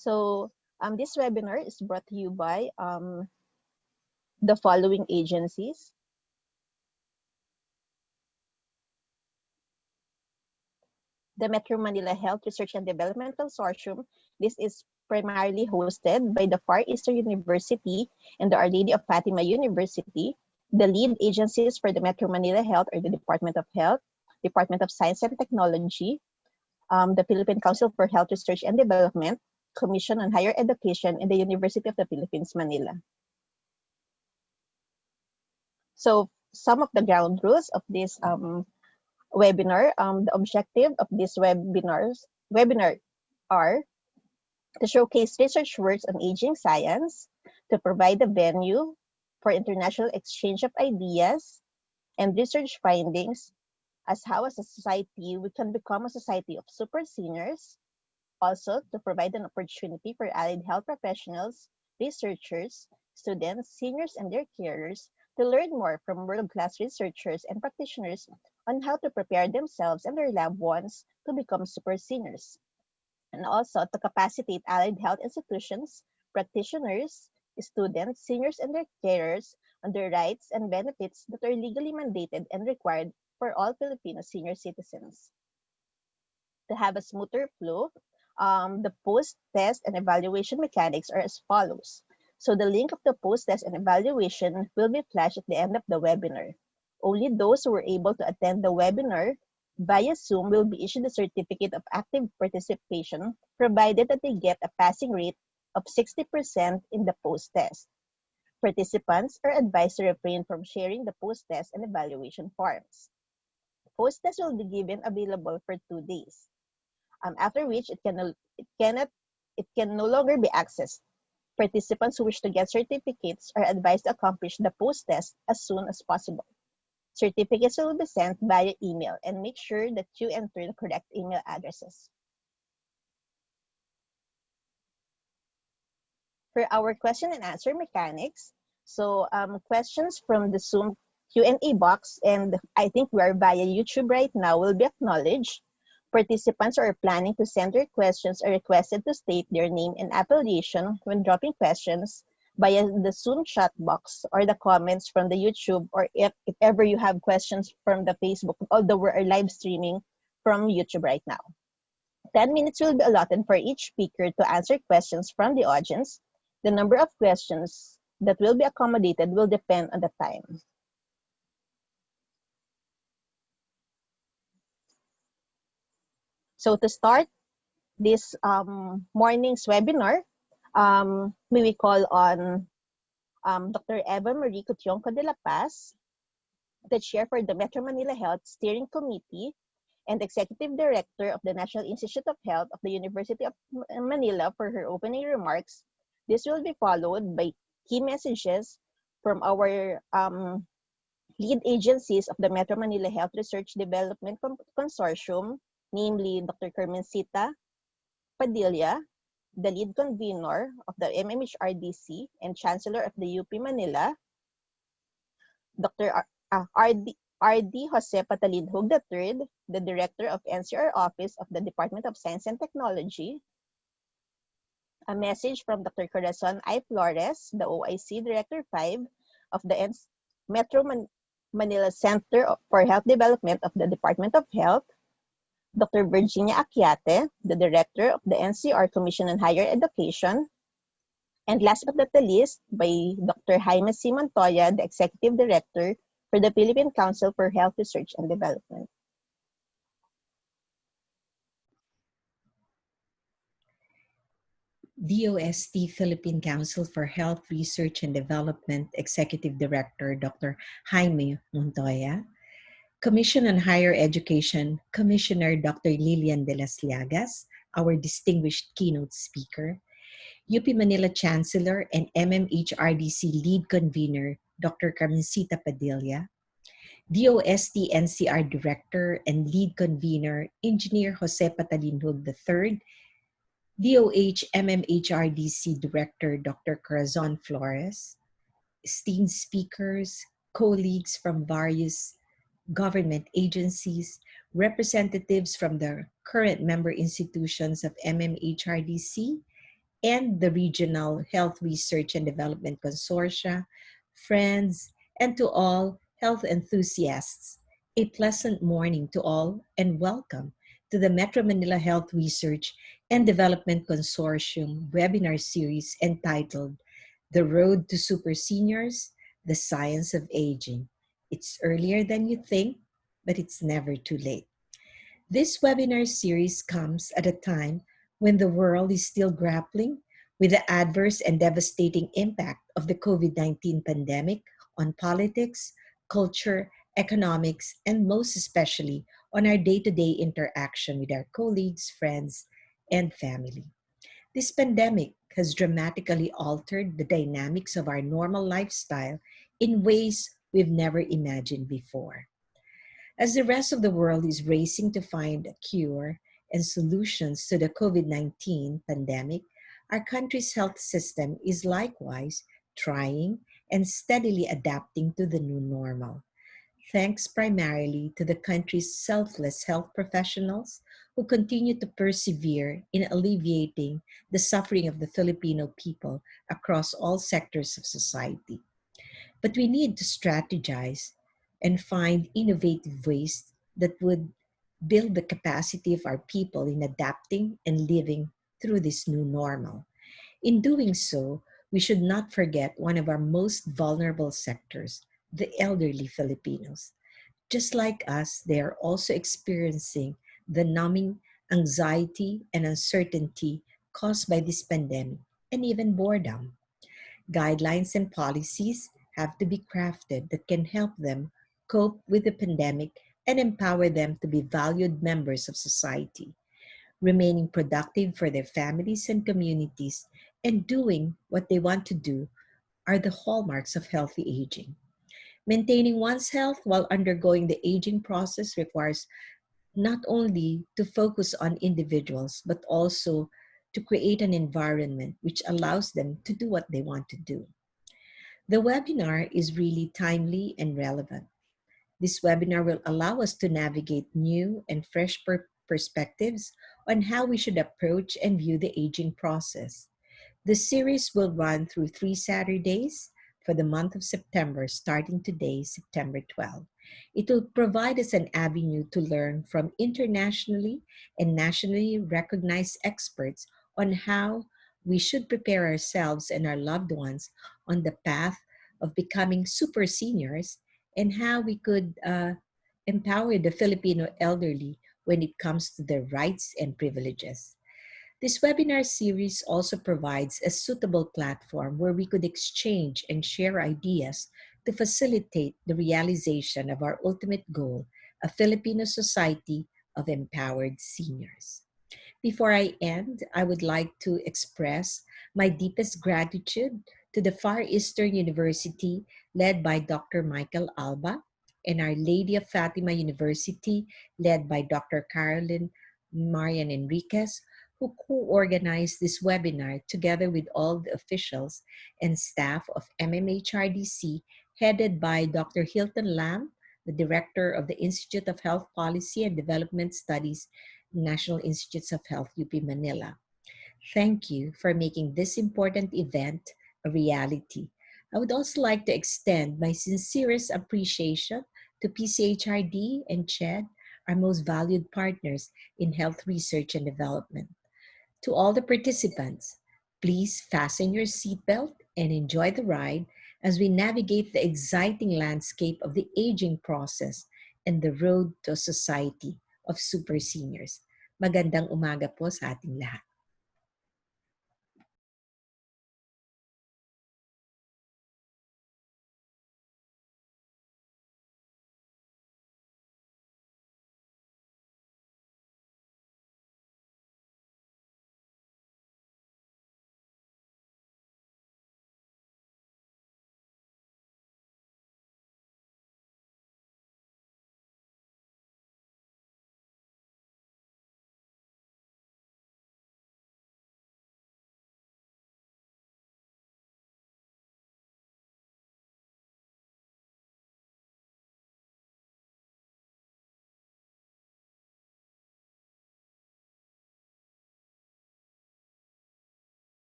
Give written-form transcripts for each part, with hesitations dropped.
So this webinar is brought to you by the following agencies: the Metro Manila Health Research and Development Consortium. This is primarily hosted by the Far Eastern University and the Our Lady of Fatima University. The lead agencies for the Metro Manila Health are the Department of Health, Department of Science and Technology, the Philippine Council for Health Research and Development, Commission on Higher Education, and the University of the Philippines, Manila. So some of the ground rules of this webinar, the objective of this webinar are to showcase research works on aging science, to provide a venue for international exchange of ideas and research findings, as how as a society we can become a society of super seniors, also to provide an opportunity for allied health professionals, researchers, students, seniors, and their carers to learn more from world-class researchers and practitioners on how to prepare themselves and their loved ones to become super seniors, and also to capacitate allied health institutions, practitioners, students, seniors, and their carers on their rights and benefits that are legally mandated and required for all Filipino senior citizens. To have a smoother flow, the post-test and evaluation mechanics are as follows. So the link of the post-test and evaluation will be flashed at the end of the webinar. Only those who were able to attend the webinar via Zoom will be issued a certificate of active participation, provided that they get a passing rate of 60% in the post-test. Participants are advised to refrain from sharing the post-test and evaluation forms. Post-test will be given available for 2 days. After which it can no longer be accessed. Participants who wish to get certificates are advised to accomplish the post-test as soon as possible. Certificates will be sent via email, and make sure that you enter the correct email addresses. For our question and answer mechanics, so questions from the Zoom Q&A box, and I think we are via YouTube right now, will be acknowledged. Participants who are planning to send their questions are requested to state their name and affiliation when dropping questions via the Zoom chat box or the comments from the YouTube, or if ever you have questions from the Facebook, although we are live streaming from YouTube right now. 10 minutes will be allotted for each speaker to answer questions from the audience. The number of questions that will be accommodated will depend on the time. So to start this morning's webinar, may we call on Dr. Eva Marie Cutionco de la Paz, the Chair for the Metro Manila Health Steering Committee and Executive Director of the National Institute of Health of the University of Manila, for her opening remarks. This will be followed by key messages from our lead agencies of the Metro Manila Health Research Development Consortium, namely Dr. Carmencita Padilla, the lead convener of the MMHRDC and Chancellor of the UP Manila, Dr. R.D. Jose Patalidhog III, the Director of NCR Office of the Department of Science and Technology, a message from Dr. Corazon I. Flores, the OIC Director 5 of the Metro Manila Center for Health Development of the Department of Health, Dr. Virginia Aquiate, the Director of the NCR Commission on Higher Education, and last but not the least, by Dr. Jaime C. Montoya, the Executive Director for the Philippine Council for Health Research and Development. DOST Philippine Council for Health Research and Development Executive Director Dr. Jaime Montoya, Commission on Higher Education Commissioner Dr. Lilian de las Llagas, our distinguished keynote speaker, UP Manila Chancellor and MMHRDC Lead Convener Dr. Carmencita Padilla, DOST NCR Director and Lead Convener Engineer Jose Patalidhog III, DOH MMHRDC Director Dr. Corazon Flores, esteemed speakers, colleagues from various government agencies, representatives from the current member institutions of MMHRDC and the Regional Health Research and Development Consortia, friends, and to all health enthusiasts, a pleasant morning to all and welcome to the Metro Manila Health Research and Development Consortium webinar series entitled The Road to SuperSeniors, The Science of Aging. It's earlier than you think, but it's never too late. This webinar series comes at a time when the world is still grappling with the adverse and devastating impact of the COVID-19 pandemic on politics, culture, economics, and most especially on our day-to-day interaction with our colleagues, friends, and family. This pandemic has dramatically altered the dynamics of our normal lifestyle in ways we've never imagined before. As the rest of the world is racing to find a cure and solutions to the COVID-19 pandemic, our country's health system is likewise trying and steadily adapting to the new normal. Thanks primarily to the country's selfless health professionals who continue to persevere in alleviating the suffering of the Filipino people across all sectors of society. But we need to strategize and find innovative ways that would build the capacity of our people in adapting and living through this new normal. In doing so, we should not forget one of our most vulnerable sectors, the elderly Filipinos. Just like us, they are also experiencing the numbing anxiety and uncertainty caused by this pandemic and even boredom. Guidelines and policies have to be crafted that can help them cope with the pandemic and empower them to be valued members of society, remaining productive for their families and communities, and doing what they want to do are the hallmarks of healthy aging. Maintaining one's health while undergoing the aging process requires not only to focus on individuals, but also to create an environment which allows them to do what they want to do. The webinar is really timely and relevant. This webinar will allow us to navigate new and fresh perspectives on how we should approach and view the aging process. The series will run through 3 Saturdays for the month of September, starting today, September 12. It will provide us an avenue to learn from internationally and nationally recognized experts on how we should prepare ourselves and our loved ones on the path of becoming super seniors and how we could empower the Filipino elderly when it comes to their rights and privileges. This webinar series also provides a suitable platform where we could exchange and share ideas to facilitate the realization of our ultimate goal, a Filipino society of empowered seniors. Before I end, I would like to express my deepest gratitude to the Far Eastern University, led by Dr. Michael Alba, and Our Lady of Fatima University, led by Dr. Carolyn Marian Enriquez, who co-organized this webinar together with all the officials and staff of MMHRDC, headed by Dr. Hilton Lam, the Director of the Institute of Health Policy and Development Studies, National Institutes of Health, UP Manila. Thank you for making this important event a reality. I would also like to extend my sincerest appreciation to PCHRD and CHED, our most valued partners in health research and development. To all the participants, please fasten your seatbelt and enjoy the ride as we navigate the exciting landscape of the aging process and the road to a society of super seniors. Magandang umaga po sa ating lahat.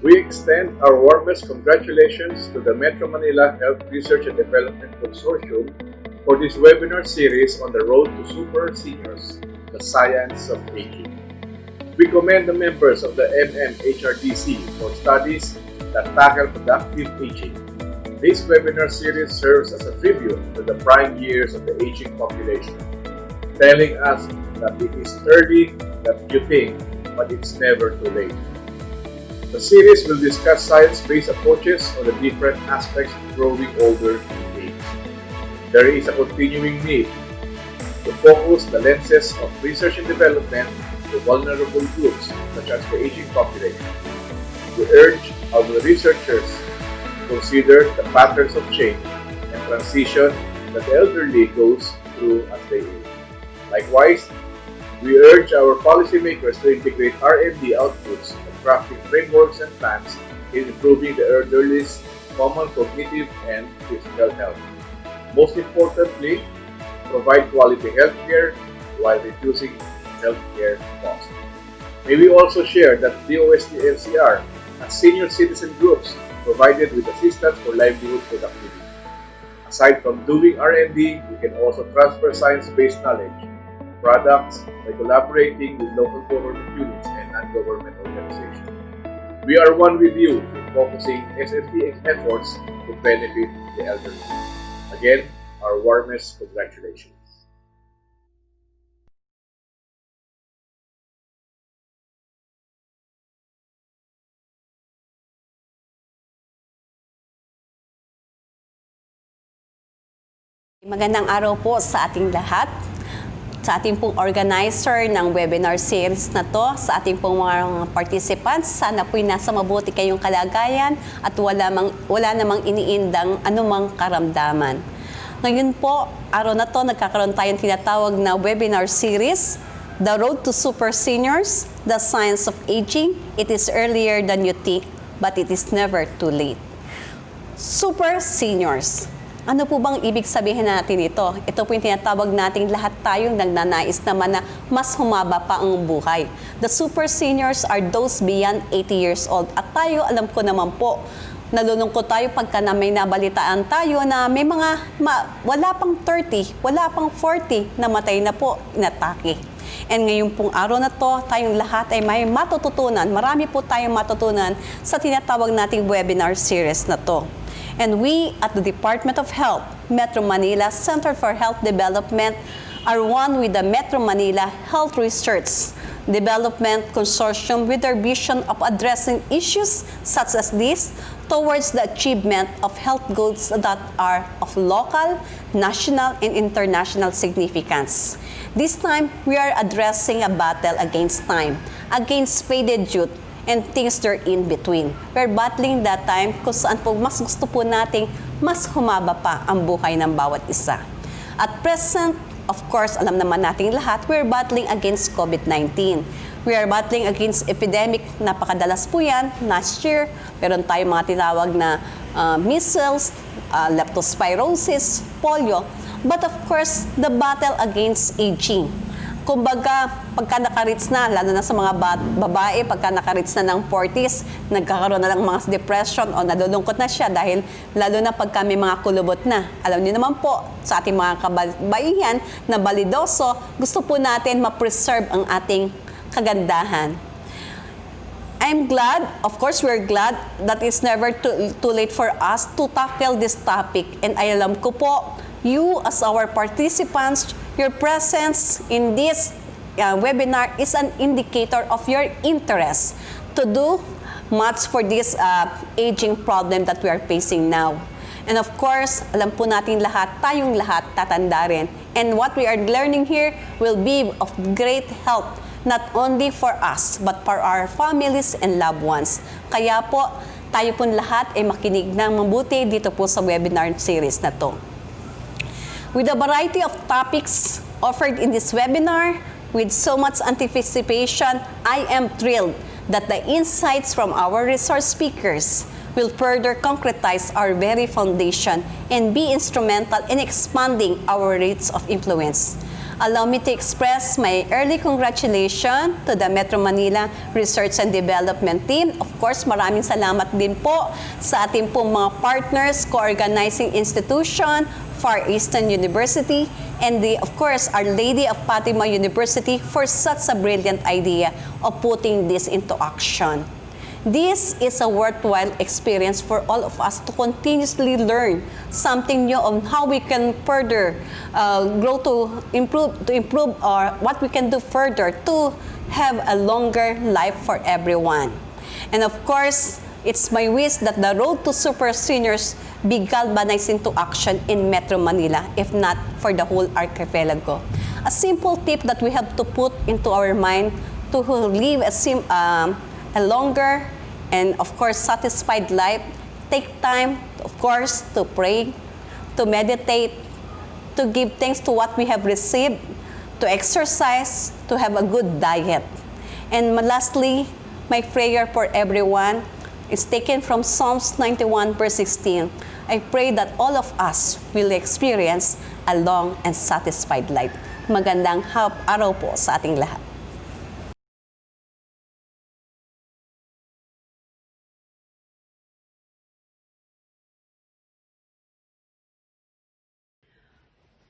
We extend our warmest congratulations to the Metro Manila Health Research and Development Consortium for this webinar series on the road to SuperSeniors, the science of aging. We commend the members of the MMHRDC for studies that tackle productive aging. This webinar series serves as a tribute to the prime years of the aging population, telling us that it is early that you think, but it's never too late. The series will discuss science-based approaches on the different aspects of growing older in age. There is a continuing need to focus the lenses of research and development to vulnerable groups such as the aging population. We urge our researchers to consider the patterns of change and transition that the elderly goes through as they age. Likewise, we urge our policymakers to integrate R&D outputs of crafting frameworks and plans in improving the elderly's common cognitive and physical health. Most importantly, provide quality healthcare while reducing healthcare costs. May we also share that DOST-NCR has senior citizen groups provided with assistance for livelihood productivity. Aside from doing R&D, we can also transfer science-based knowledge, products by collaborating with local government units and non-government organizations. We are one with you in focusing SFDX efforts to benefit the elderly. Again, our warmest congratulations. Magandang araw po sa ating lahat, sa ating pong organizer ng webinar series na to, sa ating pong mga participants. Sana po'y nasa mabuti kayong kalagayan at wala namang iniindang anumang karamdaman. Ngayon po, araw na to, nagkakaroon tayong tinatawag na webinar series, The Road to SuperSeniors, The Science of Aging. It is earlier than you think, but it is never too late. SuperSeniors. Ano po bang ibig sabihin natin ito? Ito po yung tinatawag nating lahat tayong nagnanais naman na mas humaba pa ang buhay. The super seniors are those beyond 80 years old. At tayo, alam ko naman po, nalulungkot tayo pagka na may nabalitaan tayo na may mga wala pang 30, wala pang 40 namatay na po, inatake. And ngayon pong araw na to, tayong lahat ay may matututunan. Marami po tayong matutunan sa tinatawag nating webinar series na to. And we at the Department of Health, Metro Manila Center for Health Development are one with the Metro Manila Health Research Development Consortium with their vision of addressing issues such as this towards the achievement of health goals that are of local, national, and international significance. This time, we are addressing a battle against time, against faded youth, and things there in between. We're battling that time kung saan po mas gusto po nating mas humaba pa ang buhay ng bawat isa. At present, of course, alam naman nating lahat, we're battling against COVID-19. We are battling against epidemic, napakadalas po yan. Last year, meron tayong mga tinawag na measles, leptospirosis, polio. But of course, the battle against aging. Kumbaga, pagka nakarits na, lalo na sa mga babae, pagka nakarits na ng 40s, nagkakaroon na lang mga depression o nalulungkot na siya dahil lalo na pagka may mga kulubot na. Alam niyo naman po, sa ating mga kabaihan na balidoso, gusto po natin ma-preserve ang ating kagandahan. I'm glad, of course we're glad, that it's never too late for us to tackle this topic. And I alam ko po, you as our participants, your presence in this webinar is an indicator of your interest to do much for this aging problem that we are facing now. And of course, alam po natin lahat, tayong lahat tatanda rin. And what we are learning here will be of great help, not only for us, but for our families and loved ones. Kaya po, tayo po lahat ay makinig ng mabuti dito po sa webinar series na to. With a variety of topics offered in this webinar, with so much anticipation, I am thrilled that the insights from our resource speakers will further concretize our very foundation and be instrumental in expanding our rates of influence. Allow me to express my early congratulations to the Metro Manila Research and Development Team. Of course, maraming salamat din po sa ating pong mga partners, co-organizing institution, Far Eastern University, and of course, Our Lady of Fatima University for such a brilliant idea of putting this into action. This is a worthwhile experience for all of us to continuously learn something new on how we can further grow to improve or what we can do further to have a longer life for everyone. And of course, it's my wish that the road to SuperSeniors be galvanized into action in Metro Manila, if not for the whole archipelago. A simple tip that we have to put into our mind to live a longer and of course satisfied life. Take time, of course, to pray, to meditate, to give thanks to what we have received, to exercise, to have a good diet. And lastly, my prayer for everyone is taken from Psalms 91 verse 16. I pray that all of us will experience a long and satisfied life. Magandang araw po sa ating lahat.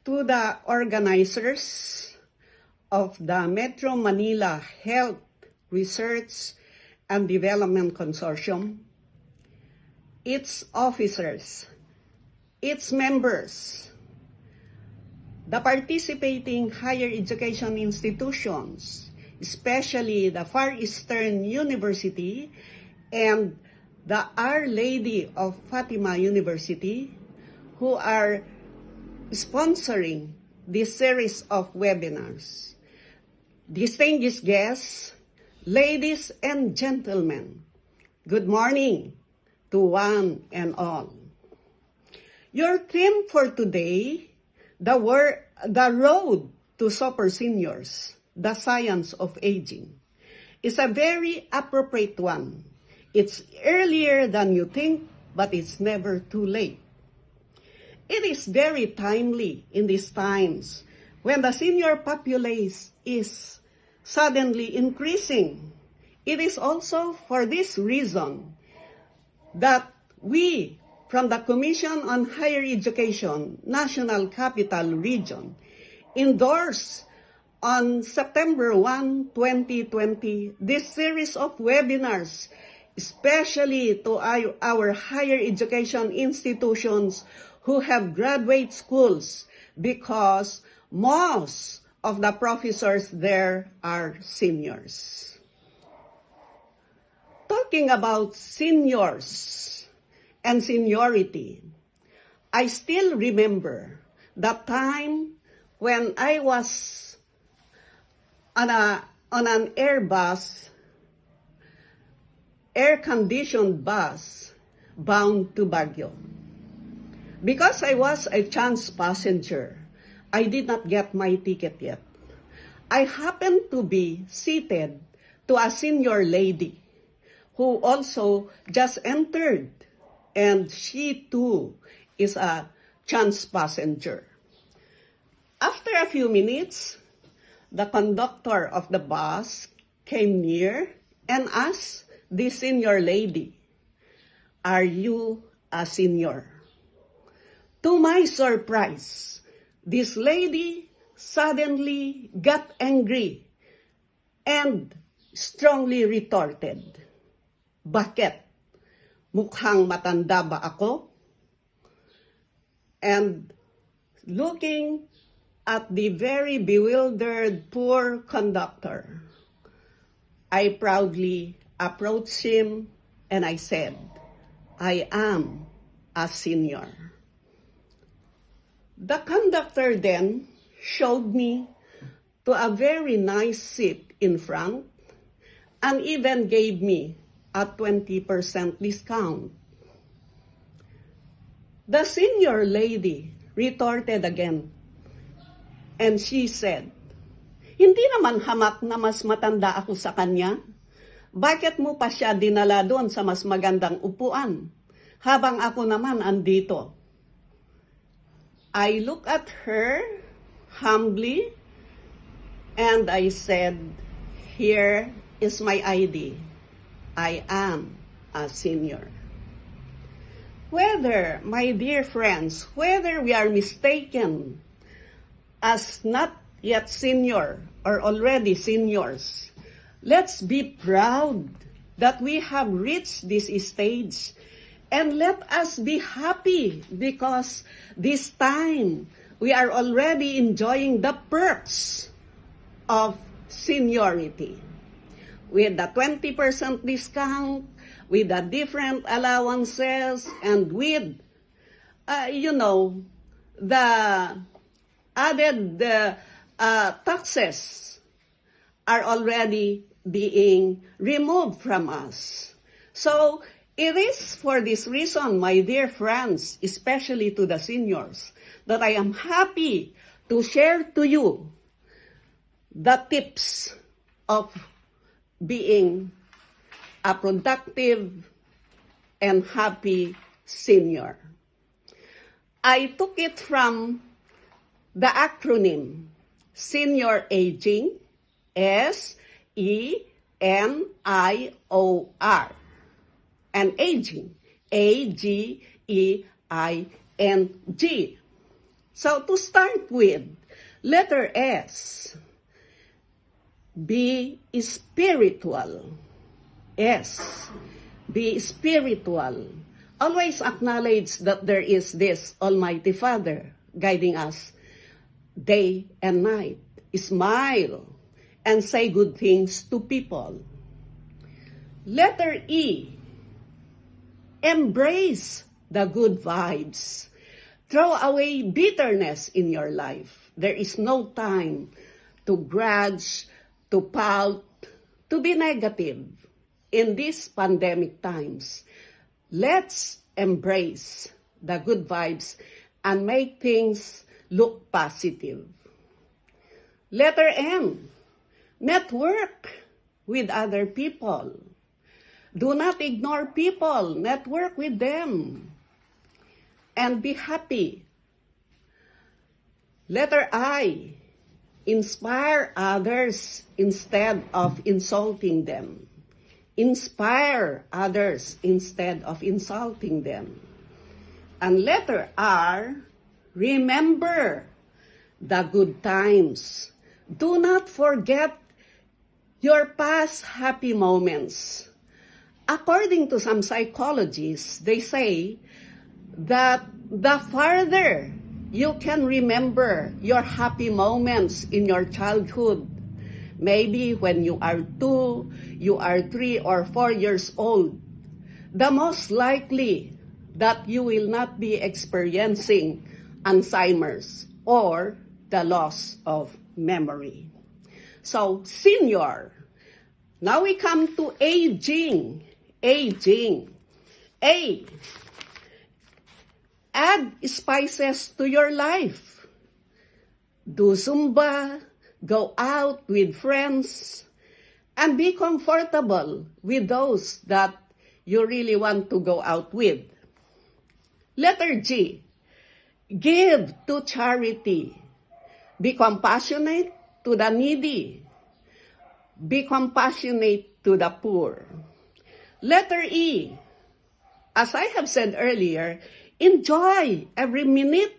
To the organizers of the Metro Manila Health Research and Development Consortium, its officers, its members, the participating higher education institutions, especially the Far Eastern University and the Our Lady of Fatima University, who are sponsoring this series of webinars. Distinguished guests, ladies and gentlemen, good morning to one and all. Your theme for today, the road to SuperSeniors, the science of aging, is a very appropriate one. It's earlier than you think, but it's never too late. It is very timely in these times when the senior populace is suddenly increasing. It is also for this reason that we, from the Commission on Higher Education, National Capital Region, endorsed on September 1, 2020, this series of webinars, especially to our higher education institutions who have graduate schools, because most of the professors there are seniors. Talking about seniors and seniority, I still remember the time when I was on an air-conditioned bus bound to Baguio. Because I was a chance passenger, I did not get my ticket yet. I happened to be seated to a senior lady who also just entered, and she too is a chance passenger. After a few minutes, the conductor of the bus came near and asked the senior lady, "Are you a senior?" To my surprise, this lady suddenly got angry and strongly retorted, "Bakit? Mukhang matanda ba ako?" And looking at the very bewildered poor conductor, I proudly approached him and I said, "I am a senior." The conductor then showed me to a very nice seat in front and even gave me a 20% discount. The senior lady retorted again, and she said, "Hindi naman hamak na mas matanda ako sa kanya. Bakit mo pa siya dinala doon sa mas magandang upuan, habang ako naman andito?" I looked at her humbly And I said, here is my ID. I am a senior. Whether, my dear friends, whether we are mistaken as not yet senior or already seniors, let's be proud that we have reached this stage, and let us be happy because this time we are already enjoying the perks of seniority. With the 20% discount, with the different allowances, and with, the added taxes are already being removed from us. So it is for this reason, my dear friends, especially to the seniors, that I am happy to share to you the tips of being a productive and happy senior. I took it from the acronym Senior Aging, SENIOR, and Aging, AGEING. So to start with, letter S, be spiritual. S, be spiritual. Always acknowledge that there is this Almighty Father guiding us day and night. Smile and say good things to people. Letter E, embrace the good vibes. Throw away bitterness in your life. There is no time to grudge, to pout, to be negative. In these pandemic times, let's embrace the good vibes and make things look positive. Letter M, network with other people. Do not ignore people. Network with them. And be happy. Letter I, inspire others instead of insulting them. Inspire others instead of insulting them. And letter R, remember the good times. Do not forget your past happy moments. According to some psychologists, they say that the farther you can remember your happy moments in your childhood, maybe when you are 2, you are 3 or 4 years old, the most likely that you will not be experiencing Alzheimer's or the loss of memory. So, senior. Now we come to aging. Aging. A, add spices to your life. Do Zumba, go out with friends, and be comfortable with those that you really want to go out with. Letter G, give to charity. Be compassionate to the needy. Be compassionate to the poor. Letter E, as I have said earlier, enjoy every minute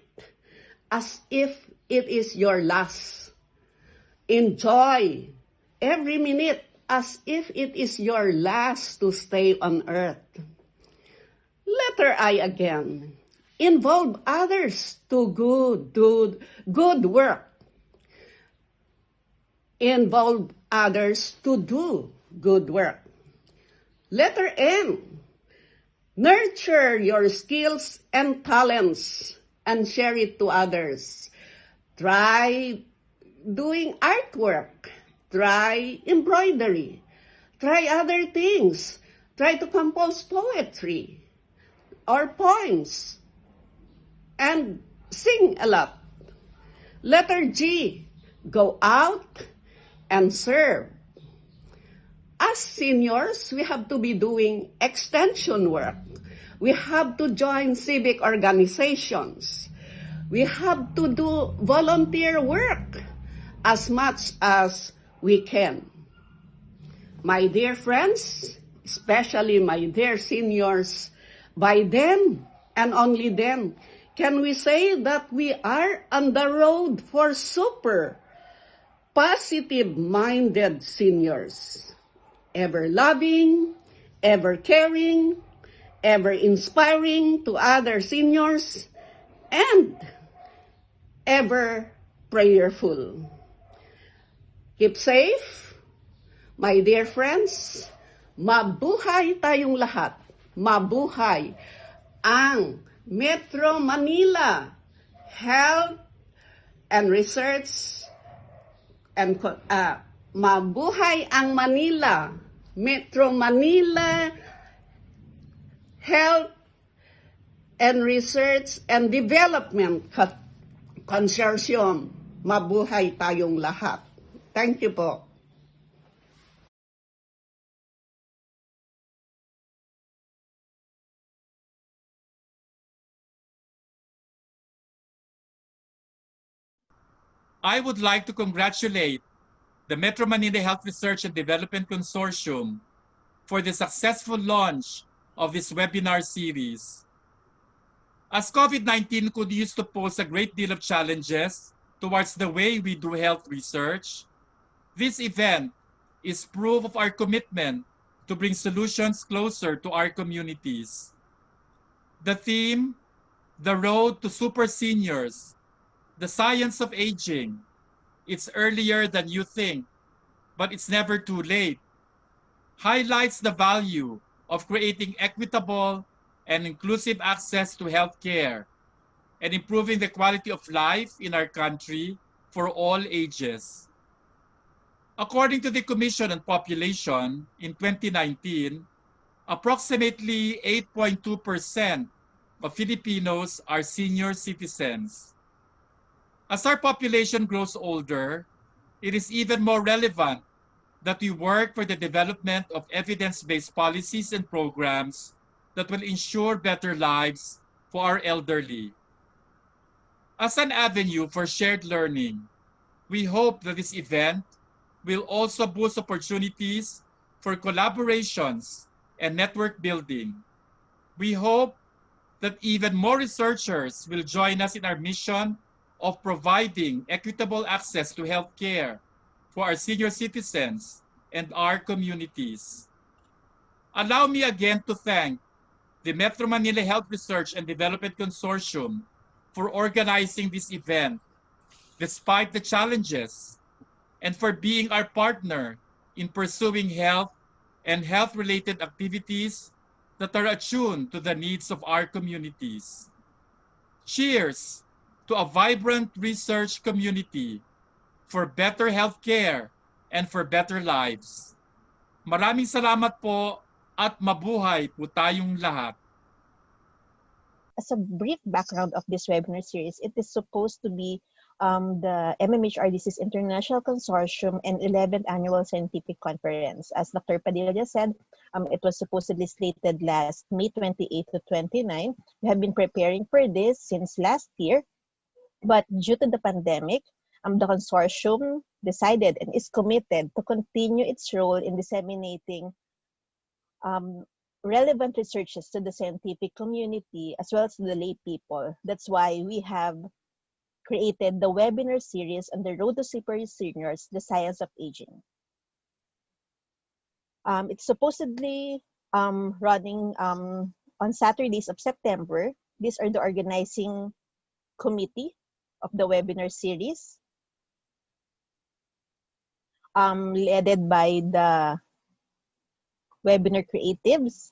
as if it is your last. Enjoy every minute as if it is your last to stay on earth. Letter I again, involve others to good work. Involve others to do good work. Letter N, nurture your skills and talents and share it to others. Try doing artwork. Try embroidery. Try other things. Try to compose poetry or poems and sing a lot. Letter G, go out and serve. As seniors, we have to be doing extension work. We have to join civic organizations. We have to do volunteer work as much as we can. My dear friends, especially my dear seniors, by then and only then can we say that we are on the road for super positive-minded seniors, ever loving, ever caring, ever inspiring to other seniors, and ever prayerful. Keep safe, my dear friends. Mabuhay tayong lahat. Mabuhay ang Metro Manila Health and Research and mabuhay ang Manila Metro Manila Health and Research and Development Consortium. Mabuhay tayong lahat. Thank you po. I would like to congratulate the Metro Manila Health Research and Development Consortium for the successful launch of this webinar series. As COVID-19 continues to pose a great deal of challenges towards the way we do health research, this event is proof of our commitment to bring solutions closer to our communities. The theme, The Road to SuperSeniors, the Science of Aging. It's earlier than you think, but it's never too late, highlights the value of creating equitable and inclusive access to healthcare and improving the quality of life in our country for all ages. According to the Commission on Population in 2019, approximately 8.2% of Filipinos are senior citizens. As our population grows older, it is even more relevant that we work for the development of evidence-based policies and programs that will ensure better lives for our elderly. As an avenue for shared learning, we hope that this event will also boost opportunities for collaborations and network building. We hope that even more researchers will join us in our mission of providing equitable access to healthcare for our senior citizens and our communities. Allow me again to thank the Metro Manila Health Research and Development Consortium for organizing this event, despite the challenges, and for being our partner in pursuing health and health-related activities that are attuned to the needs of our communities. Cheers to a vibrant research community for better healthcare and for better lives. Maraming salamat po at mabuhay po tayong lahat. As a brief background of this webinar series, it is supposed to be the MMHRDC's International Consortium and 11th Annual Scientific Conference. As Dr. Padilla said, it was supposedly slated last May 28 to 29. We have been preparing for this since last year, but due to the pandemic, the consortium decided and is committed to continue its role in disseminating relevant researches to the scientific community as well as to the lay people. That's why we have created the webinar series on the Road to SuperSeniors, the Science of Aging. It's supposedly running on Saturdays of September. These are the organizing committee of the webinar series, led by the webinar creatives.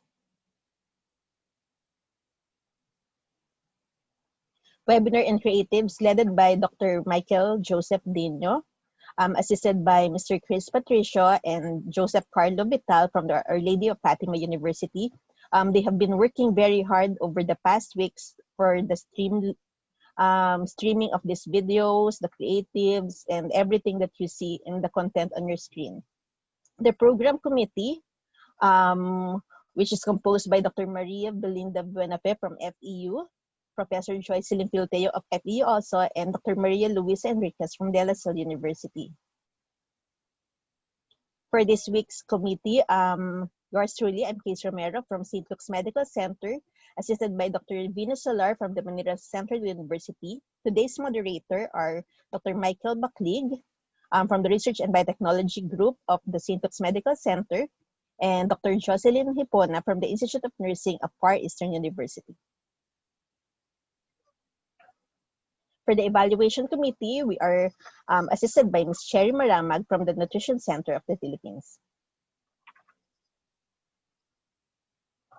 Webinar and creatives led by Dr. Michael Joseph Dino, assisted by Mr. Chris Patricio and Joseph Carlo Vital from the Our Lady of Fatima University. They have been working very hard over the past weeks for the streaming of these videos, the creatives, and everything that you see in the content on your screen. The program committee, which is composed by Dr. Maria Belinda Buenafe from FEU, Professor Joycelyn Filteo of FEU also, and Dr. Maria Luisa Enriquez from De La Salle University. For this week's committee, yours truly, I'm Case Romero from St. Luke's Medical Center, assisted by Dr. Venus Solar from the Manila Central University. Today's moderator are Dr. Michael Baclig from the Research and Biotechnology Group of the St. Luke's Medical Center, and Dr. Jocelyn Hipona from the Institute of Nursing of Far Eastern University. For the Evaluation Committee, we are assisted by Ms. Cherry Maramag from the Nutrition Center of the Philippines.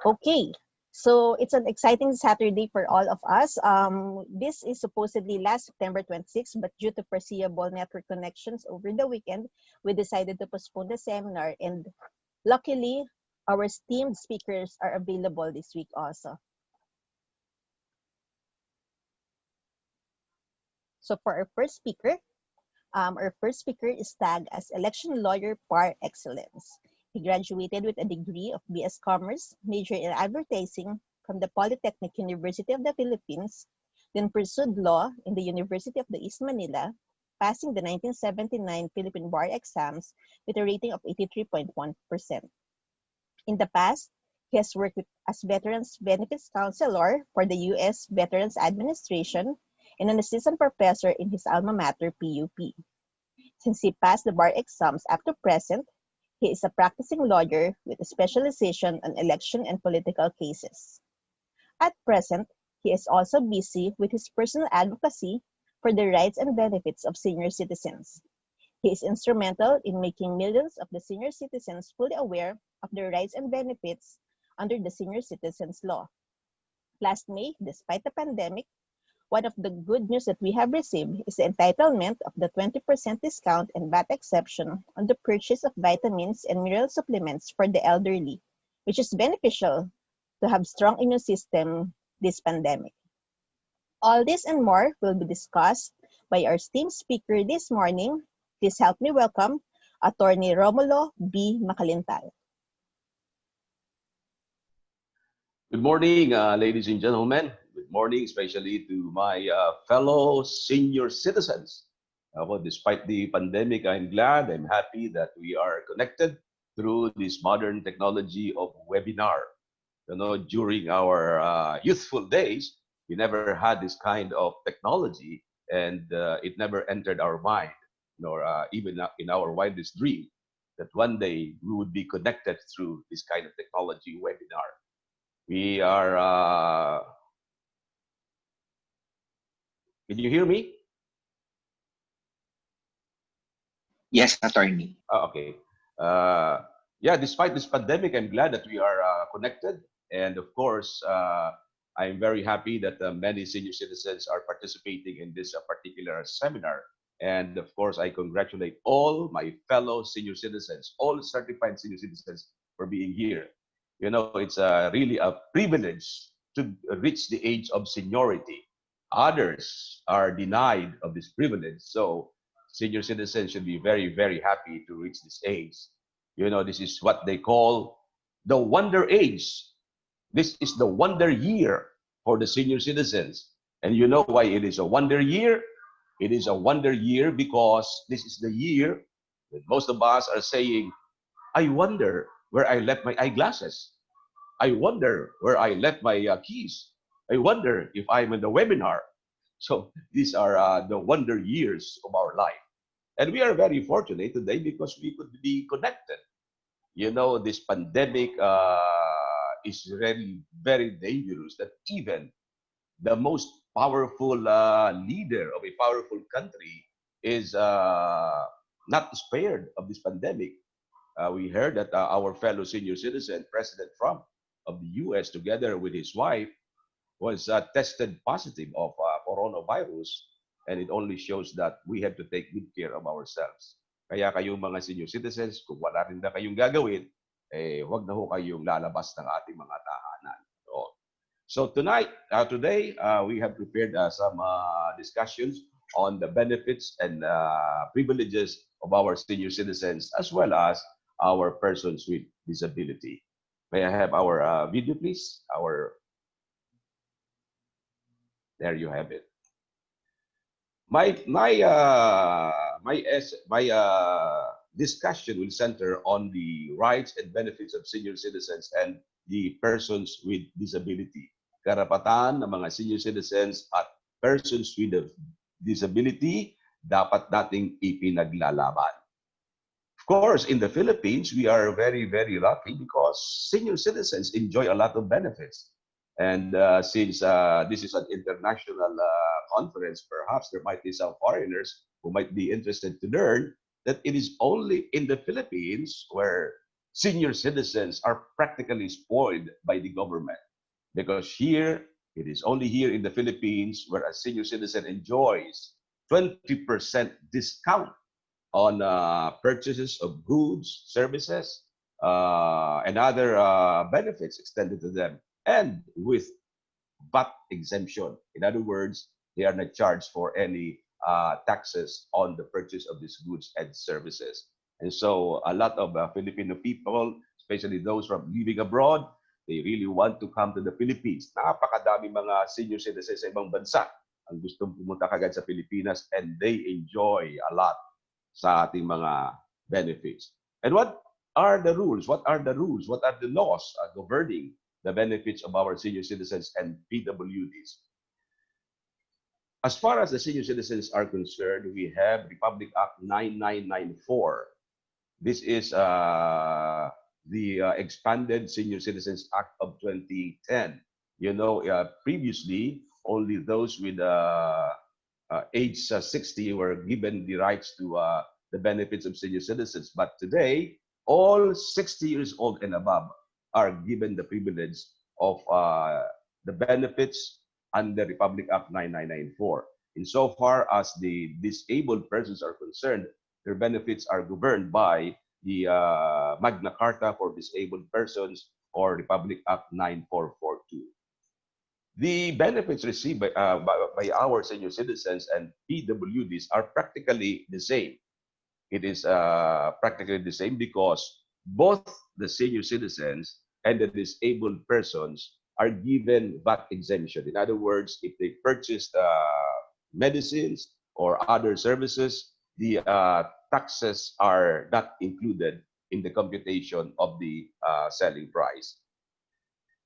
Okay, so it's an exciting Saturday for all of us. This is supposedly last September 26, but due to foreseeable network connections over the weekend, we decided to postpone the seminar, and luckily, our esteemed speakers are available this week also. So for our first speaker is tagged as Election Lawyer Par Excellence. He graduated with a degree of BS Commerce, major in advertising from the Polytechnic University of the Philippines, then pursued law in the University of the East Manila, passing the 1979 Philippine Bar exams with a rating of 83.1%. In the past, he has worked as Veterans Benefits Counselor for the U.S. Veterans Administration and an assistant professor in his alma mater, PUP. Since he passed the bar exams up to present, he is a practicing lawyer with a specialization on election and political cases. At present, he is also busy with his personal advocacy for the rights and benefits of senior citizens. He is instrumental in making millions of the senior citizens fully aware of their rights and benefits under the Senior Citizens Law. Last May, despite the pandemic, one of the good news that we have received is the entitlement of the 20% discount and VAT exception on the purchase of vitamins and mineral supplements for the elderly, which is beneficial to have strong immune system this pandemic. All this and more will be discussed by our esteemed speaker this morning. Please help me welcome Attorney Romulo B. Macalintal. Good morning, ladies and gentlemen. Good morning, especially to my fellow senior citizens. Despite the pandemic, I'm glad, I'm happy that we are connected through this modern technology of webinar. During our youthful days, we never had this kind of technology, and it never entered our mind, nor even in our wildest dream, that one day we would be connected through this kind of technology webinar. We are, can you hear me? Yes, attorney. Okay. Yeah, despite this pandemic, I'm glad that we are connected. And of course, I'm very happy that many senior citizens are participating in this particular seminar. And of course, I congratulate all my fellow senior citizens, all certified senior citizens for being here. It's really a privilege to reach the age of seniority. Others are denied of this privilege. So senior citizens should be very, very happy to reach this age. This is what they call the wonder age. This is the wonder year for the senior citizens. And you know why it is a wonder year? It is a wonder year because this is the year that most of us are saying, I wonder where I left my eyeglasses. I wonder where I left my keys. I wonder if I'm in the webinar. So these are the wonder years of our life. And we are very fortunate today because we could be connected. This pandemic is really very dangerous, that even the most powerful leader of a powerful country is not spared of this pandemic. We heard that our fellow senior citizen, President Trump of the US, together with his wife, was tested positive of coronavirus. And it only shows that we have to take good care of ourselves. Kaya kayong mga senior citizens, kung wala rin na kayong gagawin, wag na ho kayong lalabas ng ating mga tahanan. So today, we have prepared some discussions on the benefits and privileges of our senior citizens, as well as our persons with disability. May I have our video, please? There you have it. My discussion will center on the rights and benefits of senior citizens and the persons with disability. Karapatan ng mga senior citizens at persons with disability dapat nating ipinaglalaban. Of course, in the Philippines, we are very, very lucky because senior citizens enjoy a lot of benefits. And since this is an international conference, perhaps there might be some foreigners who might be interested to learn that it is only in the Philippines where senior citizens are practically spoiled by the government. Because here, it is only here in the Philippines where a senior citizen enjoys 20% discount on purchases of goods, services, and other benefits extended to them, and with VAT exemption. In other words, they are not charged for any taxes on the purchase of these goods and services. And so a lot of Filipino people, especially those from living abroad, they really want to come to the Philippines. Napakadami mga senior citizens sa ibang bansa ang gustong pumunta kagad sa Pilipinas, and they enjoy a lot sa ating mga benefits. And what are the rules? What are the rules? What are the laws governing the benefits of our senior citizens and PWDs? As far as the senior citizens are concerned, we have Republic Act 9994. This is the Expanded Senior Citizens Act of 2010. You know, previously, only those with age 60 were given the rights to the benefits of senior citizens. But today, all 60 years old and above are given the privilege of the benefits under Republic Act 9994. Insofar as the disabled persons are concerned, their benefits are governed by the Magna Carta for Disabled Persons, or Republic Act 9442. The benefits received by our senior citizens and PWDs are practically the same. It is practically the same because both the senior citizens and the disabled persons are given VAT exemption. In other words, if they purchased medicines or other services, the taxes are not included in the computation of the selling price.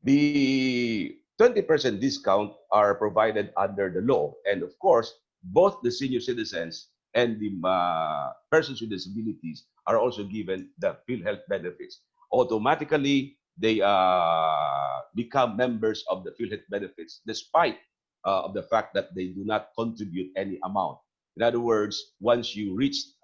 The 20% discount are provided under the law. And of course, both the senior citizens and the persons with disabilities are also given the PhilHealth benefits. Automatically, they become members of the PhilHealth benefits despite of the fact that they do not contribute any amount. In other words, once you reach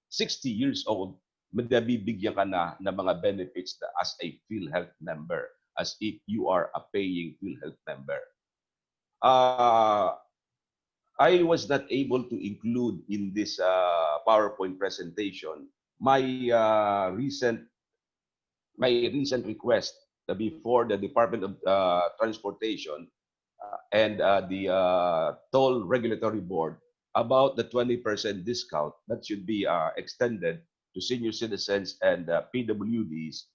60 years old, nabibigyan ka na ng mga benefits as a PhilHealth member, as if you are a paying PhilHealth member. I was not able to include in this PowerPoint presentation my recent request before the Department of Transportation and the Toll Regulatory Board about the 20% discount that should be extended to senior citizens and PWDs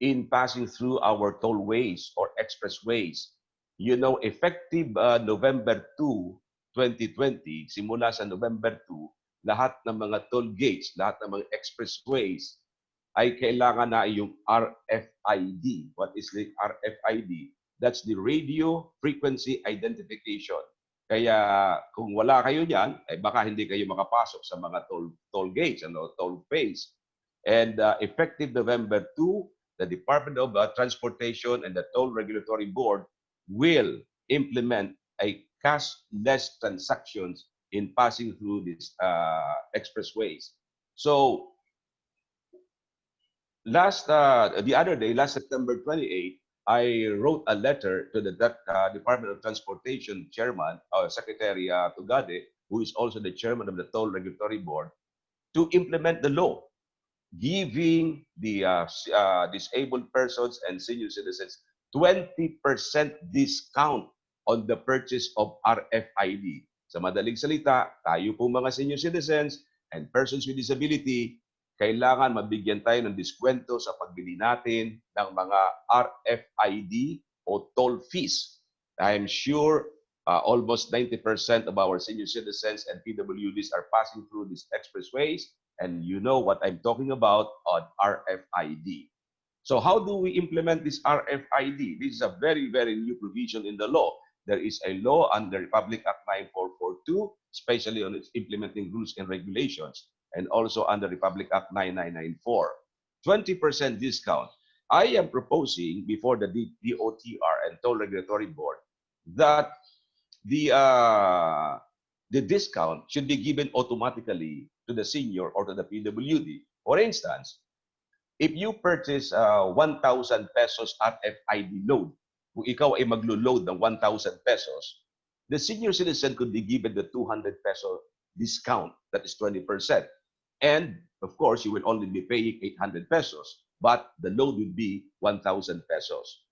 in passing through our tollways or expressways. You know, effective November 2, 2020, simula sa November 2, lahat ng mga toll gates, lahat ng mga expressways ay kailangan na yung RFID. What is the RFID? That's the Radio Frequency Identification. Kaya kung wala kayo diyan, ay baka hindi kayo makapasok sa mga toll gates, toll pays. And effective November 2, the Department of Transportation and the Toll Regulatory Board will implement a cashless transactions in passing through these expressways. So the other day, last September 28, I wrote a letter to the Department of Transportation Chairman, Secretary Tugade, who is also the Chairman of the Toll Regulatory Board, to implement the law, giving the disabled persons and senior citizens 20% discount on the purchase of RFID. Sa madaling salita, tayo po mga senior citizens and persons with disability, kailangan mabigyan tayo ng diskwento sa pagbili natin ng mga RFID o toll fees. I'm sure Almost 90% of our senior citizens and PWDs are passing through these expressways, and you know what I'm talking about on RFID. So how do we implement this RFID? This is a very, very new provision in the law. There is a law under Republic Act 9442, especially on its implementing rules and regulations, and also under Republic Act 9994. 20% discount. I am proposing before the DOTR and Toll Regulatory Board that the discount should be given automatically to the senior or to the PWD. For instance, if you purchase 1,000 pesos RFID load, kung ikaw ay maglo-load ng 1,000 pesos, the senior citizen could be given the 200 peso discount, that is 20%. And of course, you will only be paying 800 pesos, but the load would be 1,000 pesos.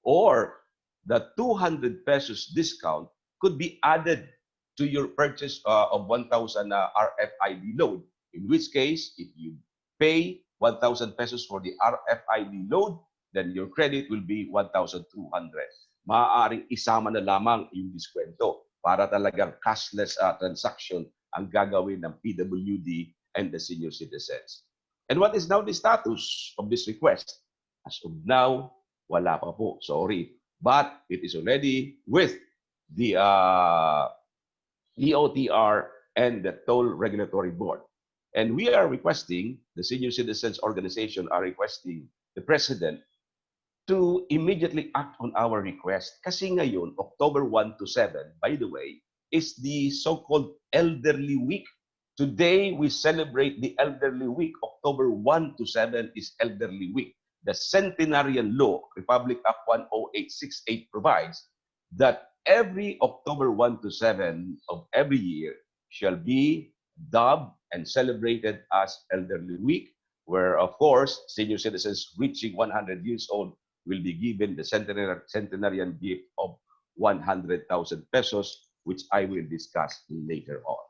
Or the 200 pesos discount could be added to your purchase of 1,000 RFID load, in which case, if you pay 1,000 pesos for the RFID load, then your credit will be 1,200. Maaaring isama na lamang yung diskwento para talagang cashless transaction ang gagawin ng PWD and the senior citizens. And what is now the status of this request? As of now, wala pa po. Sorry. But it is already with the DOTR and the Toll Regulatory Board. And we are requesting, the Senior Citizens Organization are requesting the President to immediately act on our request. Kasi ngayon, October 1 to 7, by the way, is the so-called Elderly Week. Today, we celebrate the Elderly Week. October 1 to 7 is Elderly Week. The Centenarian Law, Republic Act 10868, provides that every October 1 to 7 of every year shall be dubbed and celebrated as Elderly Week, where, of course, senior citizens reaching 100 years old will be given the centenarian gift of 100,000 pesos, which I will discuss later on.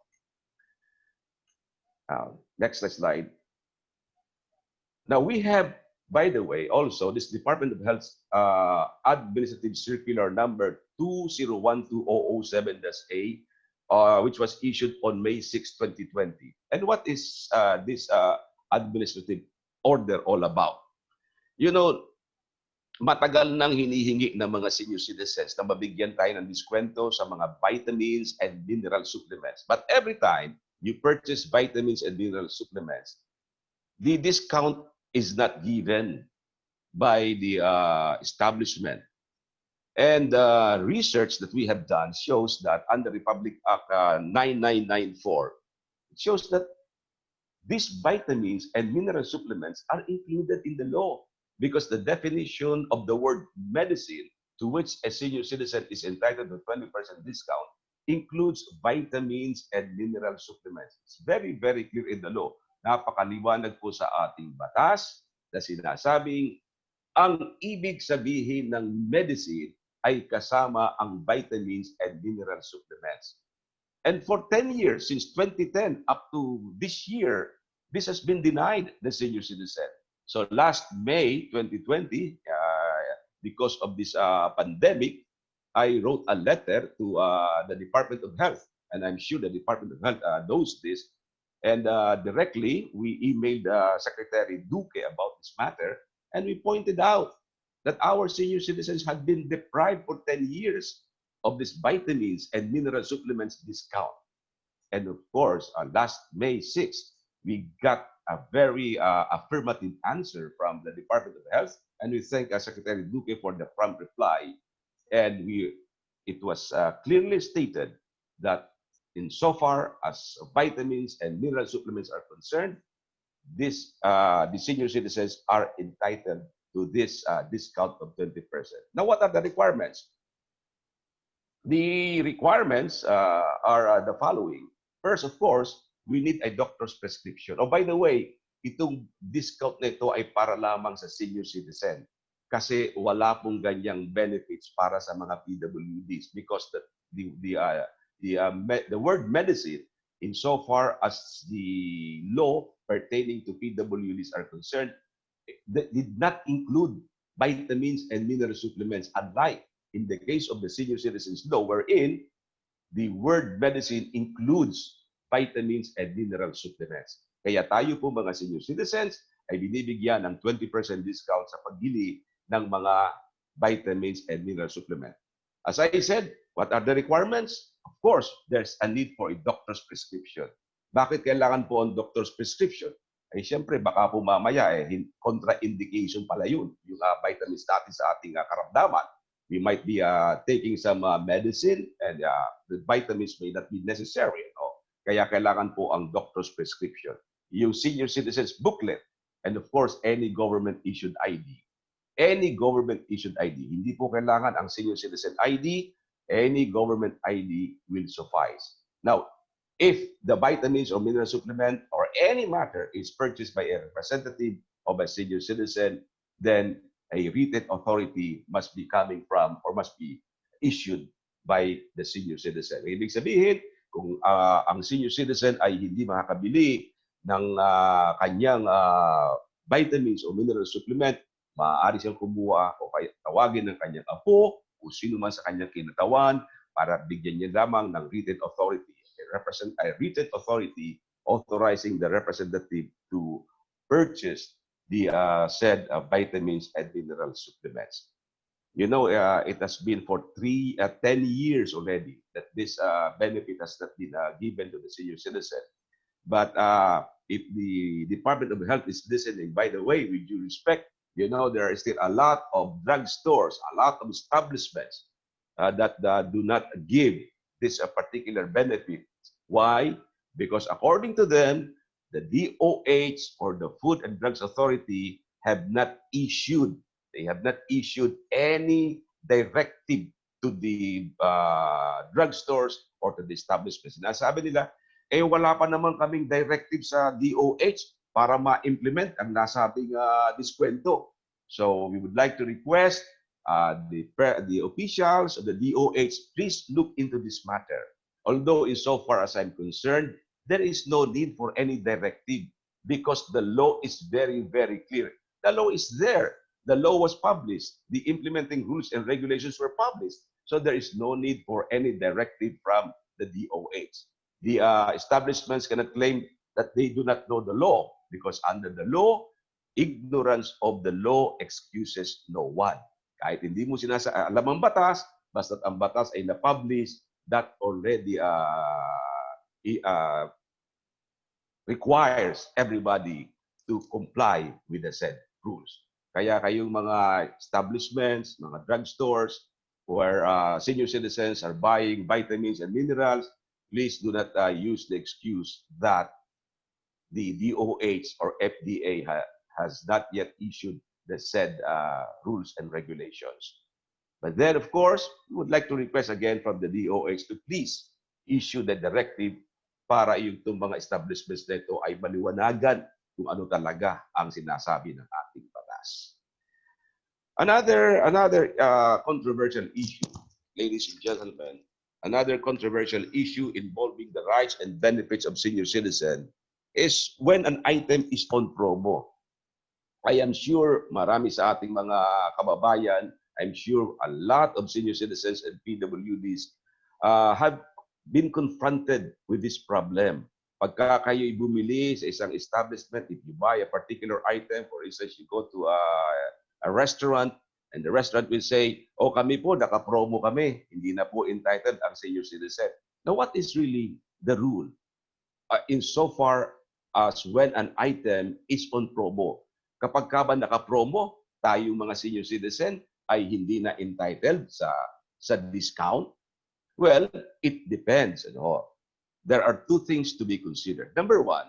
Next slide. Now, we have, by the way, also this Department of Health Administrative Circular number 2012-007-A, which was issued on May 6, 2020. And what is this administrative order all about? You know, matagal nang hinihingi ng mga senior citizens na mabigyan tayo ng diskwento sa mga vitamins and mineral supplements. But every time you purchase vitamins and mineral supplements, the discount is not given by the establishment. And research that we have done shows that under Republic Act 9994, it shows that these vitamins and mineral supplements are included in the law because the definition of the word medicine to which a senior citizen is entitled to 20% discount includes vitamins and mineral supplements. It's very, very clear in the law. Napakaliwanag po sa ating batas na sinasabing ang ibig sabihin ng medicine ay kasama ang vitamins and mineral supplements. And for 10 years, since 2010 up to this year, this has been denied the senior citizen. So last May 2020, because of this pandemic, I wrote a letter to the Department of Health, and I'm sure the Department of Health knows this. And directly, we emailed Secretary Duque about this matter, and we pointed out that our senior citizens had been deprived for 10 years of this vitamins and mineral supplements discount. And of course, last May 6th, we got a very affirmative answer from the Department of Health, and we thank Secretary Duque for the prompt reply. And it was clearly stated that insofar as vitamins and mineral supplements are concerned, the senior citizens are entitled to this discount of 20%. Now, what are the requirements? The requirements are the following. First, of course, we need a doctor's prescription. Oh, by the way, itong discount na ito ay para lamang sa senior citizen kasi wala pong ganyang benefits para sa mga PWDs because the word medicine, insofar as the law pertaining to PWDs are concerned, did not include vitamins and mineral supplements, unlike in the case of the senior citizens law, wherein the word medicine includes vitamins and mineral supplements. Kaya tayo po mga senior citizens ay binibigyan ng 20% discount sa pagbili ng mga vitamins and mineral supplement. As I said, what are the requirements? Of course, there's a need for a doctor's prescription. Bakit kailangan po ang doctor's prescription? Ay siyempre, baka po mamaya contraindication pala yun, yung vitamins natin sa ating karamdaman. We might be taking some medicine and the vitamins may not be necessary. No? Kaya kailangan po ang doctor's prescription. Yung senior citizens booklet, and of course, any government-issued ID. Any government-issued ID. Hindi po kailangan ang senior citizen ID. Any government ID will suffice. Now, if the vitamins or mineral supplement or any matter is purchased by a representative of a senior citizen, then a written authority must be coming from or must be issued by the senior citizen. Ibig sabihin, kung ang senior citizen ay hindi makakabili ng kanyang vitamins o mineral supplement, maaari siyang kumuha o kaya tawagin ng kanyang apo o sino man sa kanyang kinatawan para bigyan niya lamang ng written authority. A written authority authorizing the representative to purchase the said vitamins and mineral supplements. You know, it has been for 10 years already that this benefit has not been given to the senior citizen. But if the Department of Health is listening, by the way, with due respect, you know, there are still a lot of drugstores, a lot of establishments that do not give this particular benefit. Why? Because according to them, the DOH or the Food and Drugs Authority have not issued any directive to the drugstores or to the establishments. Nasabi nila, wala pa naman kaming directive sa DOH para ma-implement ang nasabing diskwento. So we would like to request the officials of the DOH, please look into this matter. Although insofar as I'm concerned, there is no need for any directive because the law is very, very clear. The law is there. The law was published. The implementing rules and regulations were published. So there is no need for any directive from the DOH. The establishments cannot claim that they do not know the law because under the law, ignorance of the law excuses no one. Kahit hindi mo alam ang batas, basta't ang batas ay na-publish, that already requires everybody to comply with the said rules. Kaya kayong mga establishments, mga drugstores, where senior citizens are buying vitamins and minerals, please do not use the excuse that the DOH or FDA has not yet issued the said rules and regulations. But then, of course, we would like to request again from the DOH to please issue the directive para yung mga establishments na ito ay maliwanagan kung ano talaga ang sinasabi ng ating batas. Another controversial issue, ladies and gentlemen, another controversial issue involving the rights and benefits of senior citizen is when an item is on promo. I am sure marami sa ating mga kababayan, I'm sure a lot of senior citizens and PWDs have been confronted with this problem. Pagka kayo'y bumili sa isang establishment, if you buy a particular item, for instance, you go to a restaurant, and the restaurant will say, oh, kami po, naka-promo kami, hindi na po entitled ang senior citizen. Now, what is really the rule? Insofar as when an item is on promo. Kapag ka ba naka-promo, tayong mga senior citizen ay hindi na entitled sa discount? Well, it depends. There are two things to be considered. Number one,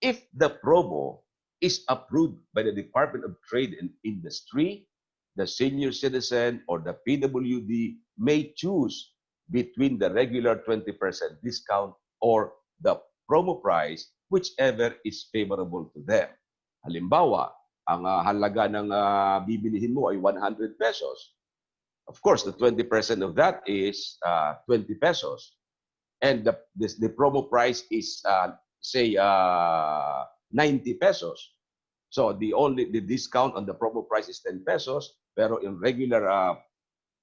if the promo is approved by the Department of Trade and Industry, the senior citizen or the PWD may choose between the regular 20% discount or the promo price, whichever is favorable to them. Halimbawa, ang halaga ng bibilihin mo ay 100 pesos. Of course, the 20% of that is 20 pesos. And the promo price is, say, 90 pesos. So the discount on the promo price is 10 pesos, pero in regular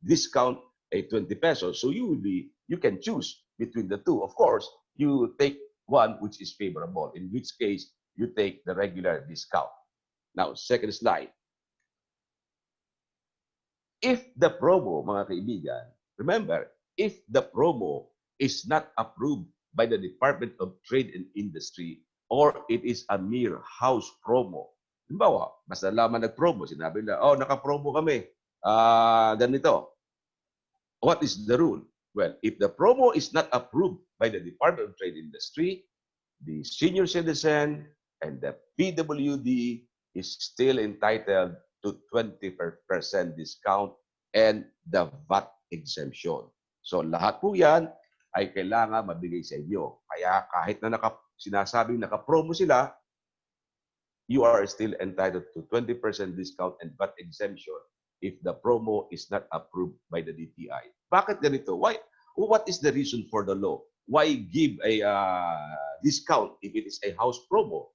discount a 20 pesos. So you can choose between the two. Of course, you take one which is favorable, in which case you take the regular discount. Now, second slide. If the promo, mga kaibigan, remember, if the promo is not approved by the Department of Trade and Industry or it is a mere house promo, halimbawa, basta lamang nag-promo, sinabi nila, oh, naka-promo kami, ganito. What is the rule? Well, if the promo is not approved by the Department of Trade and Industry, the senior citizen and the PWD is still entitled to 20% discount and the VAT exemption. So lahat po yan ay kailangan mabigay sa inyo. Kaya kahit na sinasabing naka-promo sila, you are still entitled to 20% discount and VAT exemption if the promo is not approved by the DTI. Bakit ganito? Why? What is the reason for the law? Why give a discount if it is a house promo?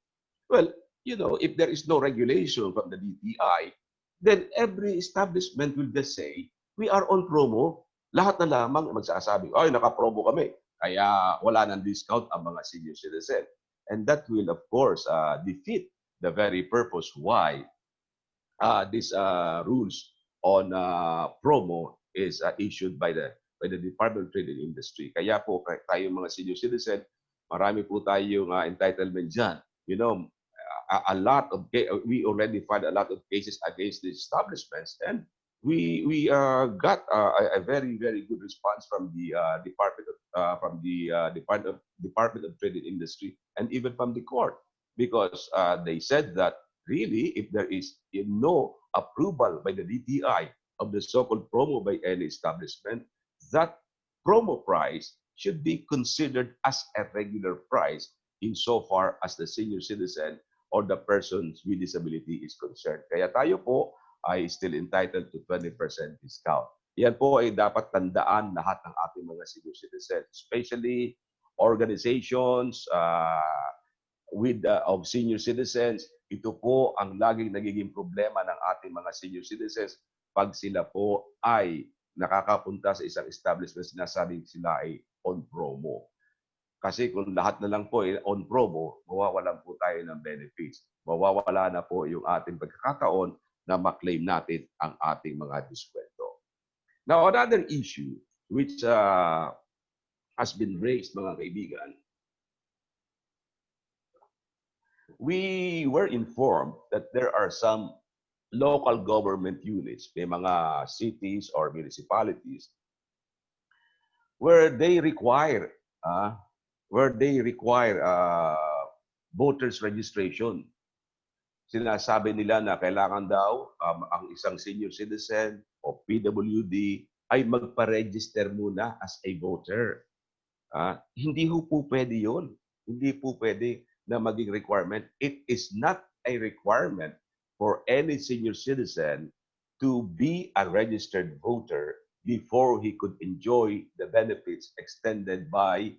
Well, you know, if there is no regulation from the DTI, then every establishment will just say, we are on promo. Lahat na lamang magsasabi, ay, naka-promo kami. Kaya wala nang discount ang mga senior citizen. And that will, of course, defeat the very purpose why these rules on promo is issued by the Department of Trade and Industry. Kaya po tayo mga senior citizen, marami po tayong entitlement dyan. You know, we already filed a lot of cases against the establishments, and we got a very good response from the Department of Trade and Industry, and even from the court, because they said that really, if there is no approval by the DTI of the so-called promo by any establishment, that promo price should be considered as a regular price insofar as the senior citizen or the persons with disability is concerned. Kaya tayo po ay still entitled to 20% discount. Yan po ay dapat tandaan lahat ng ating mga senior citizens, especially organizations of senior citizens. Ito po ang laging nagiging problema ng ating mga senior citizens pag sila po ay nakakapunta sa isang establishment, sinasabing sila ay on promo. Kasi kung lahat na lang po ay on promo, mawawalan po tayo ng benefits. Mawawala na po yung ating pagkakataon na maklaim natin ang ating mga diskwento. Now, another issue which has been raised, mga kaibigan, we were informed that there are some local government units, may mga cities or municipalities, where they require voters registration. Sinasabi nila na kailangan daw ang isang senior citizen o PWD ay magpa-register muna as a voter. Hindi po pwede yun. Hindi po pwede na maging requirement. It is not a requirement for any senior citizen to be a registered voter before he could enjoy the benefits extended by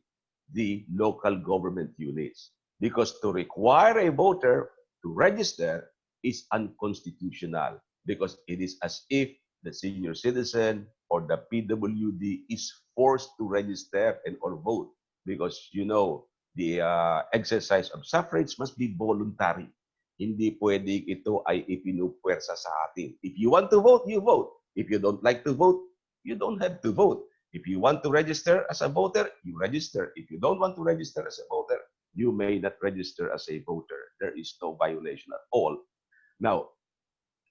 the local government units. Because to require a voter to register is unconstitutional, because it is as if the senior citizen or the PWD is forced to register and or vote, because you know the exercise of suffrage must be voluntary. Hindi pwedeng ito ay ipinupwersa sa atin. If you want to vote, you vote. If you don't like to vote, you don't have to vote. If you want to register as a voter, you register. If you don't want to register as a voter, you may not register as a voter. There is no violation at all. Now,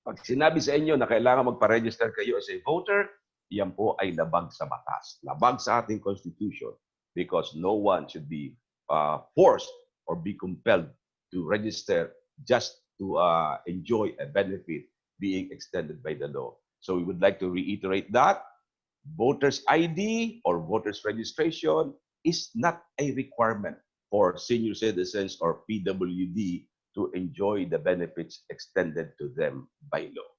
pag sinabi sa inyo na kailangan magpa-register kayo as a voter, yan po ay labag sa batas, labag sa ating constitution, because no one should be forced or be compelled to register just to enjoy a benefit being extended by the law. So we would like to reiterate that voters ID or voters registration is not a requirement for senior citizens or PWD to enjoy the benefits extended to them by law.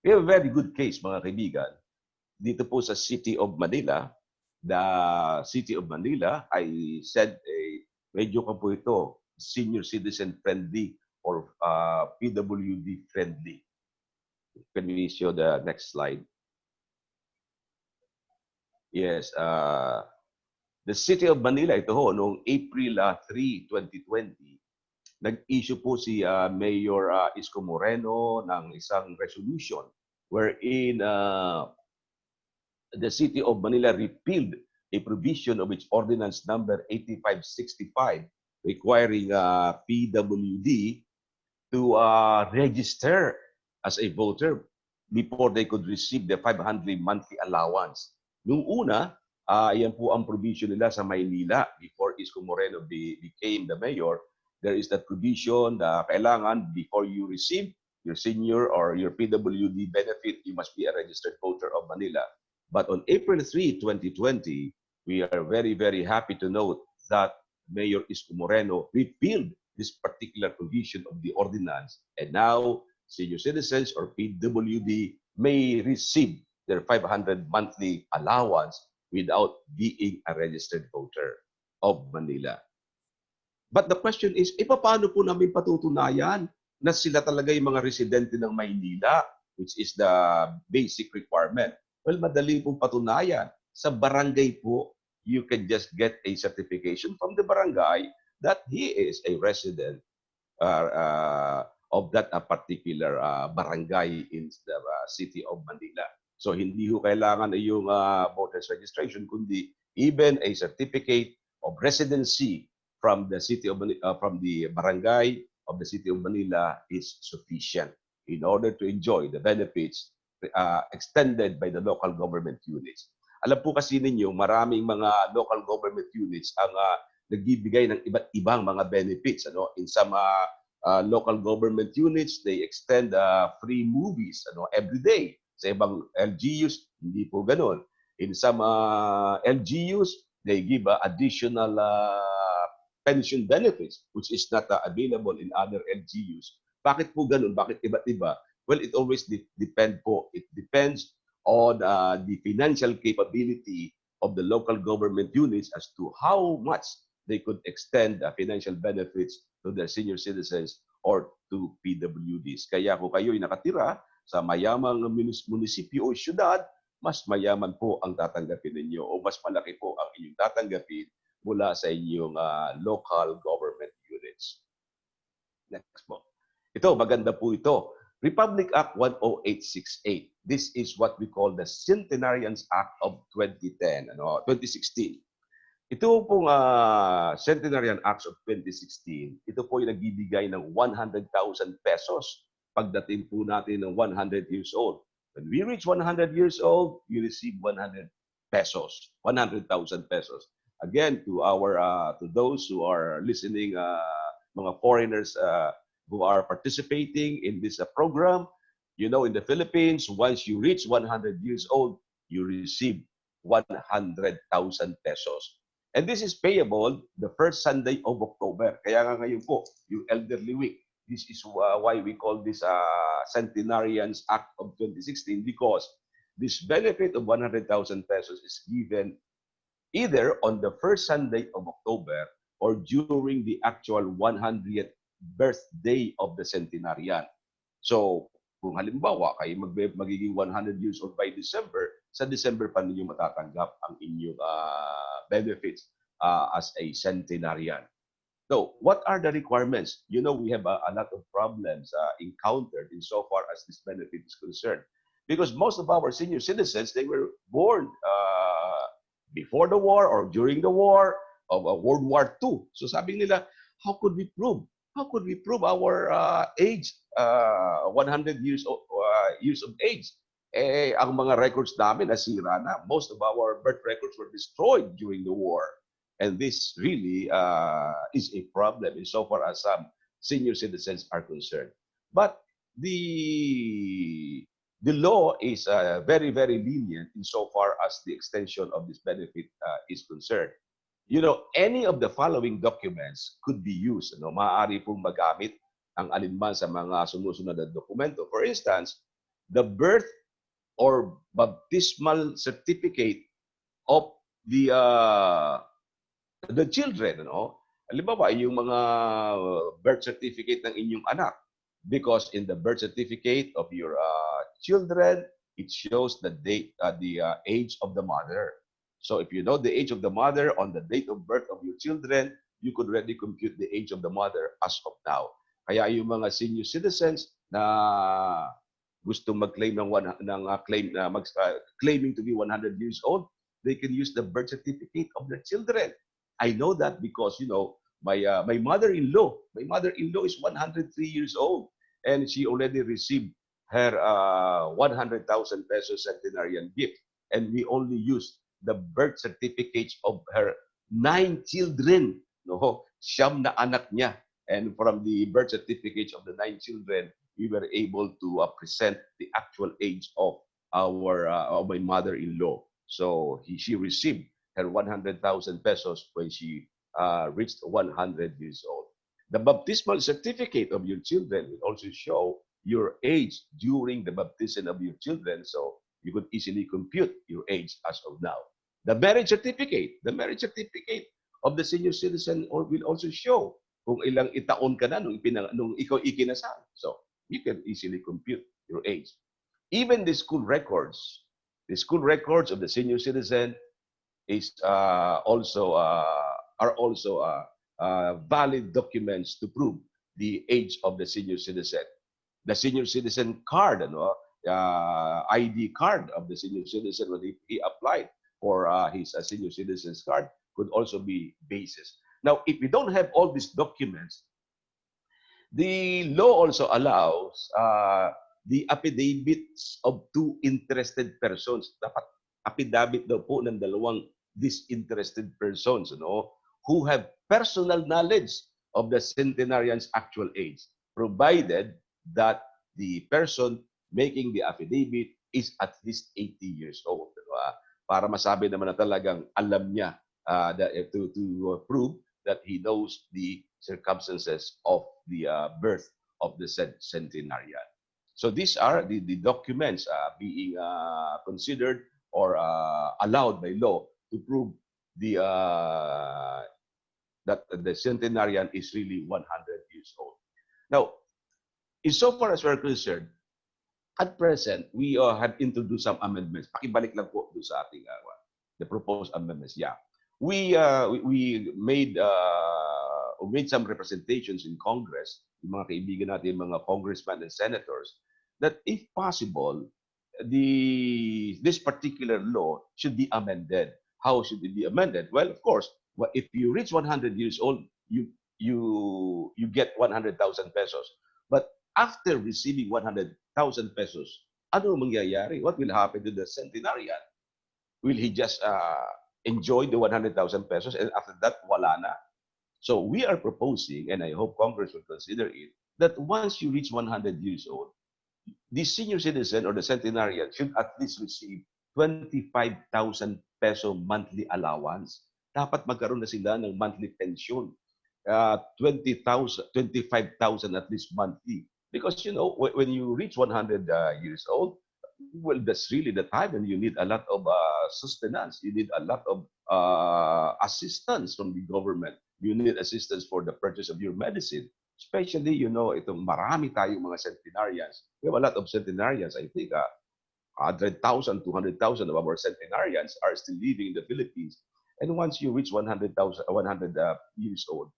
We have a very good case, mga kaibigan. Dito po sa City of Manila, the City of Manila, I said, medyo ka po ito, senior citizen friendly or PWD friendly. Can we show the next slide? Yes, the City of Manila, ito ho, noong April 3, 2020, nag-issue po si Mayor Isko Moreno ng isang resolution wherein the City of Manila repealed a provision of its ordinance number 8565 requiring PWD to register as a voter before they could receive the 500 monthly allowance. Nung una, yan po ang provision nila sa Maynila before Isko Moreno became the mayor. There is that provision na kailangan before you receive your senior or your PWD benefit, you must be a registered voter of Manila. But on April 3, 2020, we are very, very happy to note that Mayor Isko Moreno repealed this particular provision of the ordinance. And now, senior citizens or PWD may receive their 500 monthly allowance without being a registered voter of Manila. But the question is, paano po namin patutunayan na sila talaga yung mga residente ng Maynila, which is the basic requirement? Well, madali pong patunayan. Sa barangay po, you can just get a certification from the barangay that he is a resident of that particular barangay in the City of Manila. So hindi ho kailangan yung voters registration, kundi even a certificate of residency from the City of from the barangay of the City of Manila is sufficient in order to enjoy the benefits extended by the local government units. Alam po kasi ninyo, maraming mga local government units ang nagbibigay ng iba't ibang mga benefits. In some local government units, they extend free movies every day. Sa ibang LGUs, hindi po ganun. In some LGUs, they give additional pension benefits, which is not available in other LGUs. Bakit po ganun? Bakit iba't iba? Well, it always depends po. It depends on the financial capability of the local government units as to how much they could extend financial benefits to their senior citizens or to PWDs. Kaya kung kayo'y nakatira sa mayamang munisipyo o syudad, mas mayaman po ang tatanggapin ninyo o mas malaki po ang inyong tatanggapin mula sa inyong local government units. Next po. Ito, maganda po ito. Republic Act 10868. This is what we call the Centenarians Act of 2010, 2016. Ito pong Centenarian Acts of 2016, ito po yung nagbibigay ng 100,000 pesos pagdating po natin ng 100 years old. When we reach 100 years old, you receive 100 pesos, 100,000 pesos. Again, to those who are listening, mga foreigners who are participating in this program, in the Philippines, once you reach 100 years old, you receive 100,000 pesos. And this is payable the first Sunday of October. Kaya nga ngayon po, yung Elderly Week. This is why we call this Centenarians Act of 2016, because this benefit of 100,000 pesos is given either on the first Sunday of October or during the actual 100th birthday of the centenarian. So, kung halimbawa kayo magiging 100 years old by December, sa December pa ninyo matatanggap ang inyong benefits as a centenarian. So, what are the requirements? We have a lot of problems encountered insofar as this benefit is concerned. Because most of our senior citizens, they were born before the war or during the war of World War II. So sabi nila, how could we prove? How could we prove our age, 100 years of age? Ang mga records namin nasira na. Most of our birth records were destroyed during the war. And this really is a problem insofar as some senior citizens are concerned. But the law is very, very lenient insofar as the extension of this benefit is concerned. Any of the following documents could be used. Maaari pong magamit ang alinman sa mga sumusunod na dokumento. For instance, the birth or baptismal certificate of the children. Halimbawa, yung mga birth certificate ng inyong anak. Because in the birth certificate of your children, it shows the date, the age of the mother. So if you know the age of the mother on the date of birth of your children, you could already compute the age of the mother as of now. Kaya yung mga senior citizens na gusto mag-claim claiming to be 100 years old, they can use the birth certificate of their children. I know that because my mother-in-law is 103 years old, and she already received her 100,000 pesos centenarian gift, and we only used the birth certificates of her 9 children, no, siyam na anak niya, and from the birth certificates of the 9 children, we were able to present the actual age of of my mother-in-law. So she received her 100,000 pesos when she reached 100 years old. The baptismal certificate of your children will also show your age during the baptism of your children, so you could easily compute your age as of now. The marriage certificate of the senior citizen will also show kung ilang itaon ka na nung ikaw ikinasal. So you can easily compute your age. Even the school records of the senior citizen is are also valid documents to prove the age of the senior citizen. The senior citizen card, ID card of the senior citizen when he applied for his senior citizen's card could also be basis. Now, if we don't have all these documents, the law also allows the affidavits of two interested persons. Dapat affidavit daw po ng dalawang disinterested persons, who have personal knowledge of the centenarian's actual age, provided that the person making the affidavit is at least 80 years old. Para masabi naman na talagang alam niya to prove that he knows the circumstances of the birth of the centenarian. So these are the documents being considered or allowed by law to prove that the centenarian is really 100 years old. Now, insofar as we're concerned, at present, we have introduced some amendments. Pakibalik lang po doon sa ating the proposed amendments. Yeah, we made some representations in Congress, yung mga kaibigan natin, mga congressmen and senators, that if possible, this particular law should be amended. How should it be amended? Well, of course, if you reach 100 years old, you get 100,000 pesos. But after receiving 100,000 pesos, ano mangyayari? What will happen to the centenarian? Will he just enjoy the 100,000 pesos and after that, wala na? So we are proposing, and I hope Congress will consider it, that once you reach 100 years old, the senior citizen or the centenarian should at least receive 25,000 peso monthly allowance. Dapat magkaroon na sila ng monthly pension. 25,000 at least monthly. Because, when you reach 100 years old, well, that's really the time when you need a lot of sustenance. You need a lot of assistance from the government. You need assistance for the purchase of your medicine. Especially, itong marami tayong mga centenarians. We have a lot of centenarians. I think 100,000, 200,000 of our centenarians are still living in the Philippines. And once you reach 100 years old,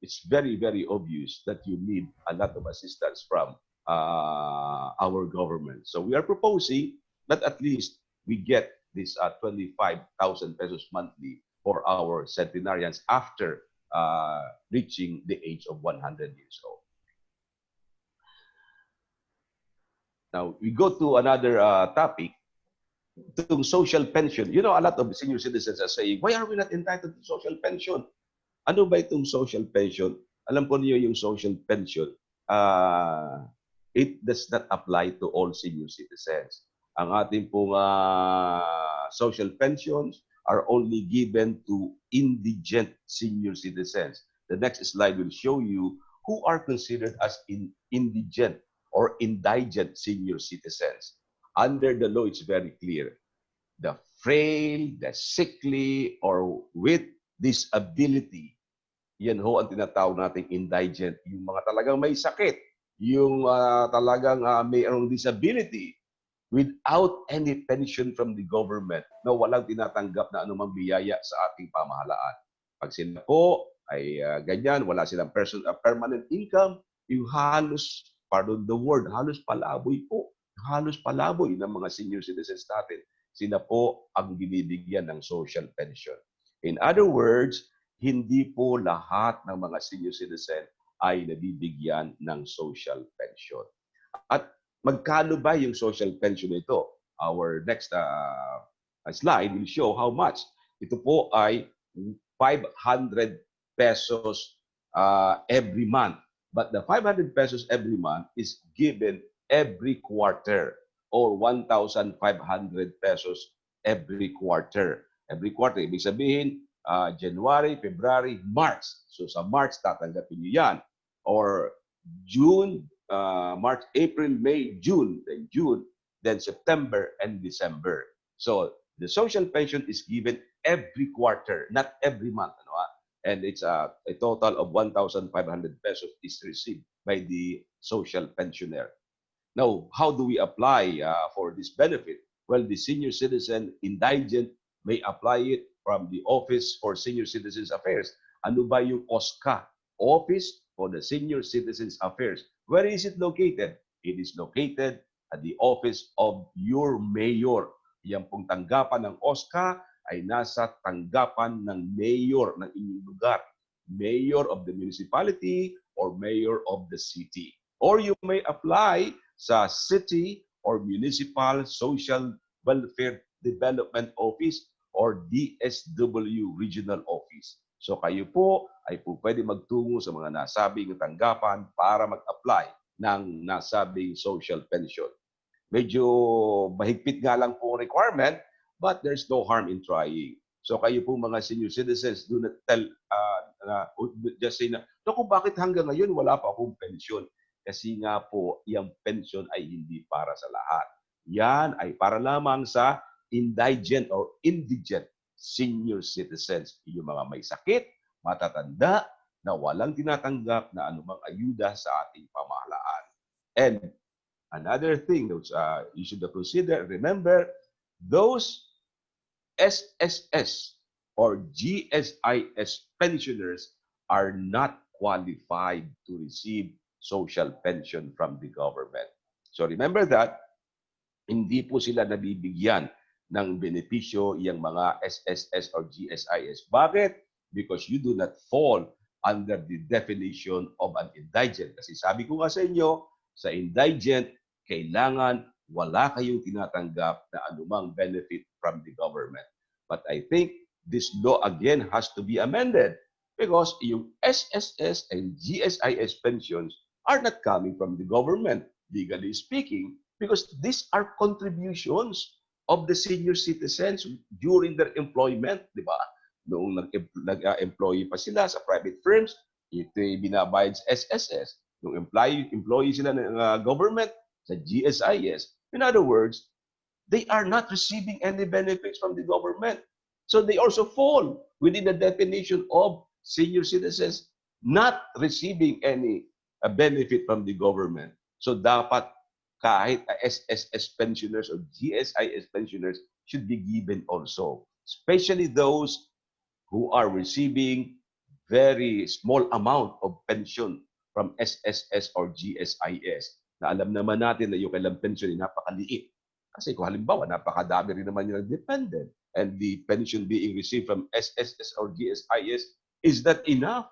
it's very, very obvious that you need a lot of assistance from our government. So we are proposing that at least we get this 25,000 pesos monthly for our centenarians after reaching the age of 100 years old. Now, we go to another topic, to social pension. A lot of senior citizens are saying, why are we not entitled to social pension? Ano ba itong social pension? Alam po niyo yung social pension, it does not apply to all senior citizens. Ang ating pong social pensions are only given to indigent senior citizens. The next slide will show you who are considered as indigent or indigent senior citizens. Under the law, it's very clear. The frail, the sickly, or with disability, yan ho ang tinatawag nating indigent. Yung mga talagang may sakit, yung talagang mayroong disability, without any pension from the government, na walang tinatanggap na anumang biyaya sa ating pamahalaan. Pag sila po ay ganyan, wala silang permanent income, yung halos, pardon the word, halos palaboy po. Halos palaboy ng mga senior citizens natin. Sila po ang binibigyan ng social pension. In other words, hindi po lahat ng mga senior citizen ay nabibigyan ng social pension. At magkano ba yung social pension ito? Our next slide will show how much. Ito po ay 500 pesos every month. But the 500 pesos every month is given every quarter, or 1,500 pesos every quarter. Every quarter, ibig sabihin, January, February, March. So sa March, tatanggapin niyo yan. Or June, March, April, May, June, then September and December. So the social pension is given every quarter, not every month. And it's a total of 1,500 pesos is received by the social pensioner. Now, how do we apply for this benefit? Well, the senior citizen indigent may apply it from the Office for Senior Citizens Affairs. Ano ba yung OSCA? Office for the Senior Citizens Affairs. Where is it located? It is located at the office of your mayor. Yan pong tanggapan ng OSCA ay nasa tanggapan ng mayor ng inyong lugar. Mayor of the municipality or mayor of the city. Or you may apply sa City or Municipal Social Welfare Development Office or DSW Regional Office. So kayo po ay po pwede magtungo sa mga nasabing tanggapan para mag-apply ng nasabing social pension. Medyo mahigpit nga lang po requirement, but there's no harm in trying. So kayo po mga senior citizens, do not tell, just say na, naku, bakit hanggang ngayon wala pa akong pension? Kasi nga po, yung pension ay hindi para sa lahat. Yan ay para lamang sa indigent or indigent senior citizens. Yung mga may sakit, matatanda, na walang tinatanggap na anumang ayuda sa ating pamahalaan. And another thing that you should consider, remember, those SSS or GSIS pensioners are not qualified to receive social pension from the government. So remember that, hindi po sila nabibigyan ng benepisyo yung mga SSS or GSIS. Bakit? Because you do not fall under the definition of an indigent. Kasi sabi ko nga sa inyo, sa indigent, kailangan wala kayong tinatanggap na anumang benefit from the government. But I think this law again has to be amended because yung SSS and GSIS pensions are not coming from the government, legally speaking, because these are contributions of the senior citizens during their employment, di ba? Noong nag-employee pa sila sa private firms, ito'y binabayad sa SSS. Nung employee sila ng government, sa GSIS. In other words, they are not receiving any benefits from the government. So they also fall within the definition of senior citizens not receiving any benefit from the government. So dapat kahit SSS pensioners or GSIS pensioners should be given also, especially those who are receiving very small amount of pension from SSS or GSIS. Na alam naman natin na yung kailang pension ay napakaliit. Kasi kung halimbawa, napakadami rin naman yung dependent and the pension being received from SSS or GSIS is that enough?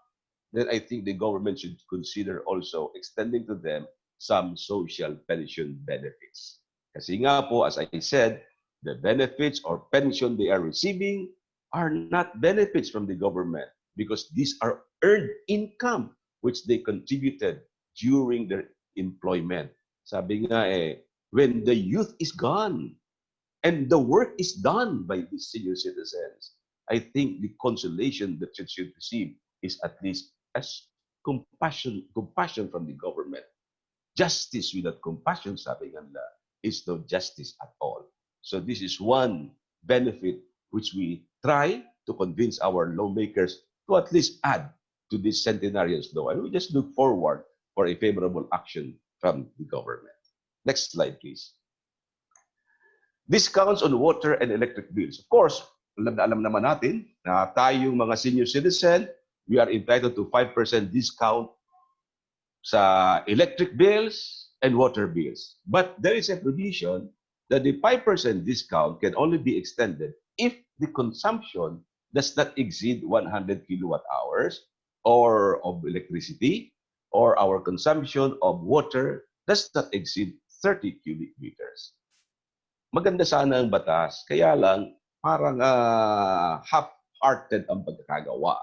Then I think the government should consider also extending to them some social pension benefits. Kasi nga po, as I said, the benefits or pension they are receiving are not benefits from the government because these are earned income which they contributed during their employment. Sabi nga when the youth is gone and the work is done by the senior citizens, I think the consolation that you should receive is at least as compassion from the government. Justice without compassion, sabi nga nila, is no justice at all. So this is one benefit which we try to convince our lawmakers to at least add to this centenarian's law. And we just look forward for a favorable action from the government. Next slide, please. Discounts on water and electric bills. Of course, alam naman natin na tayong mga senior citizen, we are entitled to 5% discount sa electric bills and water bills. But there is a provision that the 5% discount can only be extended if the consumption does not exceed 100 kilowatt hours or of electricity, or our consumption of water does not exceed 30 cubic meters. Maganda sana ang batas, kaya lang parang half-hearted ang pagkakagawa.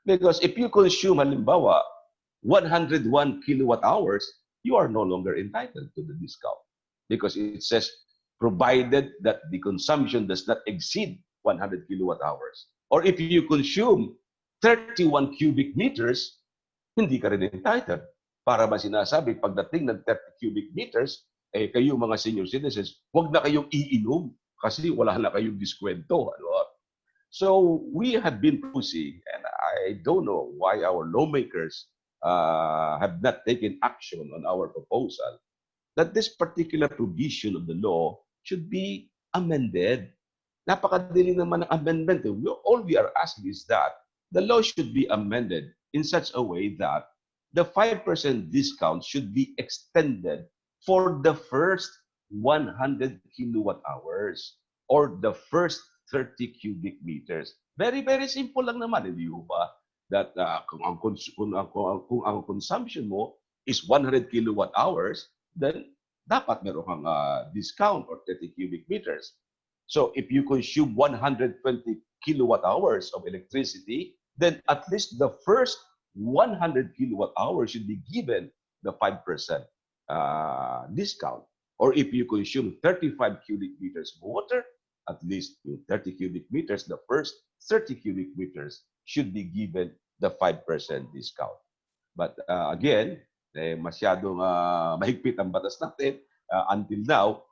Because if you consume, halimbawa, 101 kilowatt hours, you are no longer entitled to the discount. Because it says, provided that the consumption does not exceed 100 kilowatt hours. Or if you consume 31 cubic meters, hindi ka rin entitled. Para ba sinasabi, pagdating ng 30 cubic meters, kayo mga senior citizens, huwag na kayong iinom kasi wala na kayong diskwento. So we have been pushing, and I don't know why our lawmakers have not taken action on our proposal, that this particular provision of the law should be amended. Napakadali naman ng amendment. All we are asking is that the law should be amended in such a way that the 5% discount should be extended for the first 100 kilowatt hours or the first 30 cubic meters. Very, very simple lang naman, hindi ba? That kung ang consumption mo is 100 kilowatt hours, then dapat meron kang discount or 30 cubic meters. So if you consume 120 kilowatt hours of electricity, then at least the first 100 kilowatt hours should be given the 5% discount. Or if you consume 35 cubic meters of water, at least 30 cubic meters, the first 30 cubic meters should be given the 5% discount. But again, masyadong mahigpit ang batas natin. Until now,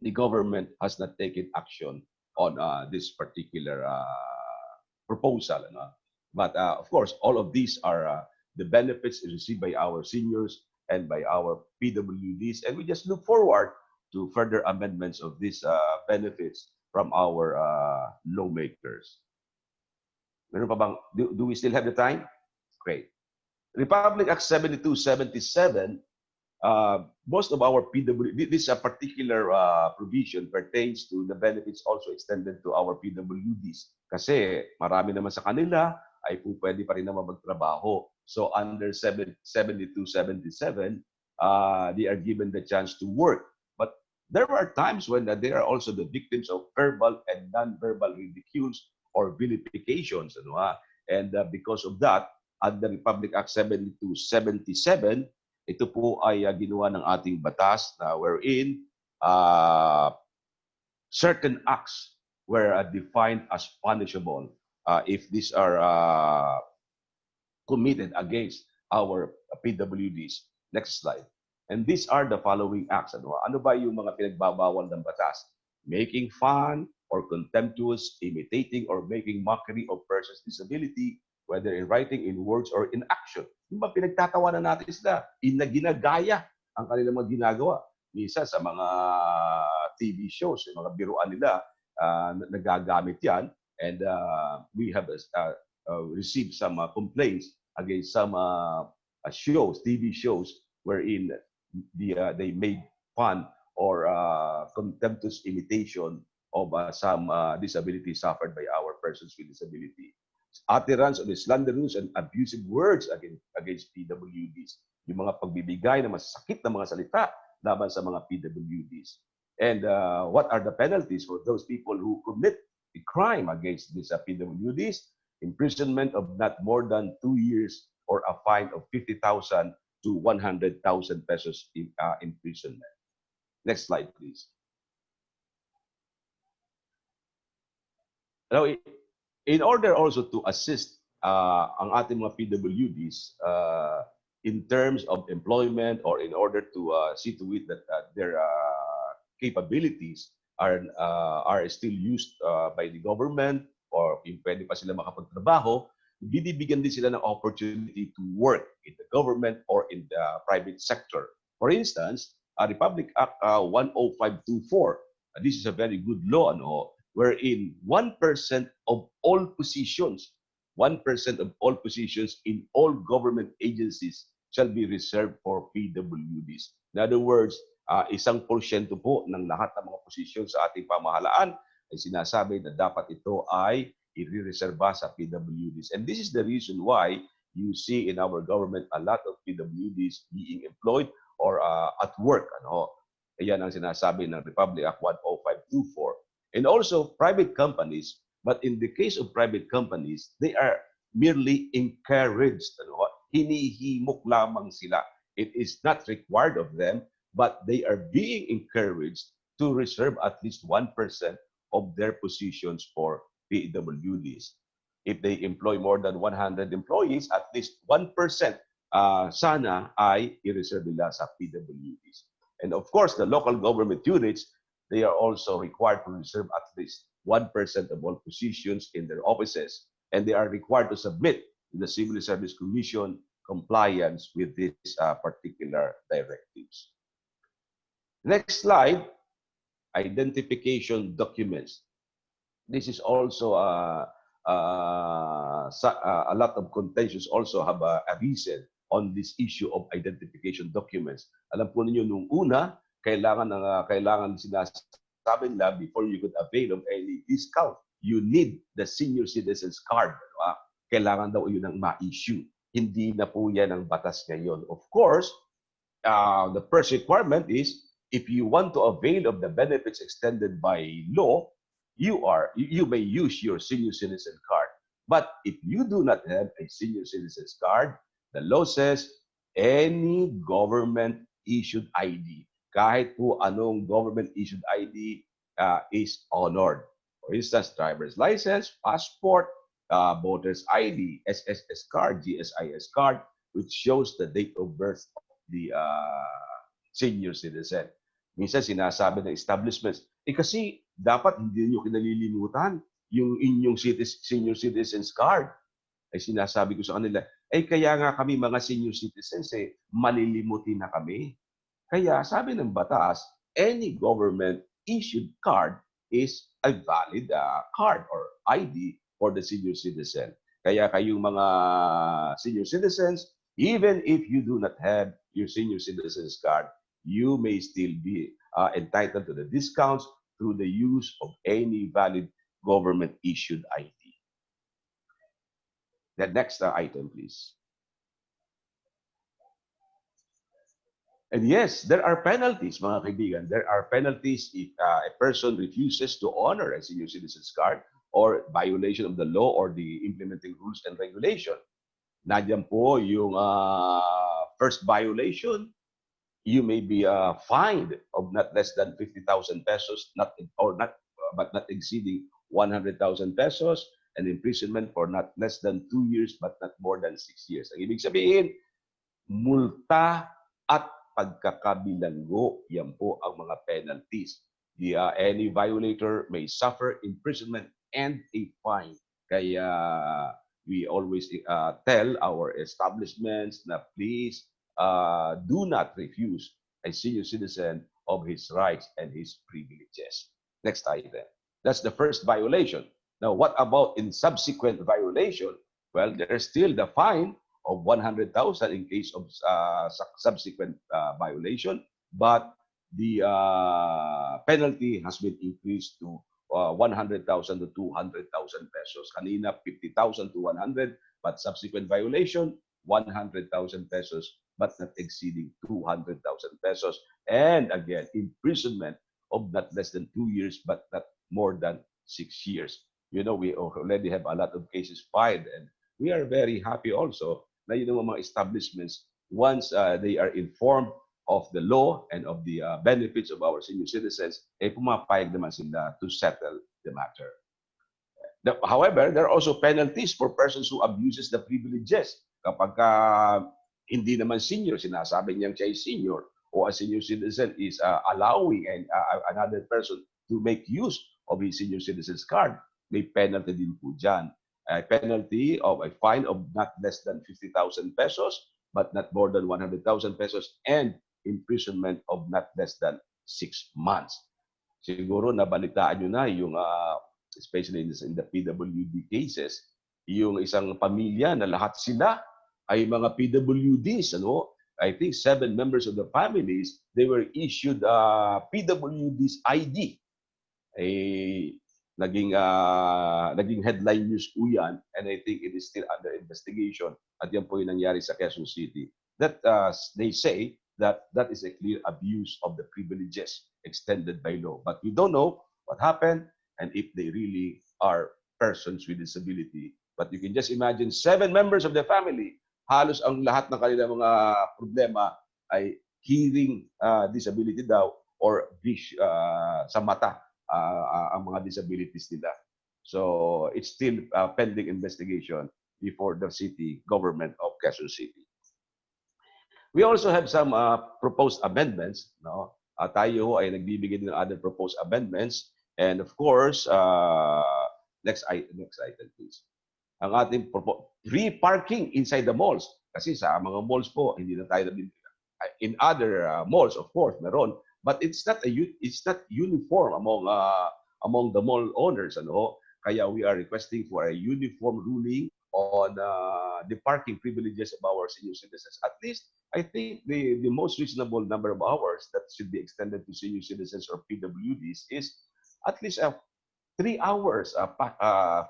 the government has not taken action on this particular proposal. But of course, all of these are the benefits received by our seniors and by our PWDs. And we just look forward to further amendments of these benefits from our lawmakers. Meron pa bang, do we still have the time? Great. Republic Act 7277, most of our PWD, this particular provision pertains to the benefits also extended to our PWDs. Kasi marami naman sa kanila ay pwede pa rin naman magtrabaho. So under 7277, they are given the chance to work. But there are times when they are also the victims of verbal and non-verbal ridicules or vilifications. And because of that, under Republic Act 7277, ito po ay ginawa ng ating batas na wherein certain acts were defined as punishable if these are committed against our PWDs. Next slide. And these are the following acts. Ano ba yung mga pinagbabawal ng batas? Making fun or contemptuous, imitating or making mockery of persons' disability, whether in writing, in words, or in action. Yung ba pinagtatawanan natin sila, ginagaya ang kanilang mga ginagawa. Minsan sa mga TV shows, yung mga biruan nila, nagagamit yan. And we have received some complaints against some shows, TV shows, wherein they made fun or contemptuous imitation of some disability suffered by our persons with disability. Utterance of slanderous and abusive words against PWDs. Yung mga pagbibigay na masakit na mga salita laban sa mga PWDs. And what are the penalties for those people who commit a crime against these PWDs? Imprisonment of not more than 2 years or a fine of 50,000 to 100,000 pesos in imprisonment. Next slide, please. Now, in order also to assist ang ating mga PWDs in terms of employment or in order to see to it that their capabilities are still used by the government or yung pwede pa sila makapagtrabaho, binibigyan din sila ng opportunity to work in the government or in the private sector. For instance, Republic Act 10524 this is a very good law, wherein 1% of all positions, 1% of all positions in all government agencies shall be reserved for PWDs. In other words, 1% po ng lahat ng mga posisyon sa ating pamahalaan ay sinasabi na dapat ito ay i-reserva sa PWDs. And this is the reason why you see in our government a lot of PWDs being employed or at work. Ayan ang sinasabi ng Republic Act 10524. And also private companies, but in the case of private companies, they are merely encouraged. Hinihimok lamang sila. It is not required of them, but they are being encouraged to reserve at least 1% of their positions for PWDs. If they employ more than 100 employees, at least 1% sana ay i-reserve nila sa PWDs. And of course, the local government units, they are also required to reserve at least 1% of all positions in their offices. And they are required to submit to the Civil Service Commission compliance with these particular directives. Next slide, identification documents. This is also a lot of contentions also have arisen on this issue of identification documents. Alam po ninyo, nung una, kailangan sinasabi nila before you could avail of any discount, you need the senior citizens card. Kailangan daw yun ang ma-issue. Hindi na po yan ang batas ngayon. Of course, the first requirement is if you want to avail of the benefits extended by law, you may use your senior citizen card. But if you do not have a senior citizens card, the law says any government-issued ID, kahit po anong government-issued ID is honored. For instance, driver's license, passport, voter's ID, SSS card, GSIS card, which shows the date of birth of the senior citizen. Minsan sinasabi ng establishments, kasi dapat hindi nyo kinalilimutan yung inyong senior citizens card. Ay sinasabi ko sa kanila, kaya nga kami mga senior citizens, malilimutin na kami. Kaya sabi ng batas, any government-issued card is a valid card or ID for the senior citizen. Kaya kayong mga senior citizens, even if you do not have your senior citizens card, you may still be entitled to the discounts through the use of any valid government-issued ID. The next item, please. And yes, there are penalties, mga kaibigan. There are penalties if a person refuses to honor a senior citizen's card or violation of the law or the implementing rules and regulation. Nandiyan po yung first violation. You may be fined of not less than 50,000 pesos, but not exceeding 100,000 pesos, and imprisonment for not less than 2 years, but not more than 6 years. Ang ibig sabihin, multa at pagkakabilanggo, yan po ang mga penalties. Any violator may suffer imprisonment and a fine. Kaya we always tell our establishments na please do not refuse a senior citizen of his rights and his privileges. Next item. That's the first violation. Now, what about in subsequent violation? Well, there's still the fine of 100,000 in case of subsequent violation, but the penalty has been increased to 100,000 to 200,000 pesos. Kanina, 50,000 to 100, but subsequent violation, 100,000 pesos, but not exceeding 200,000 pesos. And again, imprisonment of not less than 2 years, but not more than 6 years. You know, we already have a lot of cases filed, and we are very happy also na yun mga establishments, once they are informed of the law and of the benefits of our senior citizens, pumapayag naman sila to settle the matter. However, there are also penalties for persons who abuses the privileges. Kapag hindi naman senior, sinasabi niyang siya ay senior, o a senior citizen is allowing another person to make use of his senior citizen's card, may penalty din po dyan. A penalty of a fine of not less than 50,000 pesos, but not more than 100,000 pesos, and imprisonment of not less than 6 months. siguro nabalitaan nyo na yung, especially in the PWD cases, yung isang pamilya na lahat sila ay mga PWDs, ano? I think 7 members of the families, they were issued PWD's ID. Naging headline news po yan, and I think it is still under investigation. At yan po yung nangyari sa Quezon City. That they say that is a clear abuse of the privileges extended by law. But we don't know what happened and if they really are persons with disability. But you can just imagine 7 members of the family, halos ang lahat ng kanilang mga problema ay hearing disability daw or sa mata ang mga disabilities nila. So it's still pending investigation before the city government of Quezon City. We also have some proposed amendments. No? Tayo ay nagbibigay din ng other proposed amendments. And of course, next item please. Ang ating free parking inside the malls. Kasi sa mga malls po, hindi na tayo in other malls, of course, meron. But it's not uniform among the mall owners, ano? Kaya we are requesting for a uniform ruling on the parking privileges of our senior citizens. At least, I think the most reasonable number of hours that should be extended to senior citizens or PWDs is at least 3 hours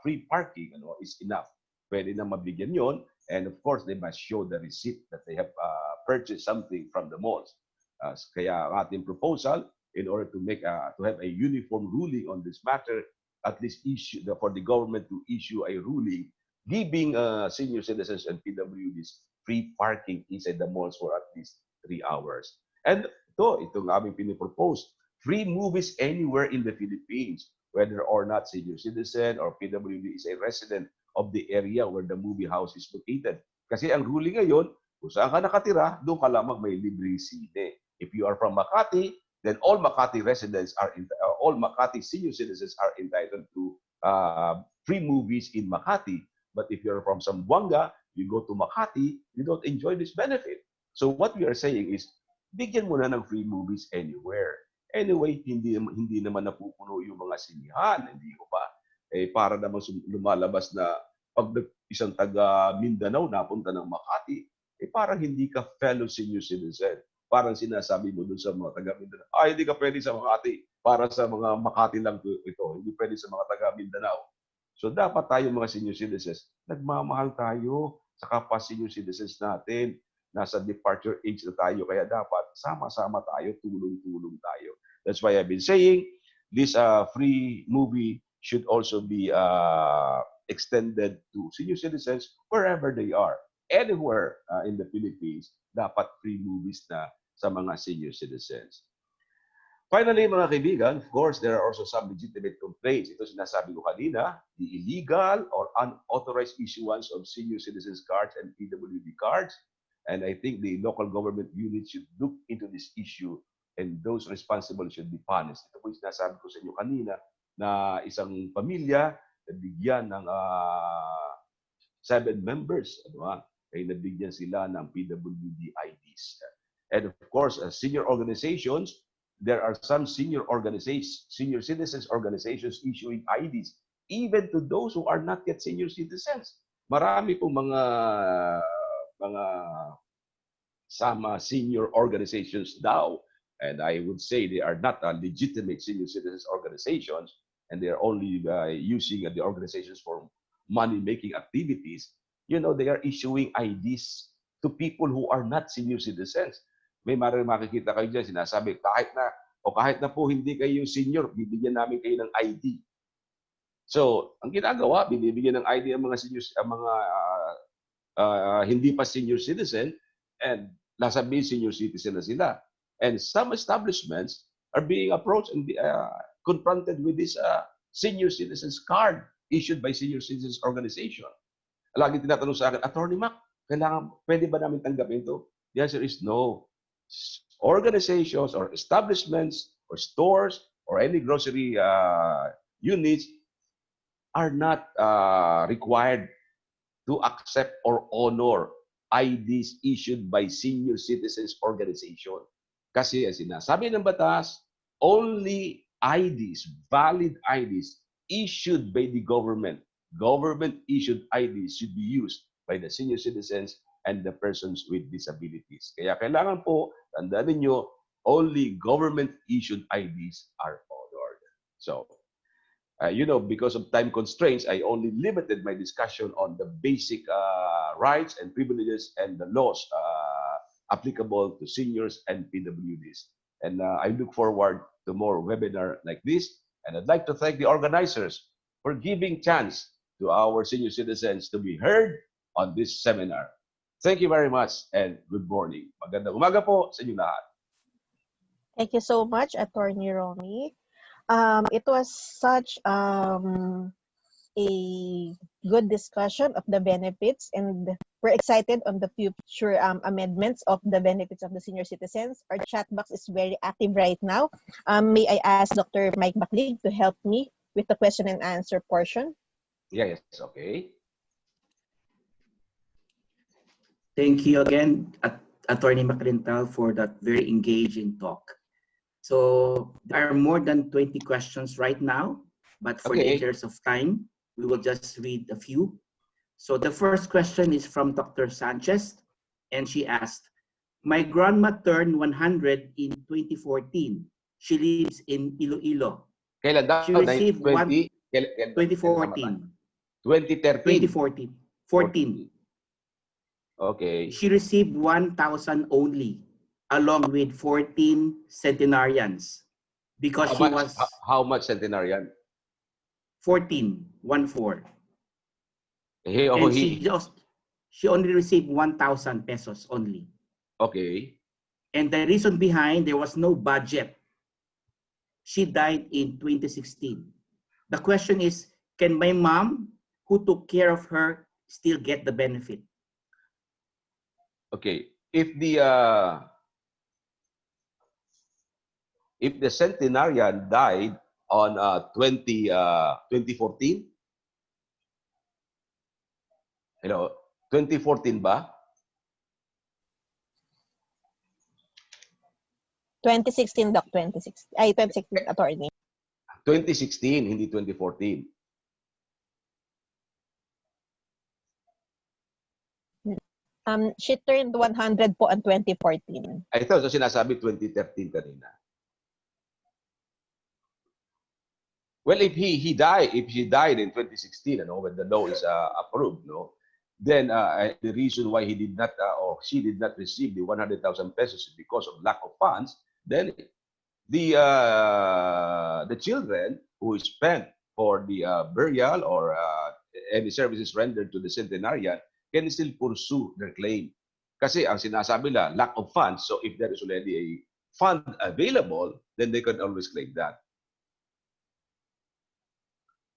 free parking, ano, is enough. Pwede na mabigyan yon, and of course, they must show the receipt that they have purchased something from the malls. Kaya ang ating proposal, in order to have a uniform ruling on this matter, at least for the government to issue a ruling giving senior citizens and PWDs free parking inside the malls for at least 3 hours. And itong aming pinipropose, free movies anywhere in the Philippines, whether or not senior citizen or PWD is a resident of the area where the movie house is located. Kasi ang ruling ngayon, kung saan ka nakatira, doon ka lamang may libreng sine. If you are from Makati, then all Makati all Makati senior citizens are entitled to free movies in Makati. But if you're from Zamboanga, you go to Makati, you don't enjoy this benefit. So what we are saying is, bigyan mo na ng free movies anywhere. Anyway, hindi naman napupuno yung mga sinihan, hindi ko pa. Para naman lumalabas na pag isang taga Mindanao napunta ng Makati, parang hindi ka fellow senior citizen. Parang sinasabi mo dun sa mga taga Mindanao, hindi ka pwede sa Makati. Para sa mga Makati lang ito, hindi pwede sa mga taga Mindanao. So dapat tayo mga senior citizens, nagmamahal tayo sa kapwa senior citizens natin. Nasa departure age na tayo, kaya dapat sama-sama tayo, tulong-tulong tayo. That's why I've been saying this free movie should also be extended to senior citizens wherever they are. Anywhere in the Philippines, dapat free movies na sa mga senior citizens. Finally, mga kaibigan, of course, there are also some legitimate complaints. Ito sinasabi ko kanina, the illegal or unauthorized issuance of senior citizens cards and PWD cards. And I think the local government units should look into this issue and those responsible should be punished. Ito po yung sinasabi ko sa inyo kanina na isang pamilya na bigyan ng 7 members, ay nabigyan sila ng PWD IDs. And of course, senior organizations, there are some senior citizens organizations issuing IDs even to those who are not yet senior citizens. Marami pong mga sama senior organizations daw, and I would say they are not legitimate senior citizens organizations, and they are only using the organizations for money-making activities. You know, they are issuing IDs to people who are not senior citizens. May makikita kayo dyan, sinasabi, kahit na po hindi kayo senior, bibigyan namin kayo ng ID. So, ang ginagawa, binibigyan ng ID ang mga seniors, ang mga hindi pa senior citizen, and nasabihin senior citizen na sila. And some establishments are being approached and confronted with this senior citizens card issued by senior citizens organization. Lagi tinatanong sa akin, Attorney Mac, pwede ba namin tanggapin ito? The answer is no. Organizations or establishments or stores or any grocery units are not required to accept or honor IDs issued by senior citizens organization. Kasi sinasabi ng batas, only IDs, valid IDs issued by the government. Government-issued IDs should be used by the senior citizens and the persons with disabilities. Kaya kailangan po, tandaan ninyo, only government-issued IDs are honored. So, because of time constraints, I only limited my discussion on the basic rights and privileges and the laws applicable to seniors and PWDs. And I look forward to more webinar like this. And I'd like to thank the organizers for giving chance to our senior citizens to be heard on this seminar. Thank you very much and good morning. Magandang umaga po sa inyo lahat. Thank you so much, Attorney Romy. It was such a good discussion of the benefits, and we're excited on the future amendments of the benefits of the senior citizens. Our chat box is very active right now. May I ask Dr. Mike Baclig to help me with the question and answer portion? Yes, okay. Thank you again, Attorney Macrintal, for that very engaging talk. So there are more than 20 questions right now, but for the interest of time, we will just read a few. So the first question is from Dr. Sanchez, and she asked, my grandma turned 100 in 2014. She lives in Iloilo. Kailan daw? She received 2014. 2013. 2013. 14. Okay. She received 1,000 only, along with 14 centenarians, because how much centenarian? 14, 1-4. And she only received 1,000 pesos only. Okay. And the reason behind, there was no budget. She died in 2016. The question is, can my mom, who took care of her, still get the benefit? Okay. If the centenarian died on 2014, 2014 ba? 2016, Doc. 2016. 2016, Attorney. 2016, hindi 2014. She turned 100 po on 2014. Ito, so sinasabi 2013 kanina. Well, if she died in 2016, when the law is approved, then the reason why he did not or she did not receive the 100,000 pesos because of lack of funds, then the children who spent for the burial or any services rendered to the centenarian can still pursue their claim. Kasi ang sinasabi lang, lack of funds. So if there is already a fund available, then they can always claim that.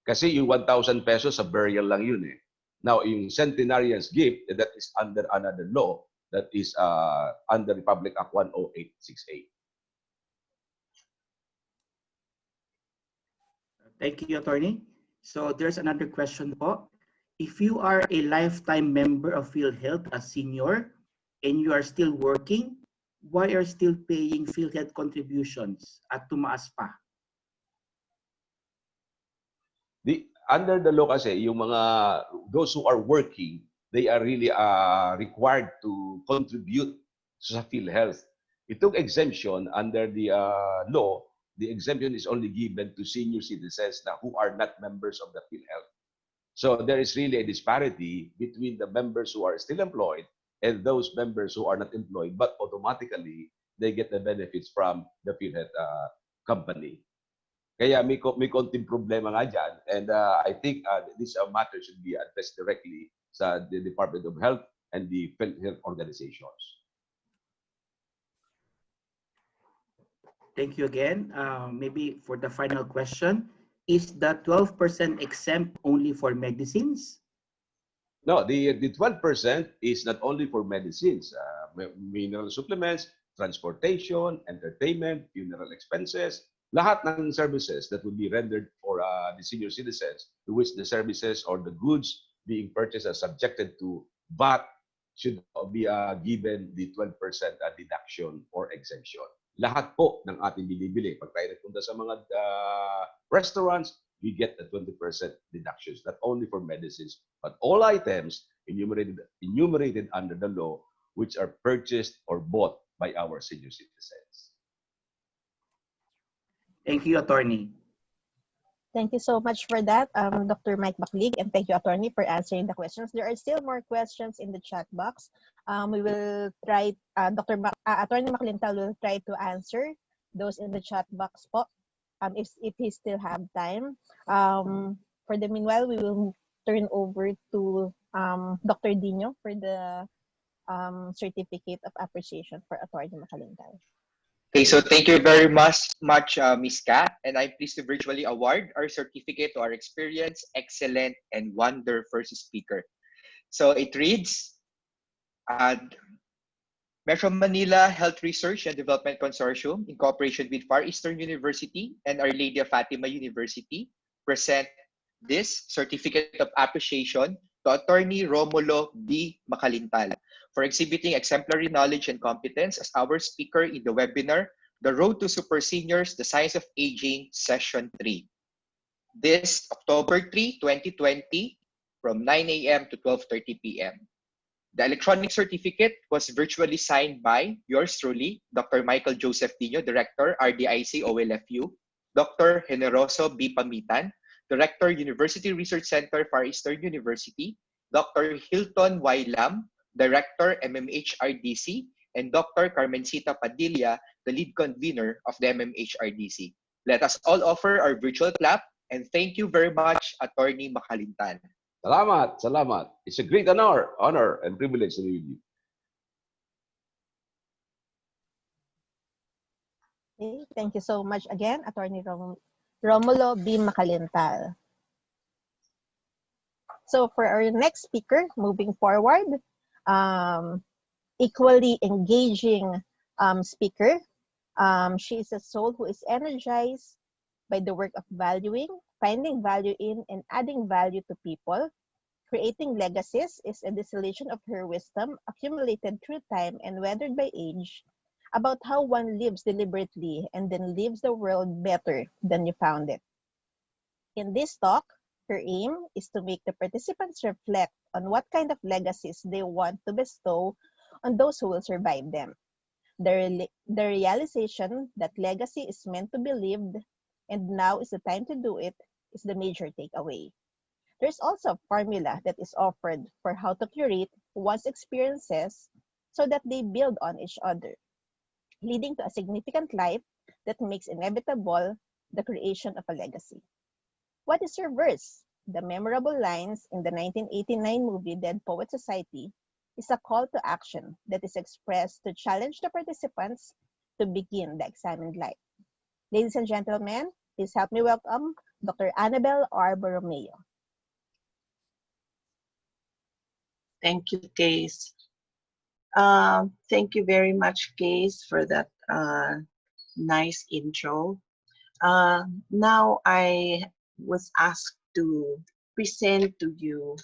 Kasi yung 1,000 pesos sa burial lang yun eh. Now, yung centenarian's gift, that is under another law, that is under Republic Act 10868. Thank you, Attorney. So there's another question po. If you are a lifetime member of PhilHealth as senior and you are still working, why are still paying PhilHealth contributions at tumaas pa? Under the law kasi, yung those who are working, they are really required to contribute sa PhilHealth. Itong exemption under the law, the exemption is only given to senior citizens who are not members of the PhilHealth. So there is really a disparity between the members who are still employed and those members who are not employed, but automatically they get the benefits from the PhilHealth company. Kaya may konting problema nga dyan, and I think this matter should be addressed directly sa the Department of Health and the PhilHealth organizations. Thank you again. Maybe for the final question, is the 12% exempt only for medicines? No, the 12% is not only for medicines, mineral supplements, transportation, entertainment, funeral expenses, lahat ng services that would be rendered for the senior citizens to which the services or the goods being purchased are subjected to VAT should be given the 12% deduction or exemption. lahat po ng ating binibili. Pag tayo nagpunta sa mga restaurants, we get a 20% deductions, not only for medicines, but all items enumerated under the law, which are purchased or bought by our senior citizens. Thank you, Attorney. Thank you so much for that, Dr. Mike Baclig, and thank you, Attorney, for answering the questions. There are still more questions in the chat box. We will try, Attorney Maclintal will try to answer those in the chat box po, if he still have time. For the meanwhile, we will turn over to Dr. Dino for the certificate of appreciation for Attorney Maclintal. Okay, so thank you very much, Ms. Kat, and I'm pleased to virtually award our certificate to our experienced, excellent, and wonderful speaker. So it reads, Metro Manila Health Research and Development Consortium, in cooperation with Far Eastern University and Our Lady of Fatima University, present this certificate of appreciation to Attorney Romulo B. Macalintal for exhibiting exemplary knowledge and competence as our speaker in the webinar, The Road to Super Seniors, The Science of Aging, Session 3. This October 3, 2020, from 9 a.m. to 12:30 p.m. The electronic certificate was virtually signed by yours truly, Dr. Michael Joseph Dino, Director, RDIC OLFU, Dr. Generoso B. Pamitan, Director, University Research Center, Far Eastern University, Dr. Hilton Y. Lam, Director, MMHRDC, and Dr. Carmencita Padilla, the lead convener of the MMHRDC. Let us all offer our virtual clap, and thank you very much, Attorney Macalintal. Salamat, salamat. It's a great honor and privilege to be with you. Okay, thank you so much again, Attorney Romulo B. Macalintal. So for our next speaker, moving forward, equally engaging speaker. She is a soul who is energized by the work of valuing, finding value in, and adding value to people. Creating legacies is a distillation of her wisdom accumulated through time and weathered by age about how one lives deliberately and then leaves the world better than you found it. In this talk, her aim is to make the participants reflect on what kind of legacies they want to bestow on those who will survive them. The realization that legacy is meant to be lived and now is the time to do it is the major takeaway. There's also a formula that is offered for how to curate one's experiences so that they build on each other, leading to a significant life that makes inevitable the creation of a legacy. What is your verse? The memorable lines in the 1989 movie Dead Poet Society is a call to action that is expressed to challenge the participants to begin the examined life. Ladies and gentlemen, please help me welcome Dr. Annabel R. Borromeo. Thank you, Case. Thank you very much, Case, for that nice intro. Now I was asked to present to you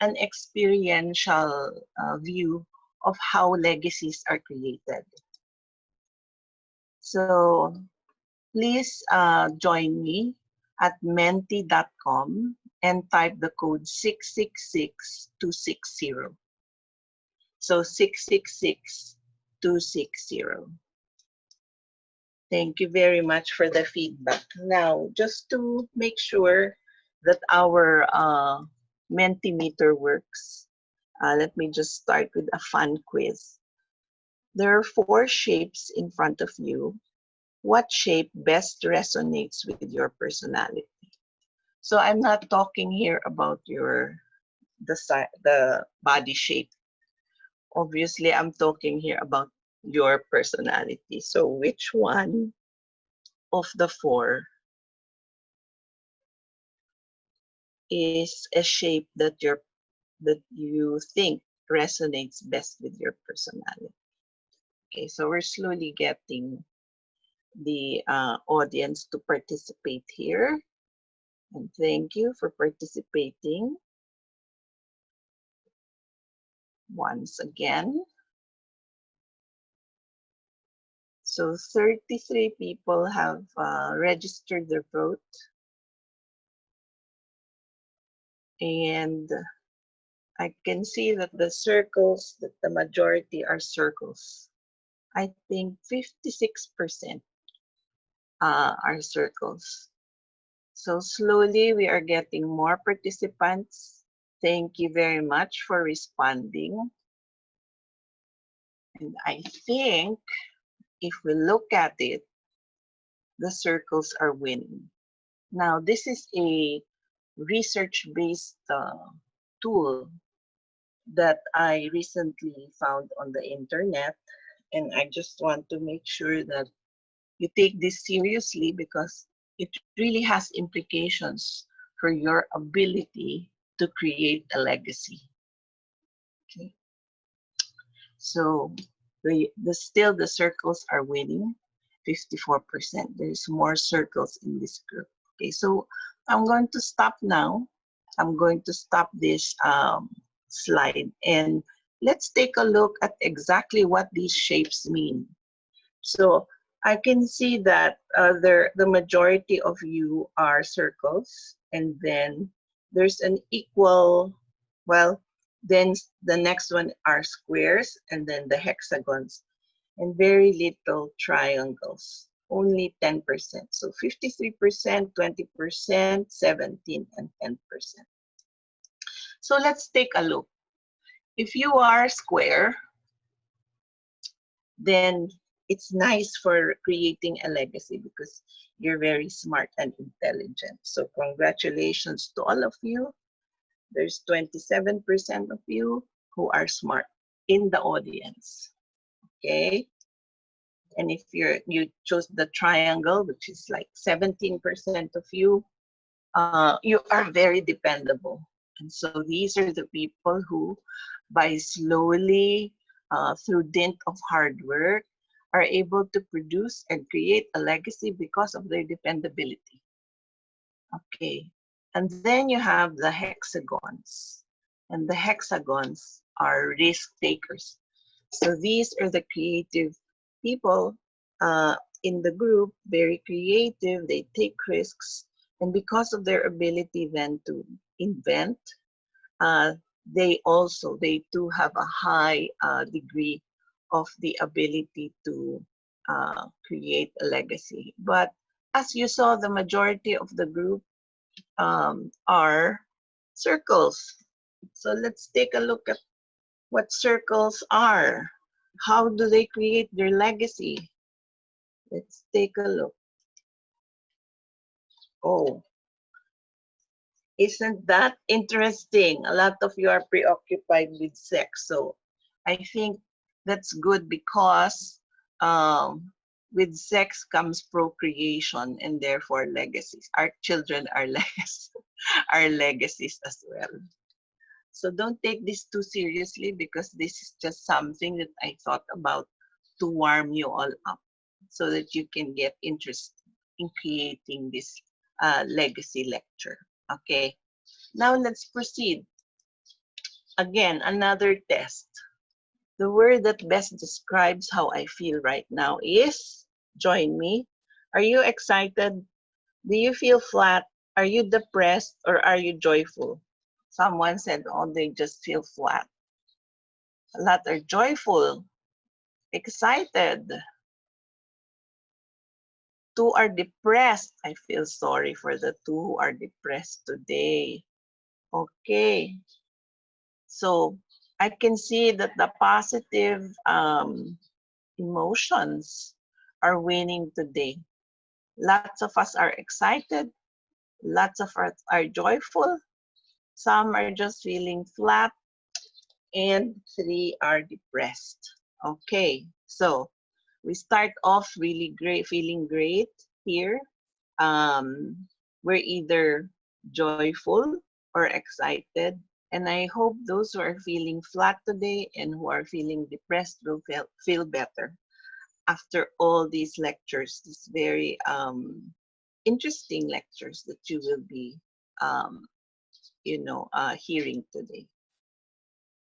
an experiential view of how legacies are created. So please join me at menti.com and type the code 666260. So 666260. Thank you very much for the feedback. Now, just to make sure that our Mentimeter works, let me just start with a fun quiz. There are 4 shapes in front of you. What shape best resonates with your personality? So I'm not talking here about the body shape. Obviously, I'm talking here about your personality. So which one of the 4 is a shape that you think resonates best with your personality? Okay, so we're slowly getting the audience to participate here. And thank you for participating once again. So 33 people have registered their vote. And I can see that the circles, that the majority are circles. I think 56% are circles. So slowly we are getting more participants. Thank you very much for responding. And I think if we look at it, the circles are winning. Now, this is a research-based tool that I recently found on the internet. And I just want to make sure that you take this seriously because it really has implications for your ability to create a legacy. Okay. So still the circles are winning, 54%. There's more circles in this group. Okay, so I'm going to stop now. I'm going to stop this slide and let's take a look at exactly what these shapes mean. So I can see that the majority of you are circles, and then there's an equal, well, then the next one are squares, and then the hexagons, and very little triangles, only 10%. So 53%, 20%, 17, and 10%. So let's take a look. If you are square, then it's nice for creating a legacy because you're very smart and intelligent. So congratulations to all of you. There's 27% of you who are smart in the audience. Okay. And if you chose the triangle, which is like 17% of you, you are very dependable. And so these are the people who, by slowly, through dint of hard work, are able to produce and create a legacy because of their dependability. Okay, and then you have the hexagons. And the hexagons are risk takers. So these are the creative people in the group, very creative, they take risks. And because of their ability then to invent, they too have a high degree of the ability to create a legacy. But as you saw, the majority of the group are circles. So let's take a look at what circles are. How do they create their legacy? Let's take a look. Oh, isn't that interesting? A lot of you are preoccupied with sex. So I think that's good because with sex comes procreation and therefore legacies. Our children are are legacies as well. So don't take this too seriously because this is just something that I thought about to warm you all up so that you can get interested in creating this legacy lecture. Okay, now let's proceed. Again, another test. The word that best describes how I feel right now is, join me. Are you excited? Do you feel flat? Are you depressed or are you joyful? Someone said, oh, they just feel flat. A lot are joyful, excited. Two are depressed. I feel sorry for the two who are depressed today. Okay. So I can see that the positive emotions are winning today. Lots of us are excited. Lots of us are joyful. Some are just feeling flat. And 3 are depressed. Okay, so we start off really great, feeling great here. We're either joyful or excited. And I hope those who are feeling flat today and who are feeling depressed will feel better after all these lectures, these very interesting lectures that you will be, hearing today.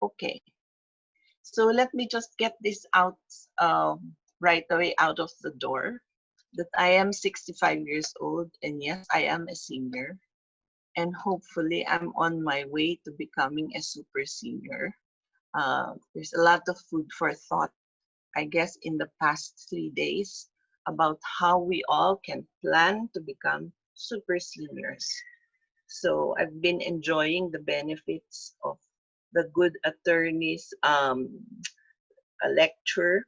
Okay, so let me just get this out right away out of the door that I am 65 years old, and yes, I am a senior, and hopefully I'm on my way to becoming a super senior. There's a lot of food for thought, I guess, in the past 3 days about how we all can plan to become super seniors. So I've been enjoying the benefits of the good attorney's a lecture,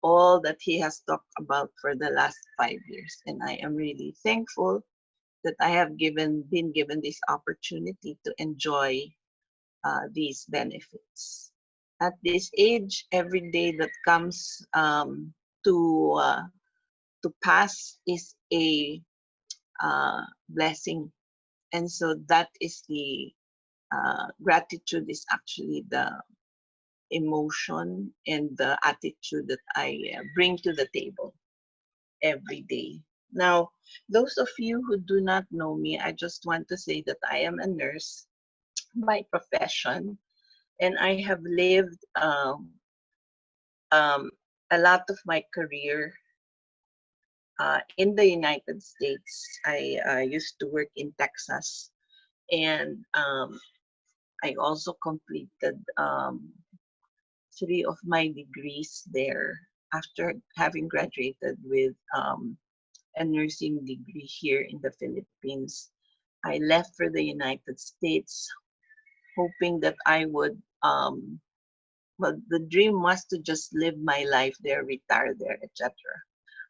all that he has talked about for the last 5 years. And I am really thankful that I have been given this opportunity to enjoy these benefits. At this age, every day that comes to pass is a blessing, and so that is the gratitude is actually the emotion and the attitude that I bring to the table every day. Now, those of you who do not know me, I just want to say that I am a nurse by profession, and I have lived a lot of my career in the United States. I used to work in Texas, and I also completed 3 of my degrees there after having graduated with a nursing degree here in the Philippines. I left for the United States, hoping that I would, well, the dream was to just live my life there, retire there, etc.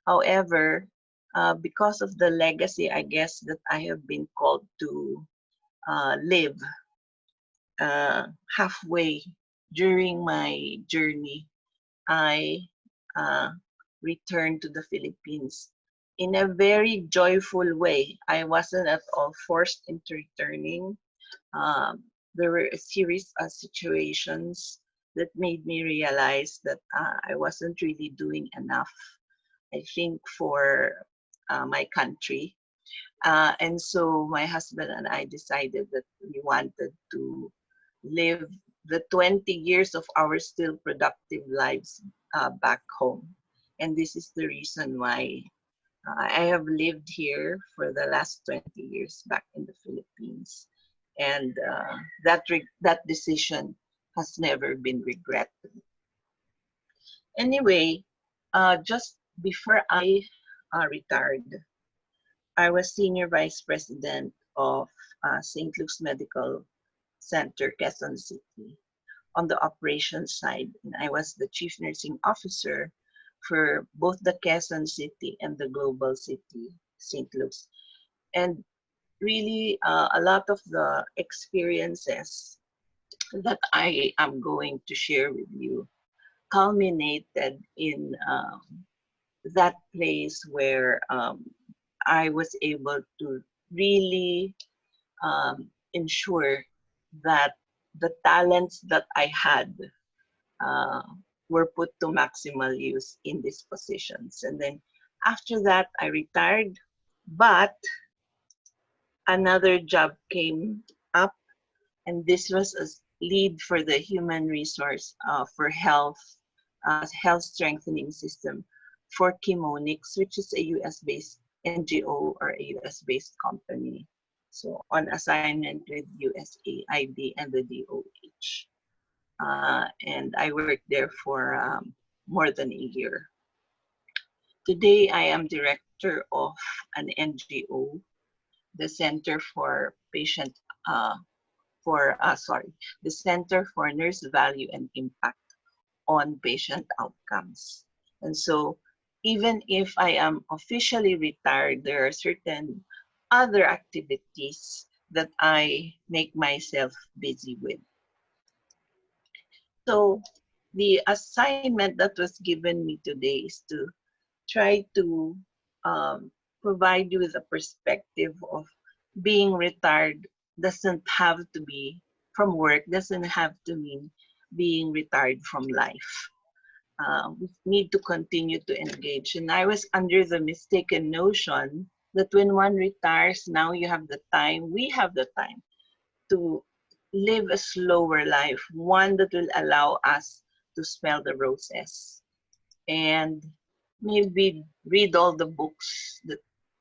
However, because of the legacy, I guess, that I have been called to live halfway during my journey, I returned to the Philippines in a very joyful way. I wasn't at all forced into returning. There were a series of situations that made me realize that I wasn't really doing enough, I think, for my country. And so my husband and I decided that we wanted to live the 20 years of our still productive lives back home. And this is the reason why I have lived here for the last 20 years back in the Philippines. And that decision has never been regretted. Anyway, just before I retired, I was Senior Vice President of St. Luke's Medical Center, Quezon City, on the operations side. And I was the Chief Nursing Officer for both the Quezon City and the global city, St. Luke's. And really, a lot of the experiences that I am going to share with you culminated in that place where I was able to really ensure that the talents that I had uh, were put to maximal use in these positions. And then after that, I retired, but another job came up, and this was a lead for the human resource for health strengthening system for Chemonix, which is a US-based NGO or a US-based company. So on assignment with USAID and the DOH. And I worked there for more than a year. Today, I am director of an NGO, the Center for the Center for Nurse Value and Impact on Patient Outcomes. And so even if I am officially retired, there are certain other activities that I make myself busy with. So the assignment that was given me today is to try to provide you with a perspective of being retired doesn't have to be from work, doesn't have to mean being retired from life. We need to continue to engage. And I was under the mistaken notion that when one retires, now you have the time, we have the time to live a slower life, one that will allow us to smell the roses. And maybe read all the books that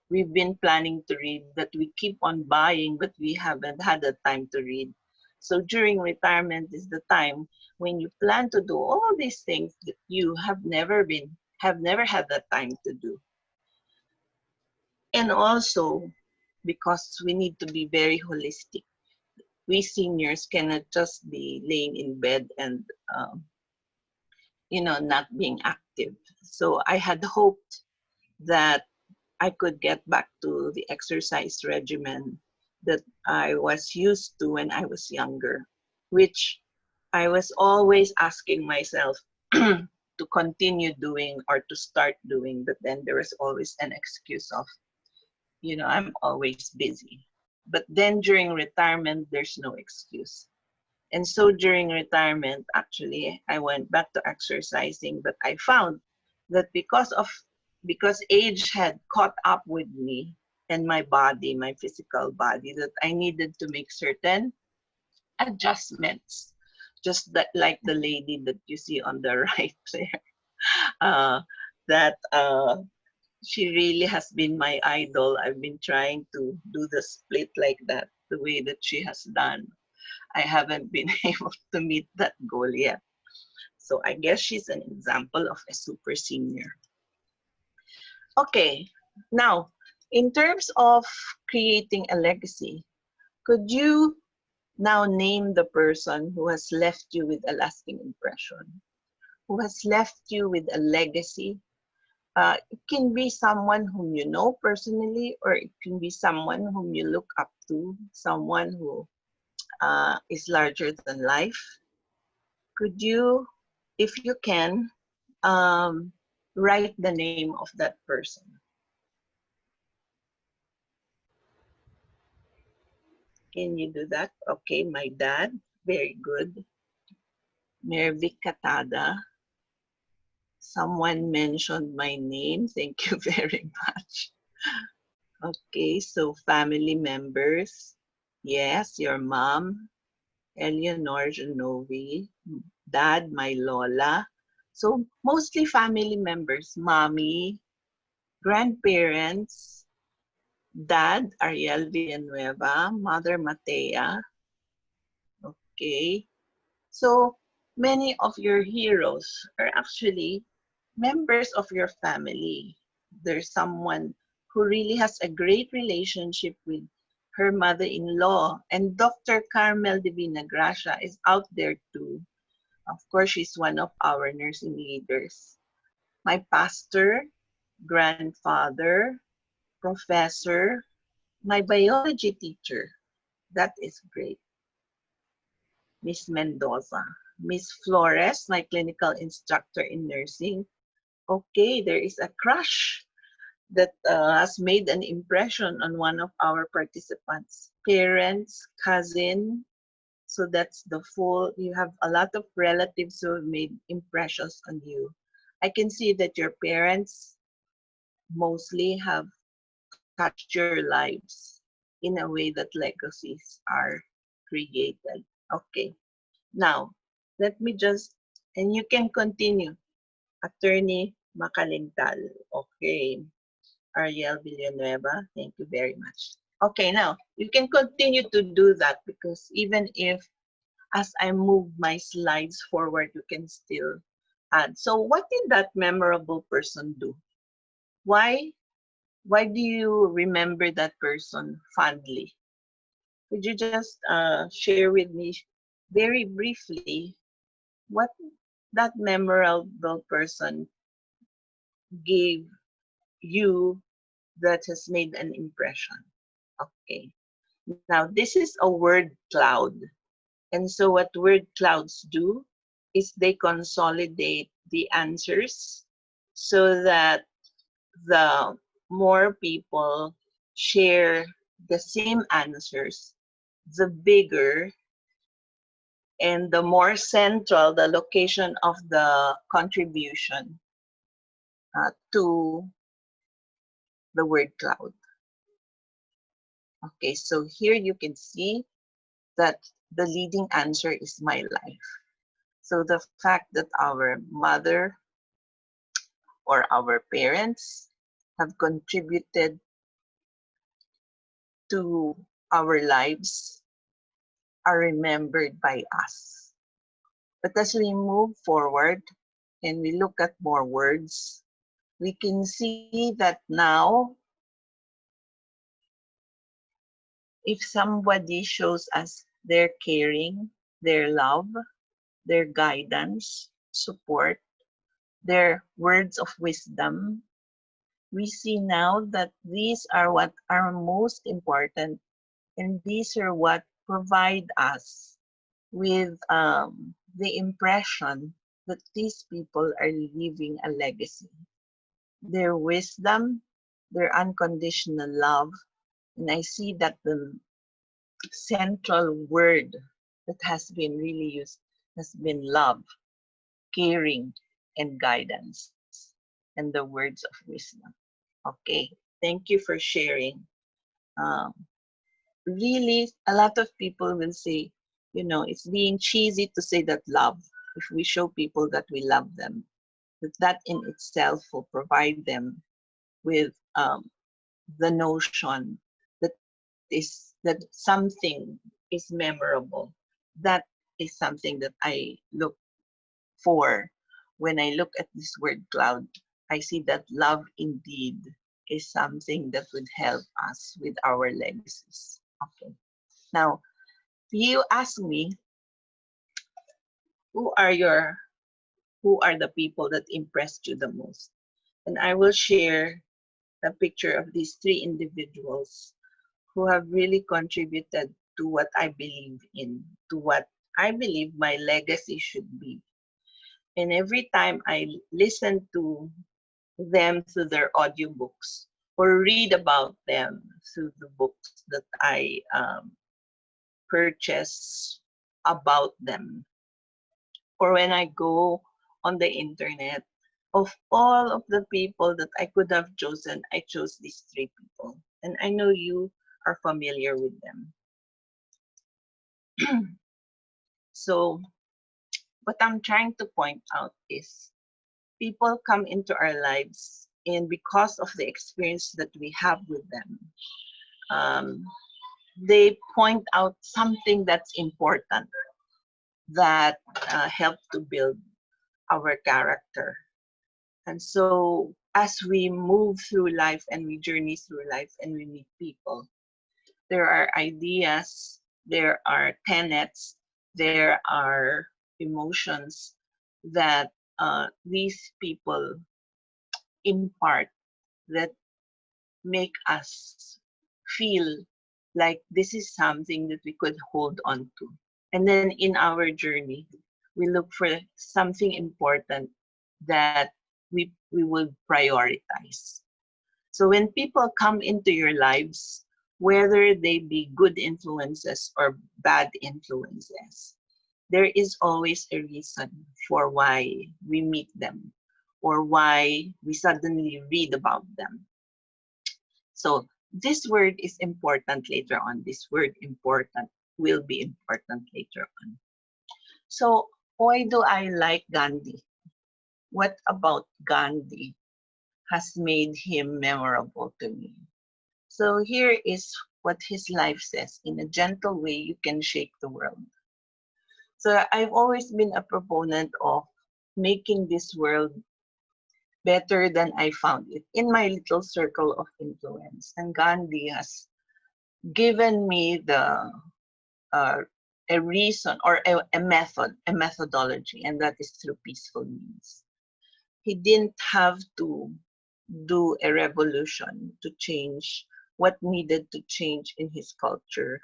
we've been planning to read, that we keep on buying, but we haven't had the time to read. So during retirement is the time when you plan to do all these things that you have never had the time to do. And also, because we need to be very holistic, we seniors cannot just be laying in bed and not being active. So I had hoped that I could get back to the exercise regimen that I was used to when I was younger, which I was always asking myself to continue doing or to start doing, but then there was always an excuse of, I'm always busy. But then during retirement, there's no excuse. And so during retirement, actually, I went back to exercising, but I found that because age had caught up with me and my body, my physical body, that I needed to make certain adjustments. Just that, like the lady that you see on the right there, that she really has been my idol. I've been trying to do the split like that, the way that she has done. I haven't been able to meet that goal yet. So I guess she's an example of a super senior. Okay, now, in terms of creating a legacy, could you now name the person who has left you with a lasting impression, who has left you with a legacy? It can be someone whom you know personally, or it can be someone whom you look up to, someone who is larger than life. Could you, if you can, write the name of that person? Can you do that? Okay, my dad, very good. Mervic Katada. Someone mentioned my name. Thank you very much. Okay, so family members. Yes, your mom, Eleanor Genovi. Dad, my Lola. So mostly family members. Mommy, grandparents, Dad, Ariel Villanueva, Mother Matea. Okay. So many of your heroes are actually members of your family. There's someone who really has a great relationship with her mother-in-law, and Dr. Carmel Divina Gracia is out there too. Of course, she's one of our nursing leaders. My pastor, grandfather, professor, my biology teacher. That is great. Miss Mendoza. Miss Flores, my clinical instructor in nursing. Okay, there is a crush that has made an impression on one of our participants. Parents, cousin. So that's the full, you have a lot of relatives who have made impressions on you. I can see that your parents mostly have touched your lives in a way that legacies are created. Okay, now let me just, and you can continue. Attorney Macalental. Okay, Ariel Villanueva, thank you very much. Okay, now you can continue to do that, because even if as I move my slides forward, you can still add. So what did that memorable person do? Why do you remember that person fondly? Could you just share with me very briefly what that memorable person gave you that has made an impression? Okay. Now, this is a word cloud. And so what word clouds do is they consolidate the answers so that the more people share the same answers, the bigger and the more central the location of the contribution to the word cloud. Okay, so here you can see that the leading answer is my life. So the fact that our mother or our parents have contributed to our lives are remembered by us. But as we move forward and we look at more words, we can see that now, if somebody shows us their caring, their love, their guidance, support, their words of wisdom, we see now that these are what are most important, and these are what provide us with the impression that these people are leaving a legacy. Their wisdom, their unconditional love, and I see that the central word that has been really used has been love, caring, and guidance, and the words of wisdom. Okay, thank you for sharing. Um, really, a lot of people will say, you know, it's being cheesy to say that love. If we show people that we love them, that in itself will provide them with the notion that something is memorable. That is something that I look for when I look at this word cloud. I see that love indeed is something that would help us with our legacies. Okay. Now, you ask me, who are the people that impressed you the most? And I will share a picture of these three individuals who have really contributed to what I believe in, to what I believe my legacy should be. And every time I listen to them through their audiobooks or read about them through the books that I purchase about them, or when I go on the internet, of all of the people that I could have chosen, I chose these three people. And I know you are familiar with them. So what I'm trying to point out is people come into our lives, and because of the experience that we have with them, they point out something that's important that helped to build our character. And so as we move through life and we journey through life and we meet people, there are ideas, there are tenets, there are emotions that these people impart that make us feel like this is something that we could hold on to. And then in our journey, we look for something important that we will prioritize. So when people come into your lives, whether they be good influences or bad influences, there is always a reason for why we meet them or why we suddenly read about them. So this word is important later on. This word important will be important later on. So why do I like Gandhi? What about Gandhi has made him memorable to me? So here is what his life says: in a gentle way, you can shake the world. So I've always been a proponent of making this world better than I found it in my little circle of influence. And Gandhi has given me the a reason or a methodology, and that is through peaceful means. He didn't have to do a revolution to change what needed to change in his culture,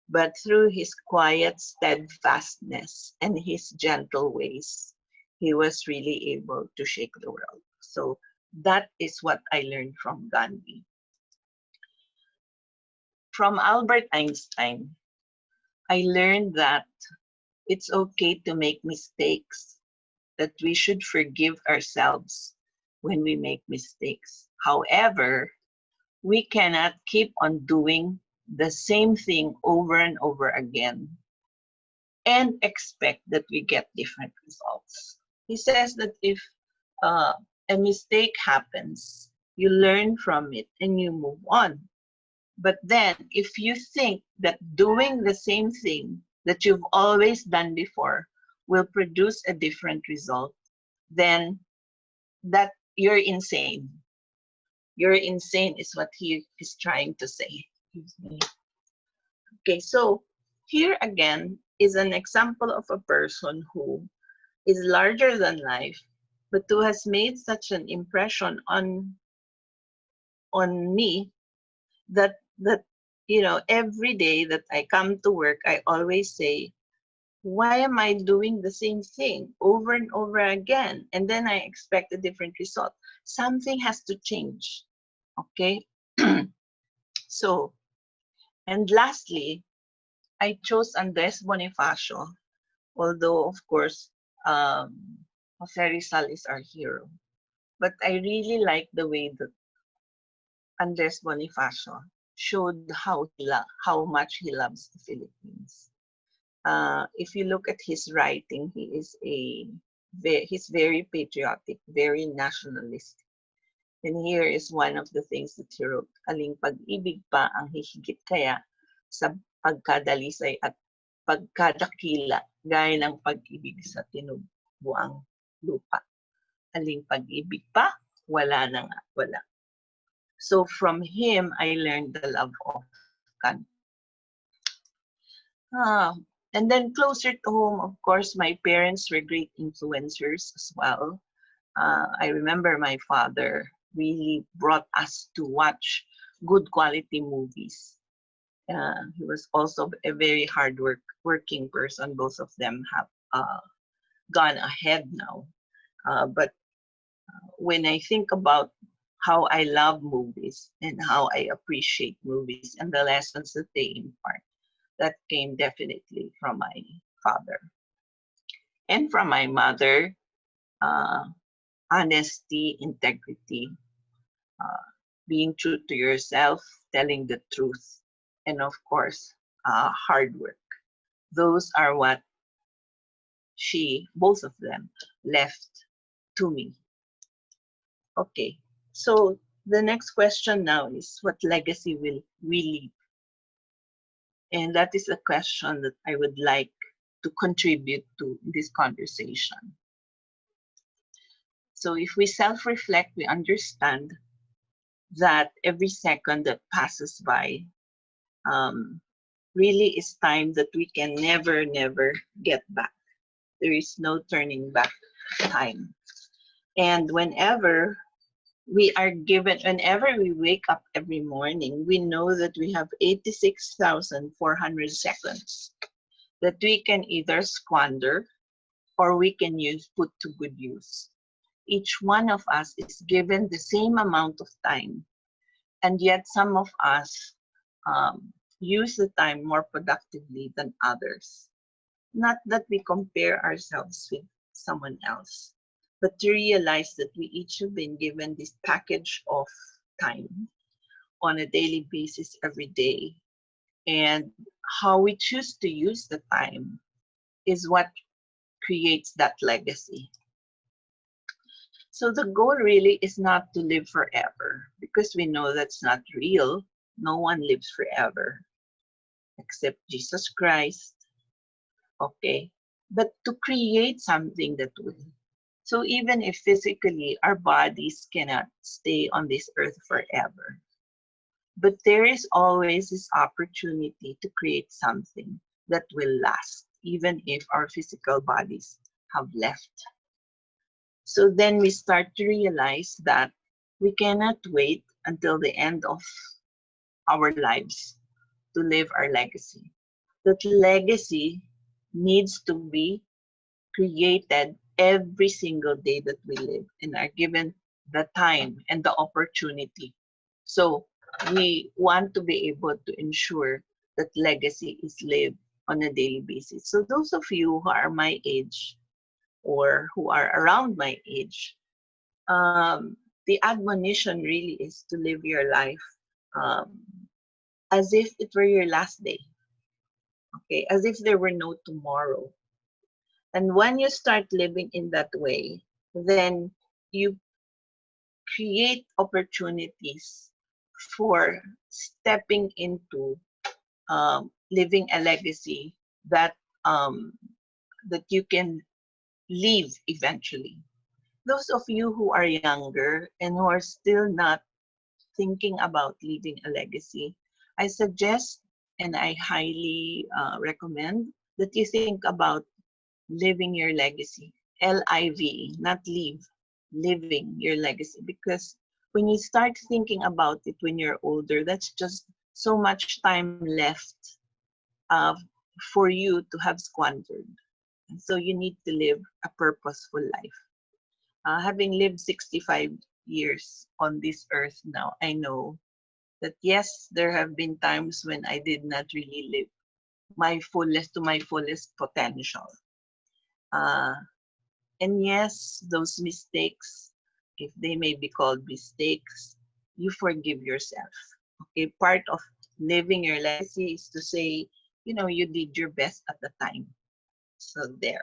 but through his quiet steadfastness and his gentle ways, he was really able to shake the world. So that is what I learned from Gandhi. From Albert Einstein, I learned that it's okay to make mistakes, that we should forgive ourselves when we make mistakes. However, we cannot keep on doing the same thing over and over again and expect that we get different results. He says that if a mistake happens, you learn from it and you move on. But then if you think that doing the same thing that you've always done before will produce a different result, then that you're insane. You're insane is what he is trying to say. Excuse me. Okay, so here again is an example of a person who is larger than life, but who has made such an impression on me that every day that I come to work, I always say, why am I doing the same thing over and over again? And then I expect a different result. Something has to change. Okay. So, and lastly, I chose Andres Bonifacio, although of course Jose Rizal is our hero. But I really like the way that Andres Bonifacio showed how much he loves the Philippines. If you look at his writing, he's very patriotic, very nationalistic. And here is one of the things that he wrote: "Aling pag-ibig pa ang hihigit kaya sa pagkadalisay at pagkadakila gaya ng pag-ibig sa tinubuang lupa. Aling pag-ibig pa, wala na nga, wala." So from him, I learned the love of country. And then closer to home, of course, my parents were great influencers as well. I remember my father really brought us to watch good quality movies. He was also a very working person. Both of them have gone ahead now. But when I think about how I love movies and how I appreciate movies and the lessons that they impart, that came definitely from my father. And from my mother, honesty, integrity, being true to yourself, telling the truth, and of course, hard work. Those are what both of them, left to me. Okay, so the next question now is, what legacy will we leave? And that is a question that I would like to contribute to this conversation. So if we self-reflect, we understand that every second that passes by really is time that we can never get back. There is no turning back time. And whenever we wake up every morning, we know that we have 86,400 seconds that we can either squander or we can put to good use. Each one of us is given the same amount of time, and yet some of us use the time more productively than others. Not that we compare ourselves with someone else, but to realize that we each have been given this package of time on a daily basis every day. And how we choose to use the time is what creates that legacy. So the goal really is not to live forever, because we know that's not real. No one lives forever except Jesus Christ. Okay, but to create something that will. So even if physically our bodies cannot stay on this earth forever, but there is always this opportunity to create something that will last, even if our physical bodies have left. So then we start to realize that we cannot wait until the end of our lives to live our legacy. That legacy needs to be created every single day that we live and are given the time and the opportunity. So we want to be able to ensure that legacy is lived on a daily basis. So those of you who are my age or who are around my age, the admonition really is to live your life as if it were your last day. Okay, as if there were no tomorrow. And when you start living in that way, then you create opportunities for stepping into living a legacy that that you can leave eventually. Those of you who are younger and who are still not thinking about leaving a legacy, I suggest and I highly recommend that you think about living your legacy. LIVE, not leave, living your legacy. Because when you start thinking about it when you're older, that's just so much time left uh, for you to have squandered. And so you need to live a purposeful life. Having lived 65 years on this earth now, I know that yes, there have been times when I did not really live my fullest potential. And yes, those mistakes, if they may be called mistakes, you forgive yourself. Okay, part of living your legacy is to say, you know, you did your best at the time. So there.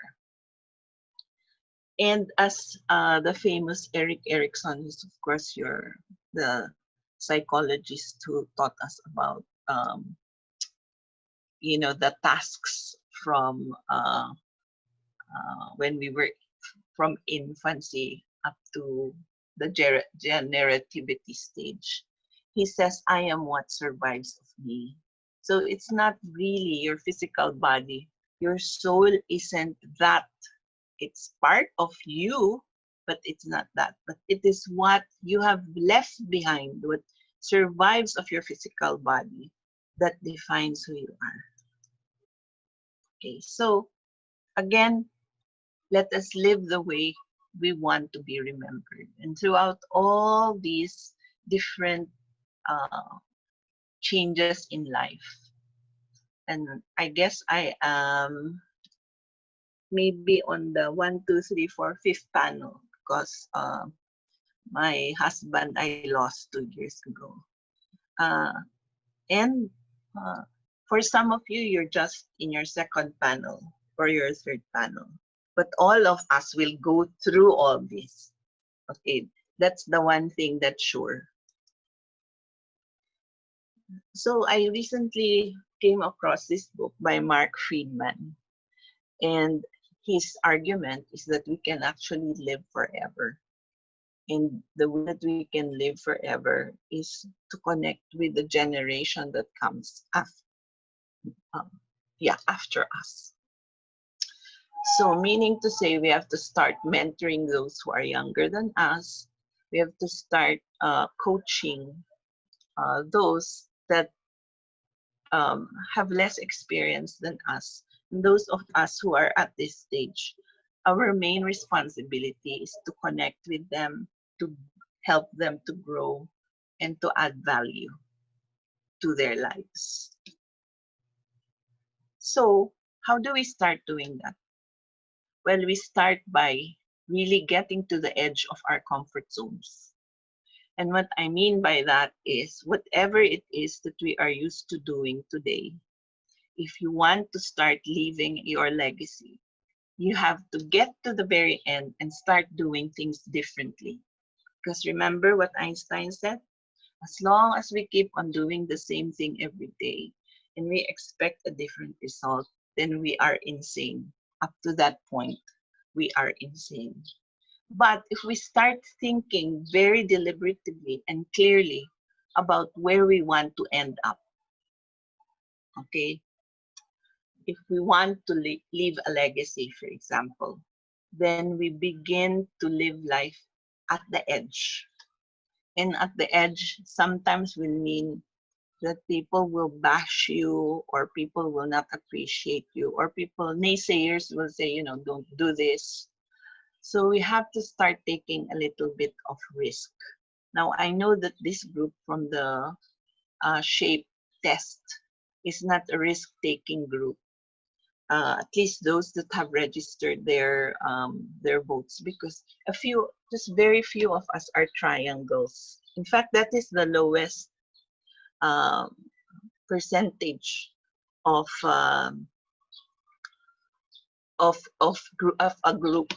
And as the famous Eric Erickson, who's of course the psychologist who taught us about, you know, the tasks from when we were from infancy up to the generativity stage. He says, I am what survives of me. So it's not really your physical body. Your soul isn't that. It's part of you, but it's not that. But it is what you have left behind, what survives of your physical body that defines who you are. Okay, so again, let us live the way we want to be remembered. And throughout all these different changes in life, and I guess I am maybe on the 1, 2, 3, 4, 5th panel because my husband I lost 2 years ago. And for some of you, you're just in your 2nd panel or your 3rd panel. But all of us will go through all this. Okay, that's the one thing that's sure. So I recently came across this book by Mark Friedman. And his argument is that we can actually live forever. And the way that we can live forever is to connect with the generation that comes after us. So meaning to say we have to start mentoring those who are younger than us. We have to start coaching those that have less experience than us. And those of us who are at this stage, our main responsibility is to connect with them, to help them to grow, and to add value to their lives. So how do we start doing that? Well, we start by really getting to the edge of our comfort zones. And what I mean by that is whatever it is that we are used to doing today, if you want to start leaving your legacy, you have to get to the very end and start doing things differently. Because remember what Einstein said? As long as we keep on doing the same thing every day and we expect a different result, then we are insane. Up to that point, we are insane. But if we start thinking very deliberately and clearly about where we want to end up, okay, if we want to leave a legacy, for example, then we begin to live life at the edge. And at the edge sometimes will mean that people will bash you, or people will not appreciate you, or naysayers will say, you know, don't do this. So we have to start taking a little bit of risk. Now, I know that this group from the SHAPE test is not a risk-taking group. At least those that have registered their votes, because just very few of us are triangles. In fact, that is the lowest percentage of a group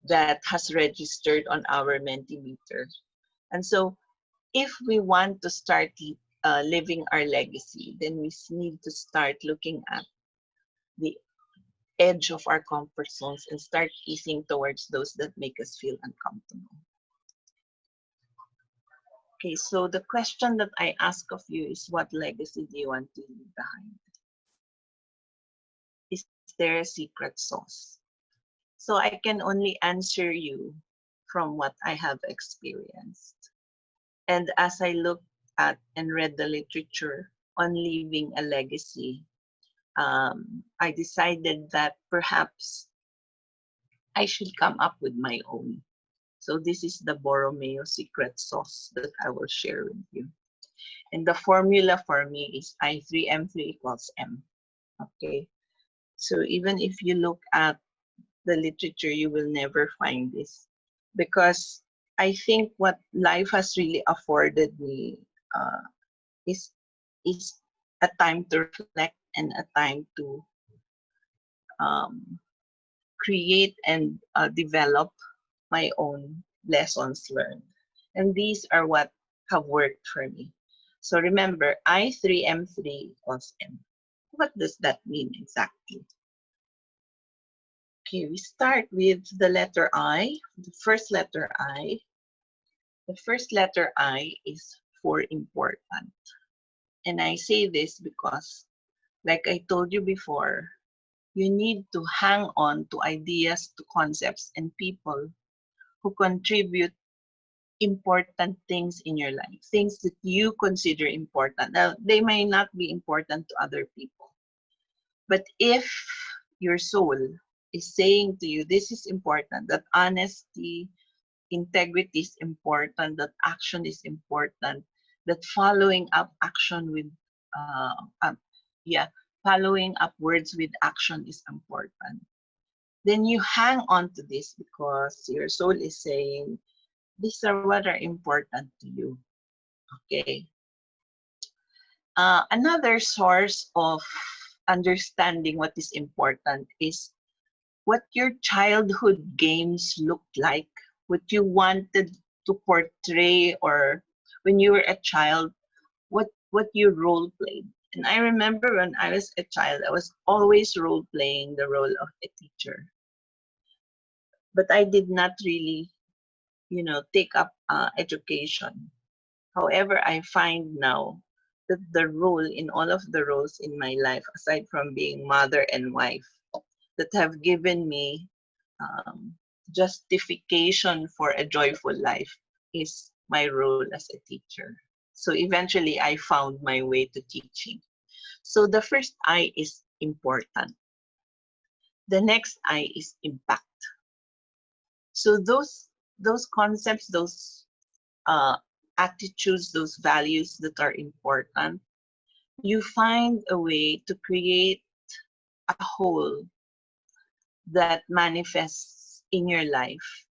that has registered on our Mentimeter. And so if we want to start living our legacy, then we need to start looking at the edge of our comfort zones and start easing towards those that make us feel uncomfortable. Okay, so the question that I ask of you is, what legacy do you want to leave behind? Is there a secret sauce? So I can only answer you from what I have experienced. And as I looked at and read the literature on leaving a legacy, I decided that perhaps I should come up with my own. So this is the Borromeo secret sauce that I will share with you. And the formula for me is I3M3 equals M. Okay. So even if you look at the literature, you will never find this, because I think what life has really afforded me is a time to reflect and a time to create and develop my own lessons learned. And these are what have worked for me. So remember, I3M3 equals M. What does that mean exactly? Okay, we start with the letter I, the first letter I. The first letter I is for important. And I say this because, like I told you before, you need to hang on to ideas, to concepts, and people who contribute important things in your life, things that you consider important. Now, they may not be important to other people, but if your soul is saying to you, this is important, that honesty, integrity is important, that action is important, that following up action with, following up words with action is important, then you hang on to this because your soul is saying, these are what are important to you. Okay. Another source of understanding what is important is what your childhood games looked like, what you wanted to portray, or when you were a child, what you role played. And I remember when I was a child, I was always role playing the role of a teacher. But I did not really, take up education. However, I find now that the role in all of the roles in my life, aside from being mother and wife, that have given me justification for a joyful life is my role as a teacher. So eventually I found my way to teaching. So the first I is important. The next I is impact. So those concepts, those attitudes, those values that are important, you find a way to create a whole that manifests in your life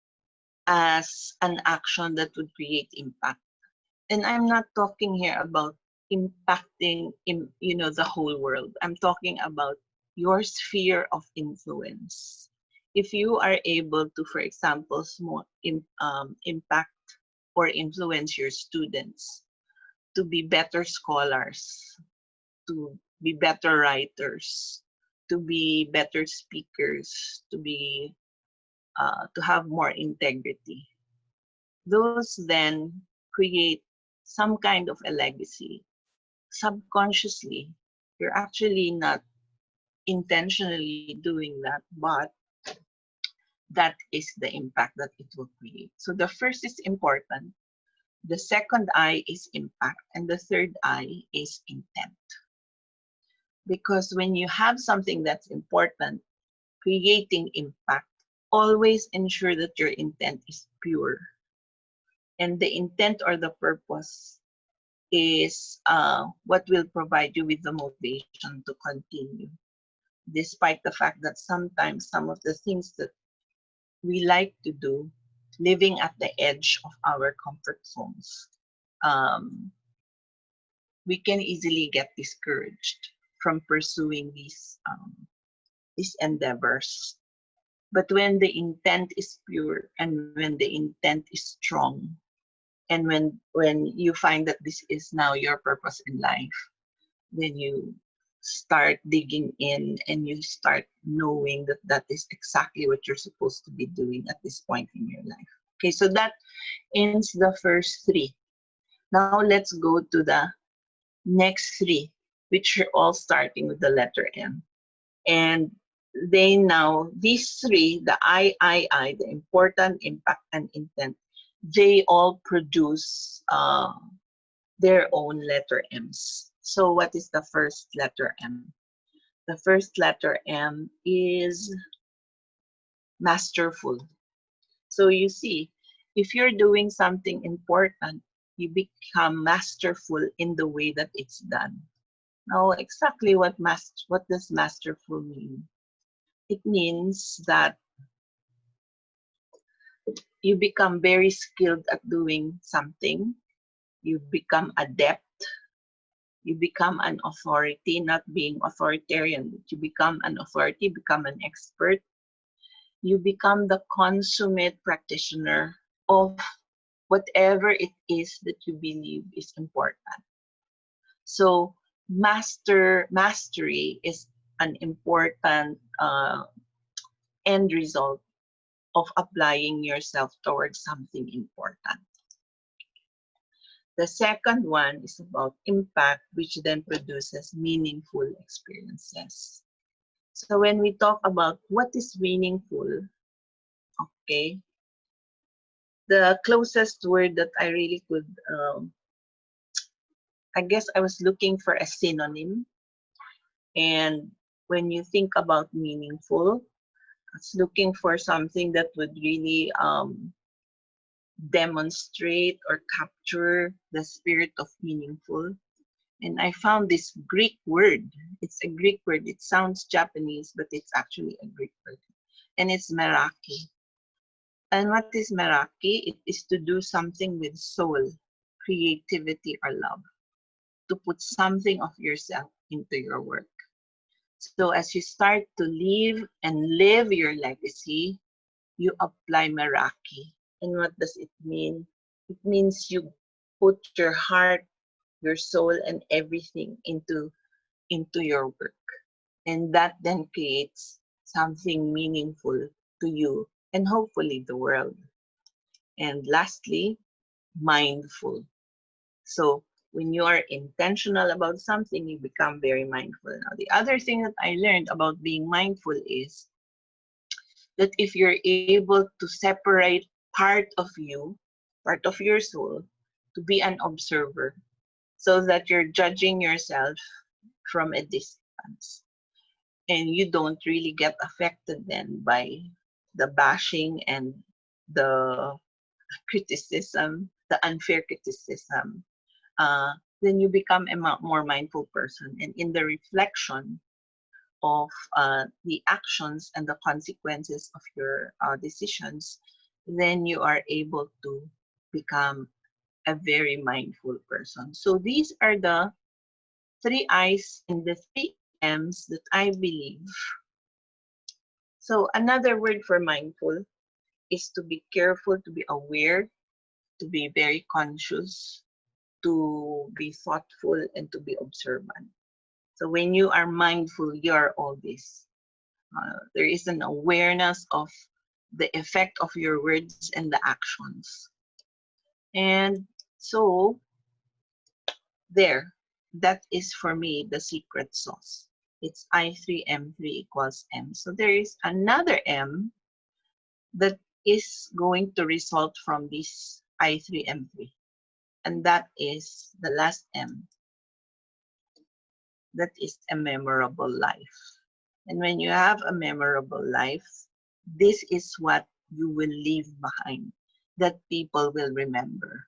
as an action that would create impact. And I'm not talking here about impacting the whole world. I'm talking about your sphere of influence. If you are able to, for example, impact or influence your students to be better scholars, to be better writers, to be better speakers, to have more integrity, those then create some kind of a legacy. Subconsciously, you're actually not intentionally doing that, but that is the impact that it will create. So the first is important, the second I is impact, and the third I is intent. Because when you have something that's important, creating impact, always ensure that your intent is pure. And the intent or the purpose is what will provide you with the motivation to continue. Despite the fact that sometimes some of the things that we like to do, living at the edge of our comfort zones, we can easily get discouraged from pursuing these endeavors. But when the intent is pure and when the intent is strong And when you find that this is now your purpose in life, then you start digging in and you start knowing that that is exactly what you're supposed to be doing at this point in your life. Okay, so that ends the first three. Now let's go to the next three, which are all starting with the letter M. And they now, these three, the I, the important, impact, and intent, they all produce their own letter M's. So what is the first letter M? The first letter M is masterful. So you see, if you're doing something important, you become masterful in the way that it's done. Now, exactly what does masterful mean? It means that you become very skilled at doing something. You become adept. You become an authority, not being authoritarian. You become an authority, become an expert. You become the consummate practitioner of whatever it is that you believe is important. So mastery is an important end result of applying yourself towards something important. The second one is about impact, which then produces meaningful experiences. So when we talk about what is meaningful, okay, the closest word that I really could, I guess I was looking for a synonym. And when you think about meaningful, it's looking for something that would really demonstrate or capture the spirit of meaningful. And I found this Greek word. It's a Greek word. It sounds Japanese, but it's actually a Greek word. And it's meraki. And what is meraki? It is to do something with soul, creativity, or love. To put something of yourself into your work. So as you start to live and live your legacy, you apply meraki. And what does it mean? It means you put your heart, your soul, and everything into your work. And that then creates something meaningful to you and hopefully the world. And lastly, mindful. So when you are intentional about something, you become very mindful. Now, the other thing that I learned about being mindful is that if you're able to separate part of you, part of your soul, to be an observer, so that you're judging yourself from a distance. And you don't really get affected then by the bashing and the criticism, the unfair criticism. Then you become a more mindful person. And in the reflection of the actions and the consequences of your decisions, then you are able to become a very mindful person. So these are the three I's and the three M's that I believe. So another word for mindful is to be careful, to be aware, to be very conscious, to be thoughtful, and to be observant. So when you are mindful, you are all this. There is an awareness of the effect of your words and the actions. And so there, that is for me the secret sauce. It's I3M3 equals M. So there is another M that is going to result from this I3M3. And that is the last M. That is a memorable life. And when you have a memorable life, this is what you will leave behind, that people will remember.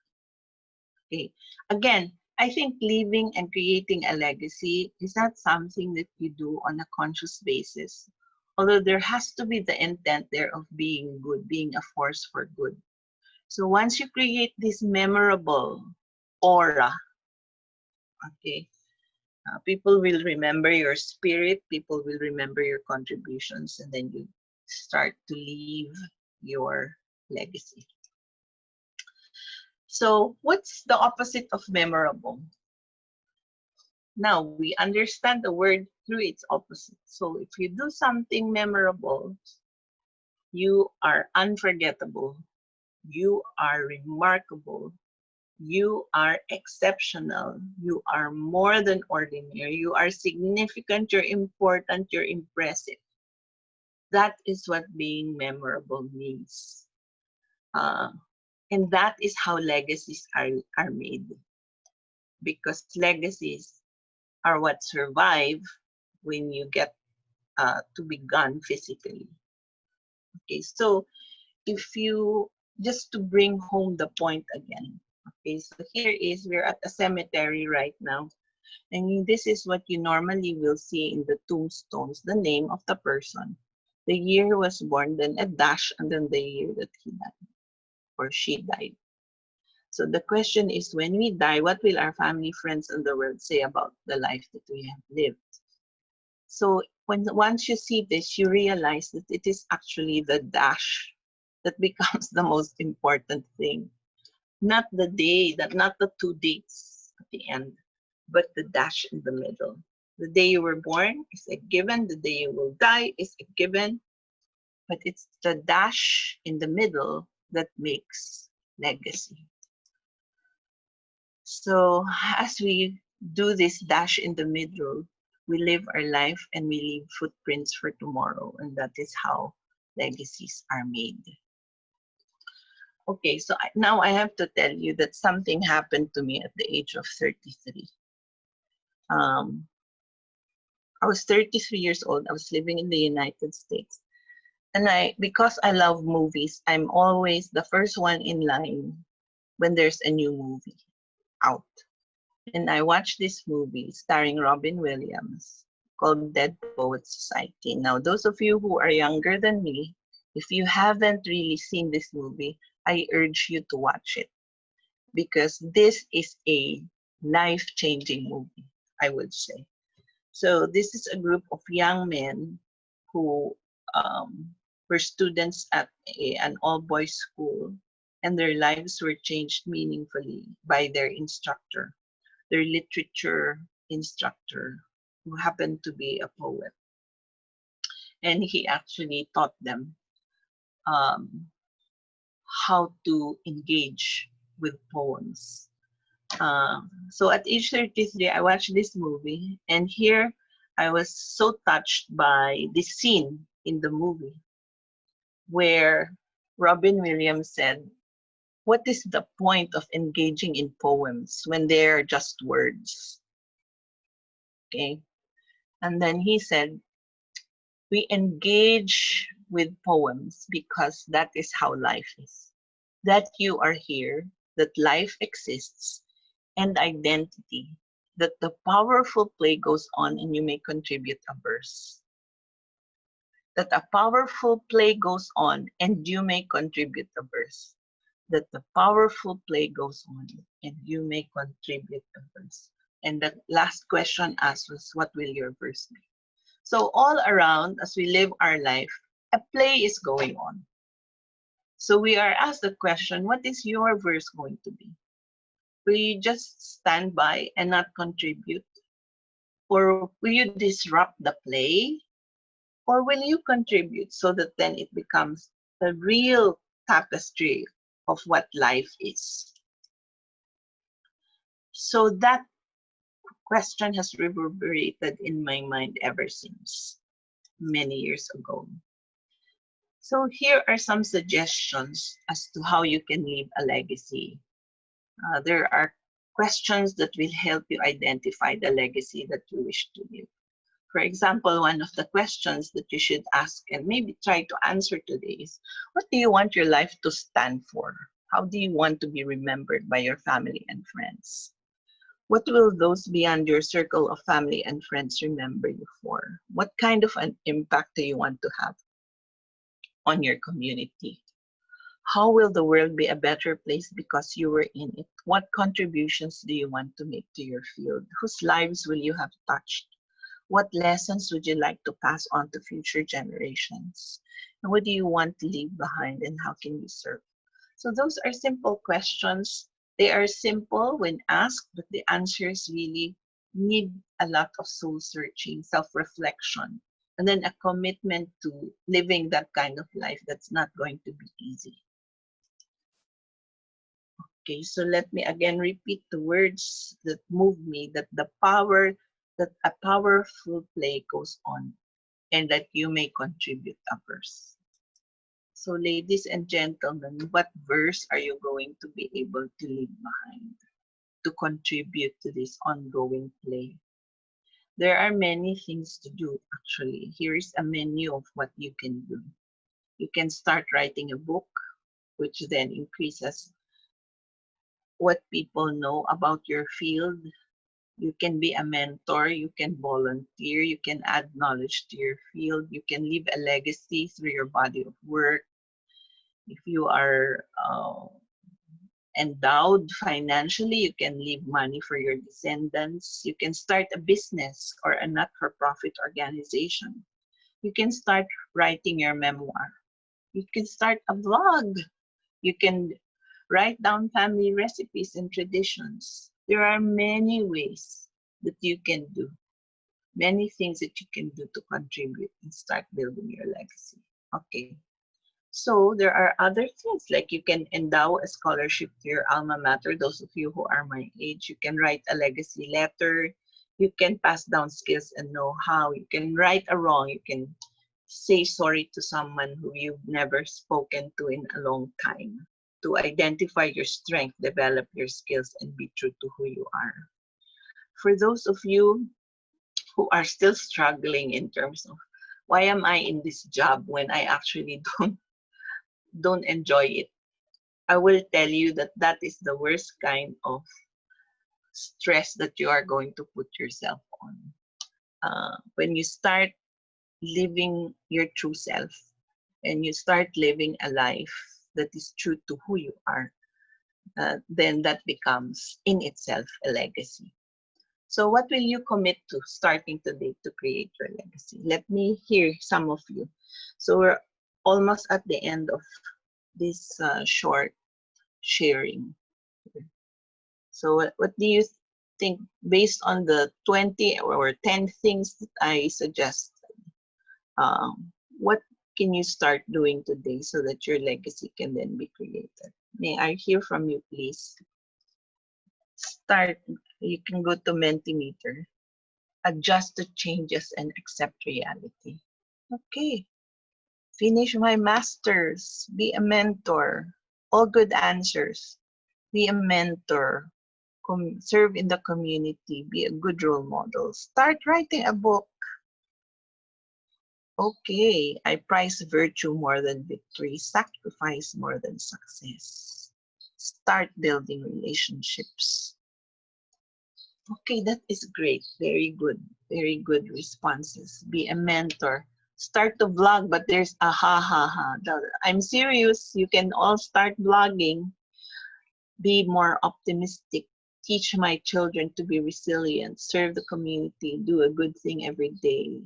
Okay. Again, I think leaving and creating a legacy is not something that you do on a conscious basis. Although there has to be the intent there of being good, being a force for good. So once you create this memorable aura, okay, people will remember your spirit, people will remember your contributions, and then you start to leave your legacy. So what's the opposite of memorable? Now we understand the word through its opposite. So if you do something memorable, you are unforgettable, you are remarkable, you are exceptional, you are more than ordinary, you are significant, you're important, you're impressive. That is what being memorable means. And that is how legacies are made. Because legacies are what survive when you get to be gone physically. Okay, so if you, just to bring home the point again, okay, so here is, we're at a cemetery right now, and this is what you normally will see in the tombstones, the name of the person, the year he was born, then a dash, and then the year that he died or she died. So the question is, when we die, what will our family, friends, and the world say about the life that we have lived? So once you see this, you realize that it is actually the dash that becomes the most important thing. Not the day, not the 2 dates at the end, but the dash in the middle. The day you were born is a given, the day you will die is a given, but it's the dash in the middle that makes legacy. So as we do this dash in the middle, we live our life and we leave footprints for tomorrow, and that is how legacies are made. Okay, so now I have to tell you that something happened to me at the age of 33. I was 33 years old. I was living in the United States. And because I love movies, I'm always the first one in line when there's a new movie out. And I watched this movie starring Robin Williams called Dead Poets Society. Now, those of you who are younger than me, if you haven't really seen this movie, I urge you to watch it, because this is a life-changing movie, I would say. So this is a group of young men who were students at an all-boys school, and their lives were changed meaningfully by their instructor, their literature instructor, who happened to be a poet. And he actually taught them how to engage with poems. So at age 33, I watched this movie, and here I was so touched by this scene in the movie where Robin Williams said, "What is the point of engaging in poems when they're just words?" Okay. And then he said, "We engage with poems because that is how life is. That you are here, that life exists, and identity, that the powerful play goes on and you may contribute a verse. That a powerful play goes on and you may contribute a verse. That the powerful play goes on and you may contribute a verse." And the last question asked was, what will your verse be? So all around, as we live our life, a play is going on. So we are asked the question, what is your verse going to be? Will you just stand by and not contribute? Or will you disrupt the play? Or will you contribute so that then it becomes the real tapestry of what life is? So that question has reverberated in my mind ever since many years ago. So here are some suggestions as to how you can leave a legacy. There are questions that will help you identify the legacy that you wish to leave. For example, one of the questions that you should ask and maybe try to answer today is, what do you want your life to stand for? How do you want to be remembered by your family and friends? What will those beyond your circle of family and friends remember you for? What kind of an impact do you want to have on your community? How will the world be a better place because you were in it? What contributions do you want to make to your field? Whose lives will you have touched? What lessons would you like to pass on to future generations? And what do you want to leave behind, and how can you serve? So those are simple questions They are simple when asked, but the answers really need a lot of soul searching, self-reflection, and then a commitment to living that kind of life that's not going to be easy. Okay, so let me again repeat the words that move me, that a powerful play goes on, and that you may contribute a verse. So ladies and gentlemen, what verse are you going to be able to leave behind to contribute to this ongoing play? There are many things to do, actually. Here is a menu of what you can do. You can start writing a book, which then increases what people know about your field. You can be a mentor, you can volunteer, you can add knowledge to your field, you can leave a legacy through your body of work. If you are endowed financially, you can leave money for your descendants. You can start a business or a not-for-profit organization. You can start writing your memoir. You can start a blog. You can write down family recipes and traditions. There are many ways that you can do, many things that you can do to contribute and start building your legacy. Okay. So there are other things, like you can endow a scholarship to your alma mater. Those of you who are my age, you can write a legacy letter. You can pass down skills and know-how. You can right a wrong. You can say sorry to someone who you've never spoken to in a long time, to identify your strength, develop your skills, and be true to who you are. For those of you who are still struggling in terms of, why am I in this job when I actually don't enjoy it, I will tell you that that is the worst kind of stress that you are going to put yourself on. When you start living your true self and you start living a life that is true to who you are, then that becomes in itself a legacy. So what will you commit to starting today to create your legacy? Let me hear some of you. So we're almost at the end of this short sharing. So what do you think, based on the 20 or 10 things that I suggested, what can you start doing today so that your legacy can then be created? May I hear from you, please? Start. You can go to Mentimeter. Adjust to changes and accept reality. Okay. Finish my master's. Be a mentor. All good answers. Be a mentor. Serve in the community. Be a good role model. Start writing a book. Okay. I prize virtue more than victory. Sacrifice more than success. Start building relationships. Okay, that is great. Very good. Very good responses. Be a mentor. Start to vlog, but there's a ha. I'm serious. You can all start vlogging. Be more optimistic. Teach my children to be resilient. Serve the community. Do a good thing every day.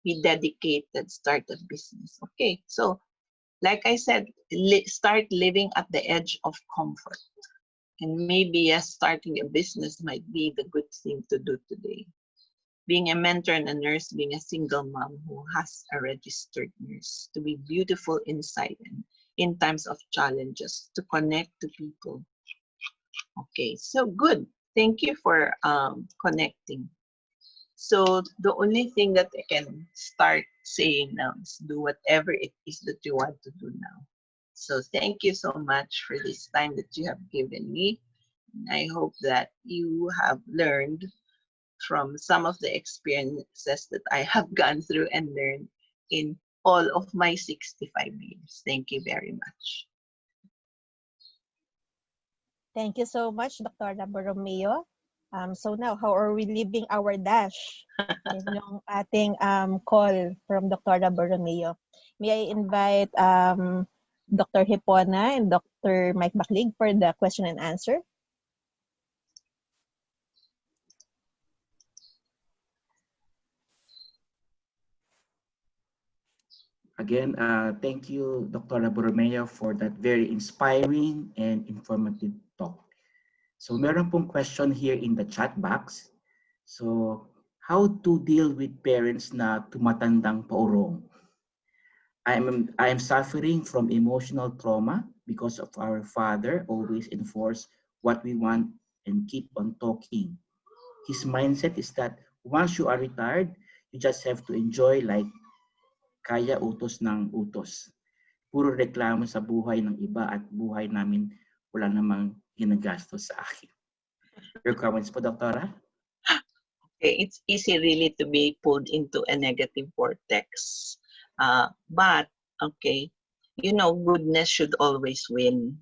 Be dedicated. Start a business. Okay, so like I said, start living at the edge of comfort. And maybe, yes, starting a business might be the good thing to do today. Being a mentor and a nurse, being a single mom who has a registered nurse, to be beautiful inside and in times of challenges, to connect to people. Okay, so good. Thank you for connecting. So the only thing that I can start saying now is do whatever it is that you want to do now. So thank you so much for this time that you have given me. I hope that you have learned from some of the experiences that I have gone through and learned in all of my 65 years. Thank you very much. Thank you so much, Dr. Borromeo. So now, how are we living our dash? Yun yung ating call from Dr. Borromeo. May I invite Dr. Hipona and Dr. Mike Baclig for the question and answer. Again, thank you, Dr. Borromeo, for that very inspiring and informative So meron pong question here in the chat box. So, how to deal with parents na tumatandang paurong? I am suffering from emotional trauma because of our father always enforce what we want and keep on talking. His mindset is that once you are retired, you just have to enjoy like kaya utos ng utos. Puro reklamo sa buhay ng iba at buhay namin wala namang ginagastos sa akin. Your comments po, Doktora? Okay, it's easy really to be pulled into a negative vortex. But, okay, you know, goodness should always win.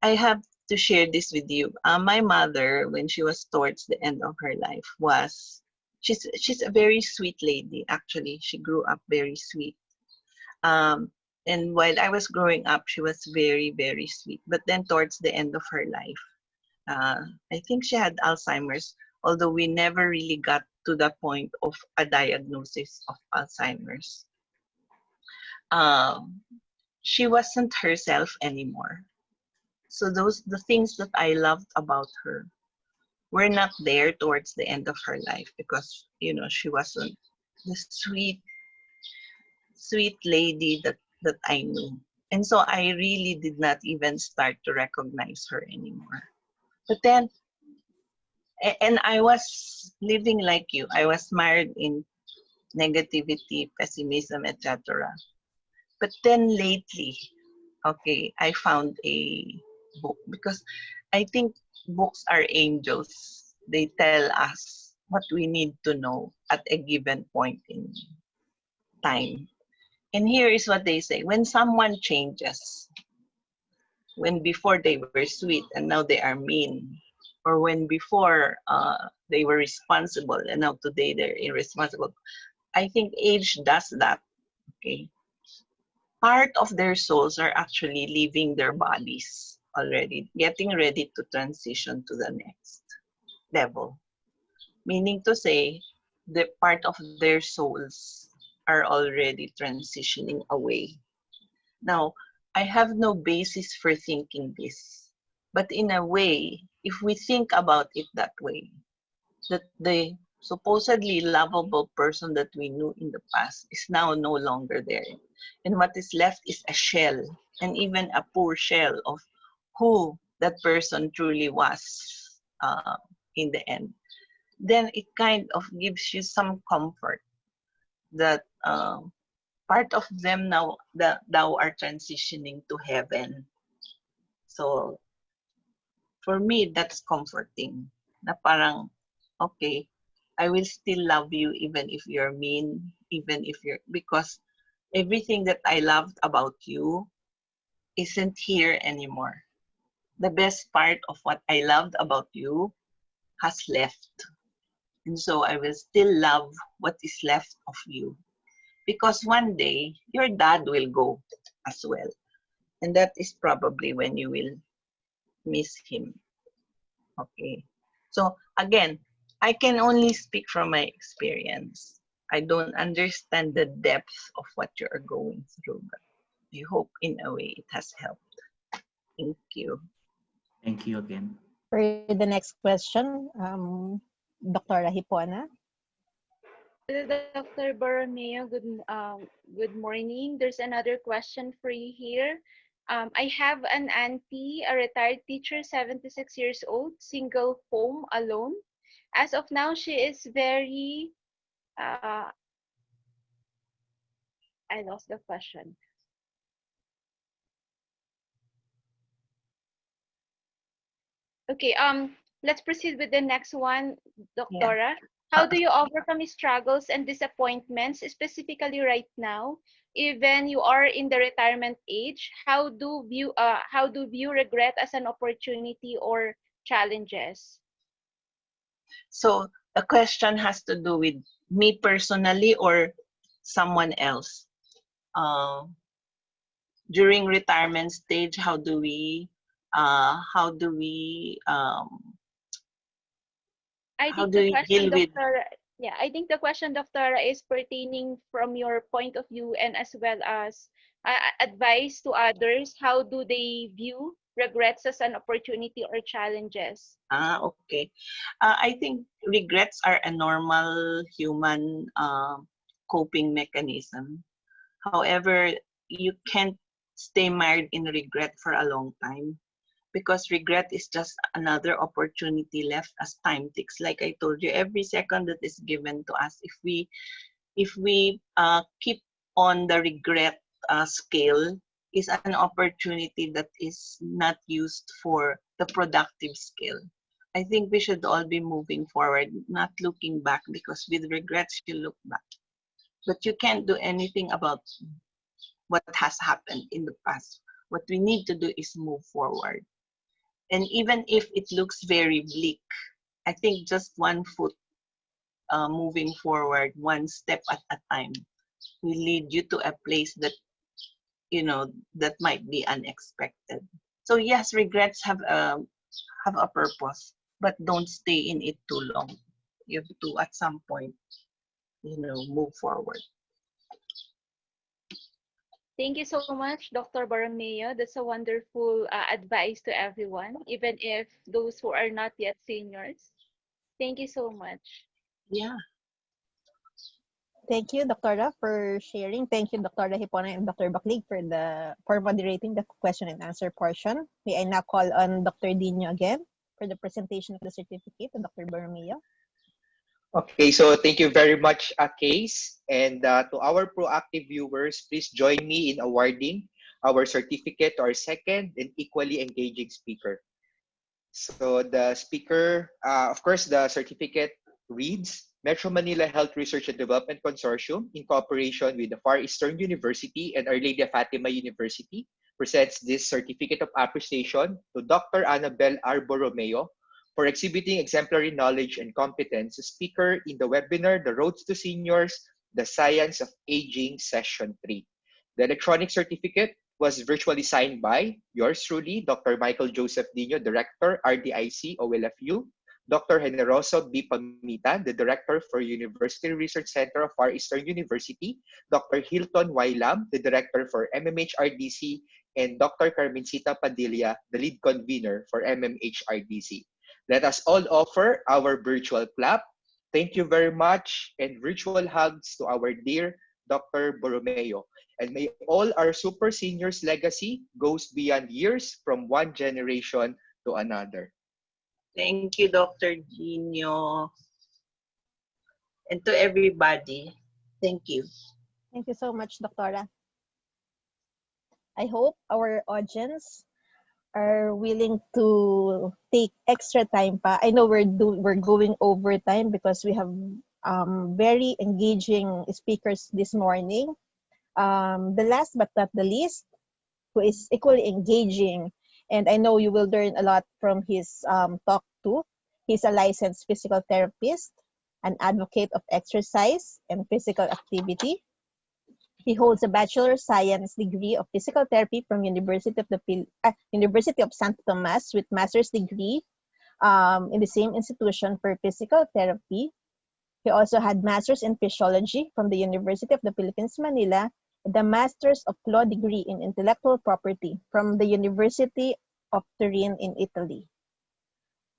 I have to share this with you. My mother, when she was towards the end of her life, she's a very sweet lady. Actually, she grew up very sweet. And while I was growing up, she was very, very sweet. But then towards the end of her life, I think she had Alzheimer's, although we never really got to the point of a diagnosis of Alzheimer's. She wasn't herself anymore. So the things that I loved about her were not there towards the end of her life because, you know, she wasn't the sweet lady that I knew. And so I really did not even start to recognize her anymore. But then, and I was living like you. I was mired in negativity, pessimism, etc. But then lately, okay, I found a book because I think books are angels. They tell us what we need to know at a given point in time. And here is what they say. When someone changes, when before they were sweet and now they are mean, or when before they were responsible and now today they're irresponsible, I think age does that, okay? Part of their souls are actually leaving their bodies already, getting ready to transition to the next level. Meaning to say, the part of their souls are already transitioning away. Now, I have no basis for thinking this, but in a way, if we think about it that way, that the supposedly lovable person that we knew in the past is now no longer there. And what is left is a shell, and even a poor shell of who that person truly was in the end. Then it kind of gives you some comfort that part of them now are transitioning to heaven. So for me, that's comforting. Na parang, okay, I will still love you even if you're mean, even if you're, because everything that I loved about you isn't here anymore. The best part of what I loved about you has left. And so I will still love what is left of you. Because one day, your dad will go as well. And that is probably when you will miss him. Okay. So again, I can only speak from my experience. I don't understand the depth of what you are going through, but I hope in a way it has helped. Thank you. Thank you again. For the next question, Dr. Hipona. Dr. Borromeo, good morning. There's another question for you here. I have an auntie, a retired teacher, 76 years old, single home, alone. As of now, she is very, I lost the question. Okay, let's proceed with the next one, Doctora. Yeah. How do you overcome struggles and disappointments, specifically right now, even you are in the retirement age? How do view regret as an opportunity or challenges? So the question has to do with me personally or someone else. During retirement stage, how do we I think the question, Doctora, is pertaining from your point of view and as well as advice to others. How do they view regrets as an opportunity or challenges? Okay. I think regrets are a normal human coping mechanism. However, you can't stay mired in regret for a long time, because regret is just another opportunity left as time ticks. Like I told you, every second that is given to us, if we keep on the regret scale, is an opportunity that is not used for the productive scale. I think we should all be moving forward, not looking back, because with regrets you look back, but you can't do anything about what has happened in the past. What we need to do is move forward. And even if it looks very bleak, I think just one foot moving forward, one step at a time, will lead you to a place that, that might be unexpected. So yes, regrets have a purpose, but don't stay in it too long. You have to, at some point, move forward. Thank you so much, Dr. Borromeo. That's a wonderful advice to everyone, even if those who are not yet seniors. Thank you so much. Yeah. Thank you, Dr. for sharing. Thank you, Dr. Hipona and Dr. Baklig for moderating the question and answer portion. May I now call on Dr. Dino again for the presentation of the certificate to Dr. Borromeo. Okay, so thank you very much, Case. And to our proactive viewers, please join me in awarding our certificate to our second and equally engaging speaker. So the speaker, of course, the certificate reads, Metro Manila Health Research and Development Consortium, in cooperation with the Far Eastern University and Our Lady of Fatima University, presents this certificate of appreciation to Dr. Annabel R. Borromeo for exhibiting exemplary knowledge and competence, a speaker in the webinar, The Roads to Seniors, The Science of Aging, Session 3. The electronic certificate was virtually signed by yours truly, Dr. Michael Joseph Dino, Director, RDIC, OLFU, Dr. Generoso B. Pamitan, the Director for University Research Center of Far Eastern University, Dr. Hilton Y. Lam, the Director for MMHRDC, and Dr. Carmencita Padilla, the Lead Convener for MMHRDC. Let us all offer our virtual clap. Thank you very much, and virtual hugs to our dear Dr. Borromeo. And may all our super seniors' legacy goes beyond years from one generation to another. Thank you, Dr. Gino. And to everybody, thank you. Thank you so much, Dr. I hope our audience are willing to take extra time pa. I know we're going over time because we have very engaging speakers this morning. The last but not the least, who is equally engaging, and I know you will learn a lot from his talk too. He's a licensed physical therapist, an advocate of exercise and physical activity. He holds a Bachelor of Science degree of Physical Therapy from University of Santo Tomas with Master's degree in the same institution for physical therapy. He also had Master's in Physiology from the University of the Philippines, Manila, and the Master's of Law degree in Intellectual Property from the University of Turin in Italy.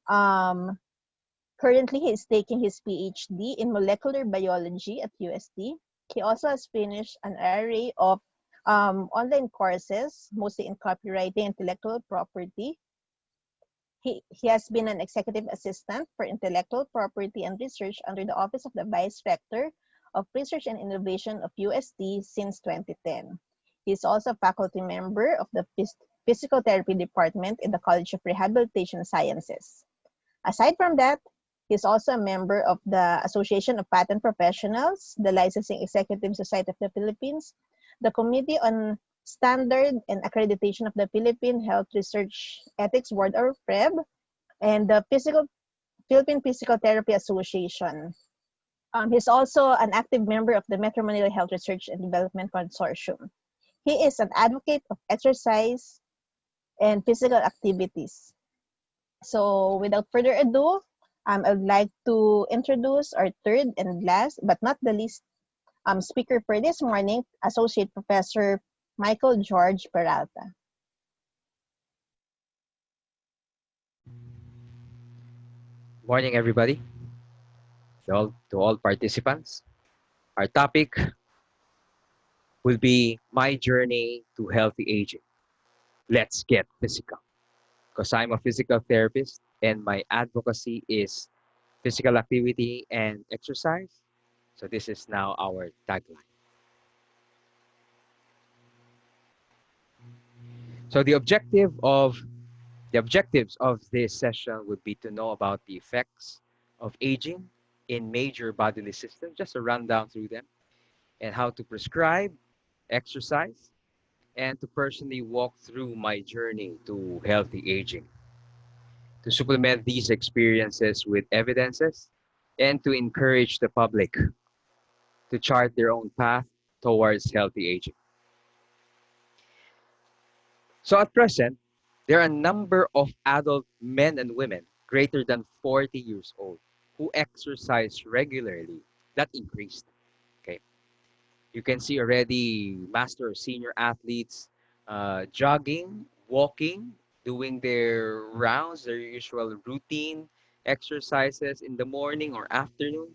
Currently, he is taking his PhD in Molecular Biology at UST. He also has finished an array of online courses, mostly in copywriting and intellectual property. He has been an executive assistant for intellectual property and research under the Office of the Vice Rector of Research and Innovation of UST since 2010. He is also a faculty member of the Physical Therapy Department in the College of Rehabilitation Sciences. Aside from that, he is also a member of the Association of Patent Professionals, the Licensing Executive Society of the Philippines, the Committee on Standard and Accreditation of the Philippine Health Research Ethics Board, or PREB, and the Philippine Physical Therapy Association. He's also an active member of the Metro Manila Health Research and Development Consortium. He is an advocate of exercise and physical activities. So without further ado, I would like to introduce our third and last, but not the least, speaker for this morning, Associate Professor Michael George Peralta. Morning, everybody. To all participants. Our topic will be my journey to healthy aging. Let's get physical. Because I'm a physical therapist and my advocacy is physical activity and exercise. So this is now our tagline. So the objectives of this session would be to know about the effects of aging in major bodily systems, just a rundown through them, and how to prescribe exercise, and to personally walk through my journey to healthy aging, to supplement these experiences with evidences, and to encourage the public to chart their own path towards healthy aging. So at present, there are a number of adult men and women greater than 40 years old who exercise regularly. That increased. Okay. You can see already master or senior athletes jogging, walking, doing their rounds, their usual routine exercises in the morning or afternoon.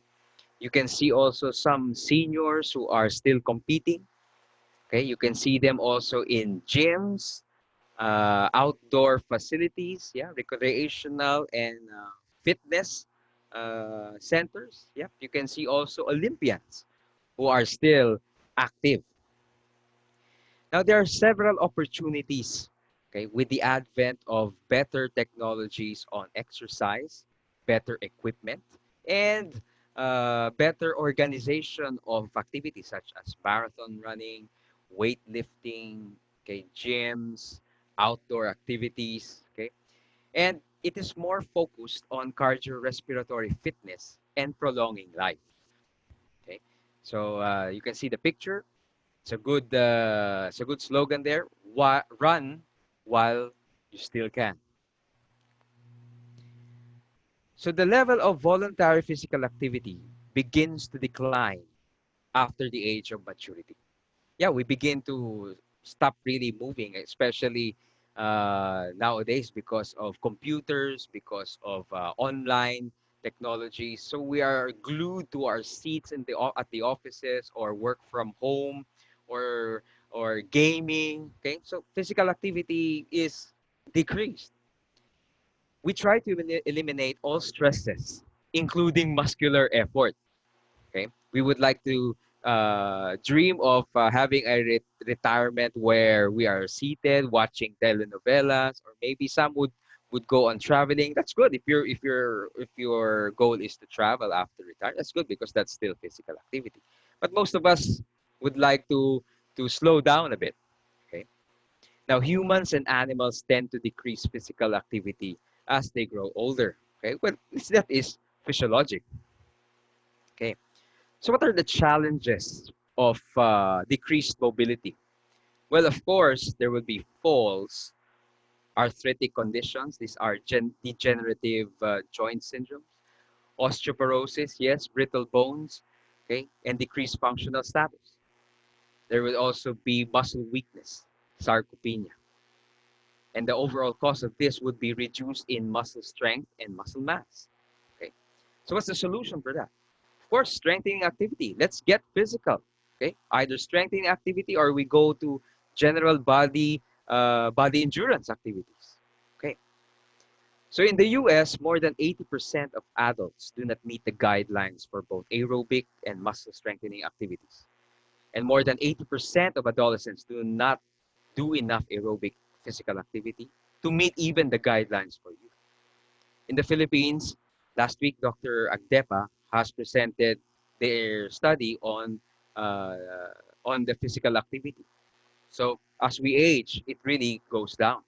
You can see also some seniors who are still competing. Okay, you can see them also in gyms, outdoor facilities, yeah, recreational and fitness centers. Yeah, you can see also Olympians who are still active. Now, there are several opportunities, okay, with the advent of better technologies on exercise, better equipment, and better organization of activities such as marathon running, weightlifting, okay, gyms, outdoor activities, okay, and it is more focused on cardiorespiratory fitness and prolonging life. Okay, so you can see the picture. It's a good slogan there. Run while you still can. So the level of voluntary physical activity begins to decline after the age of maturity. Yeah, we begin to stop really moving, especially nowadays because of computers, because of online technology. So we are glued to our seats at the offices or work from home or gaming. Okay, so physical activity is decreased. We try to eliminate all stresses, including muscular effort. Okay, we would like to dream of having a retirement where we are seated watching telenovelas, or maybe some would go on traveling. That's good if your goal is to travel after retire. That's good because that's still physical activity. But most of us would like to slow down a bit. Okay. Now, humans and animals tend to decrease physical activity as they grow older. Okay, well, that is physiologic. Okay. So what are the challenges of decreased mobility? Well, of course, there will be falls, arthritic conditions. These are degenerative joint syndromes, osteoporosis, yes, brittle bones, okay, and decreased functional status. There will also be muscle weakness, sarcopenia. And the overall cause of this would be reduced in muscle strength and muscle mass. Okay. So what's the solution for that? Of course, strengthening activity. Let's get physical. Okay, either strengthening activity or we go to general body endurance activities. Okay, so in the U.S., more than 80% of adults do not meet the guidelines for both aerobic and muscle strengthening activities, and more than 80% of adolescents do not do enough aerobic physical activity to meet even the guidelines for youth. In the Philippines, last week, Dr. Agdepa has presented their study uh, on the physical activity. So as we age, it really goes down.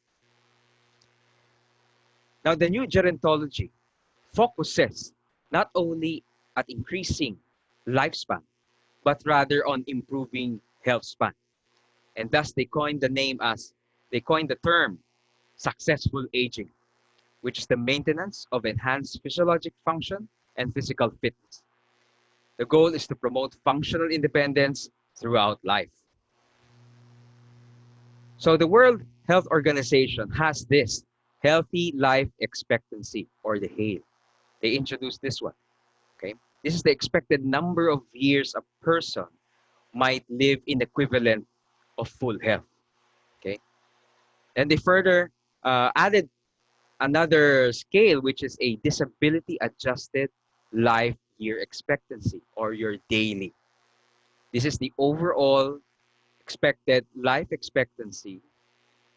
Now, the new gerontology focuses not only at increasing lifespan, but rather on improving health span. And thus they coined the term successful aging, which is the maintenance of enhanced physiologic function and physical fitness. The goal is to promote functional independence throughout life. So the World Health Organization has this healthy life expectancy, or the HALE. they introduced this one. Okay, this is the expected number of years a person might live in equivalent of full health. Okay, and they further added another scale, which is a disability adjusted life year expectancy, or your daily. This is the overall expected life expectancy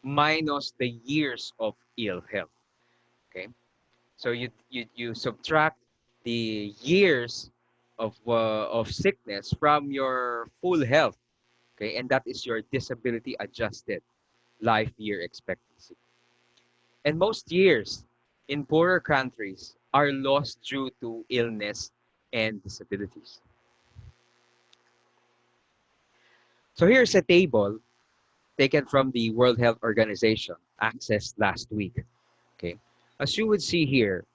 minus the years of ill health. Okay, so you subtract the years of sickness from your full health. Okay, and that is your disability adjusted life year expectancy. And most years in poorer countries are lost due to illness and disabilities. So here's a table taken from the World Health Organization, accessed last week. Okay, as you would see here,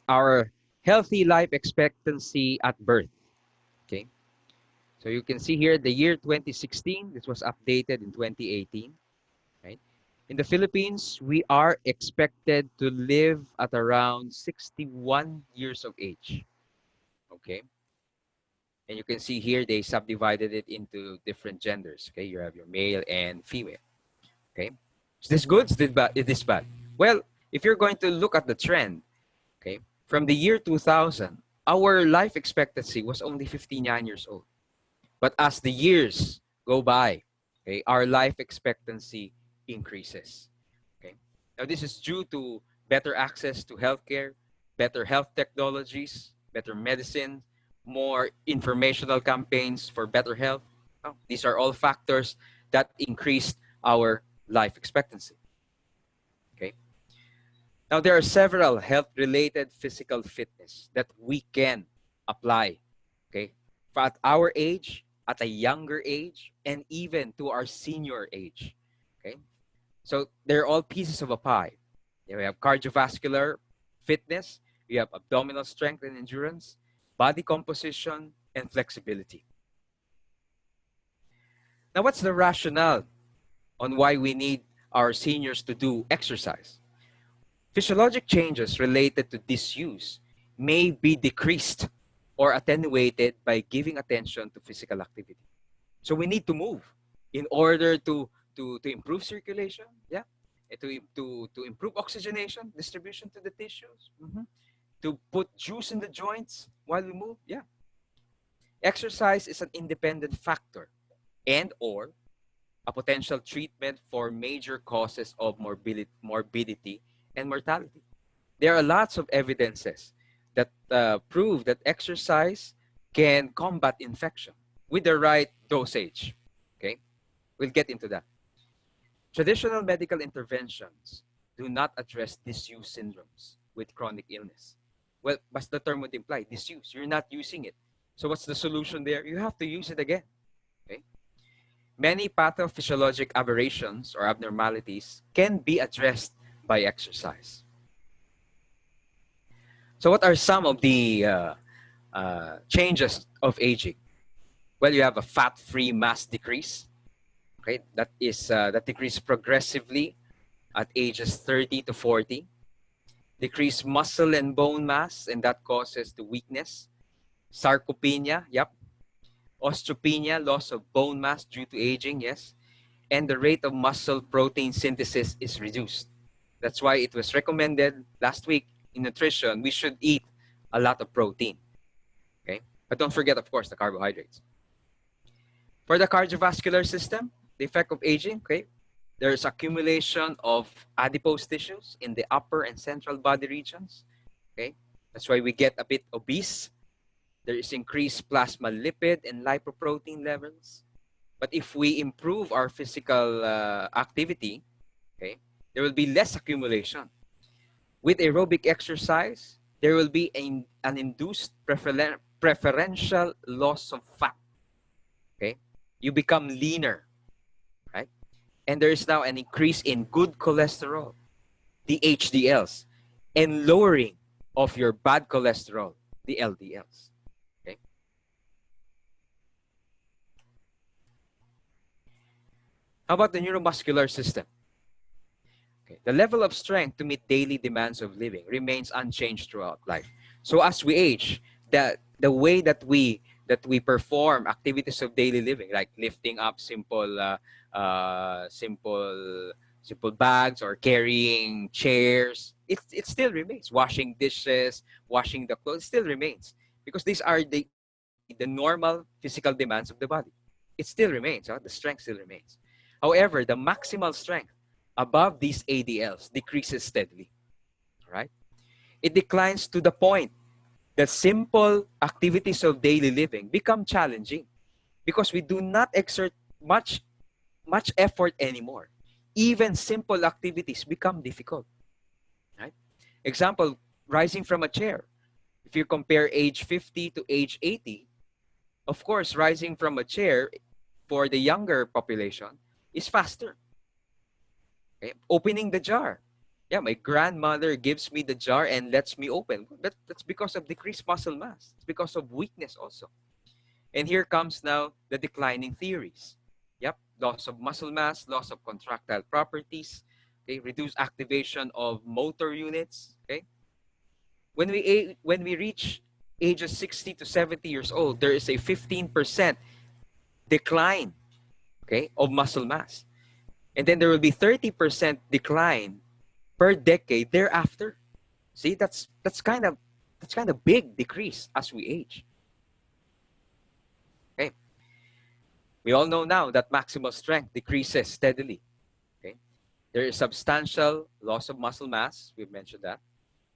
our healthy life expectancy at birth. Okay, so you can see here the year 2016. This was updated in 2018. Right, in the Philippines, we are expected to live at around 61 years of age. Okay, and you can see here they subdivided it into different genders. Okay, you have your male and female. Okay, is this good? Is this bad? Well, if you're going to look at the trend, okay, from the year 2000, our life expectancy was only 59 years old. But as the years go by, okay, our life expectancy increases. Okay, now this is due to better access to healthcare, better health technologies, better medicine, more informational campaigns for better health. These are all factors that increased our life expectancy. Okay. Now there are several health-related physical fitness that we can apply. Okay, for at our age, at a younger age, and even to our senior age. Okay, so they're all pieces of a pie. We have cardiovascular fitness, we have abdominal strength and endurance, body composition, and flexibility. Now, what's the rationale on why we need our seniors to do exercise? Physiologic changes related to disuse may be decreased or attenuated by giving attention to physical activity. So we need to move in order to improve circulation, yeah, and to improve oxygenation, distribution to the tissues, to put juice in the joints while we move, yeah. Exercise is an independent factor and or a potential treatment for major causes of morbidity and mortality. There are lots of evidences that prove that exercise can combat infection with the right dosage. Okay, we'll get into that. Traditional medical interventions do not address disuse syndromes with chronic illness. Well, but the term would imply disuse. You're not using it. So what's the solution there? You have to use it again. Okay. Many pathophysiologic aberrations or abnormalities can be addressed by exercise. So what are some of the changes of aging? Well, you have a fat-free mass decrease. Okay, that decreases progressively at ages 30 to 40. Decrease muscle and bone mass, and that causes the weakness. Sarcopenia, yep. Osteopenia, loss of bone mass due to aging, yes. And the rate of muscle protein synthesis is reduced. That's why it was recommended last week in nutrition, we should eat a lot of protein. Okay, but don't forget, of course, the carbohydrates. For the cardiovascular system, the effect of aging, okay, there's accumulation of adipose tissues in the upper and central body regions. Okay, that's why we get a bit obese. There is increased plasma lipid and lipoprotein levels. But if we improve our physical activity, okay, there will be less accumulation. With aerobic exercise, there will be an induced preferential loss of fat. Okay, you become leaner, right? And there is now an increase in good cholesterol, the HDLs, and lowering of your bad cholesterol, the LDLs. Okay. How about the neuromuscular system? Okay? The level of strength to meet daily demands of living remains unchanged throughout life. So as we age, the way that we perform activities of daily living, like lifting up simple bags or carrying chairs, it still remains. Washing dishes, washing the clothes still remains, because these are the normal physical demands of the body. It still remains. The strength still remains. However, the maximal strength above these ADLs decreases steadily. All right? It declines to the point that simple activities of daily living become challenging because we do not exert much effort anymore. Even simple activities become difficult. Right? Example, rising from a chair. If you compare age 50 to age 80, of course, rising from a chair for the younger population is faster. Okay? Opening the jar. Yeah, my grandmother gives me the jar and lets me open. That's because of decreased muscle mass. It's because of weakness also. And here comes now the declining theories. Yep, loss of muscle mass, loss of contractile properties, okay, reduced activation of motor units. Okay, when we reach ages 60 to 70 years old, there is a 15% decline, okay, of muscle mass, and then there will be 30% decline per decade thereafter. See, that's kind of big decrease as we age. Okay. We all know now that maximal strength decreases steadily. Okay. There is substantial loss of muscle mass, we've mentioned that,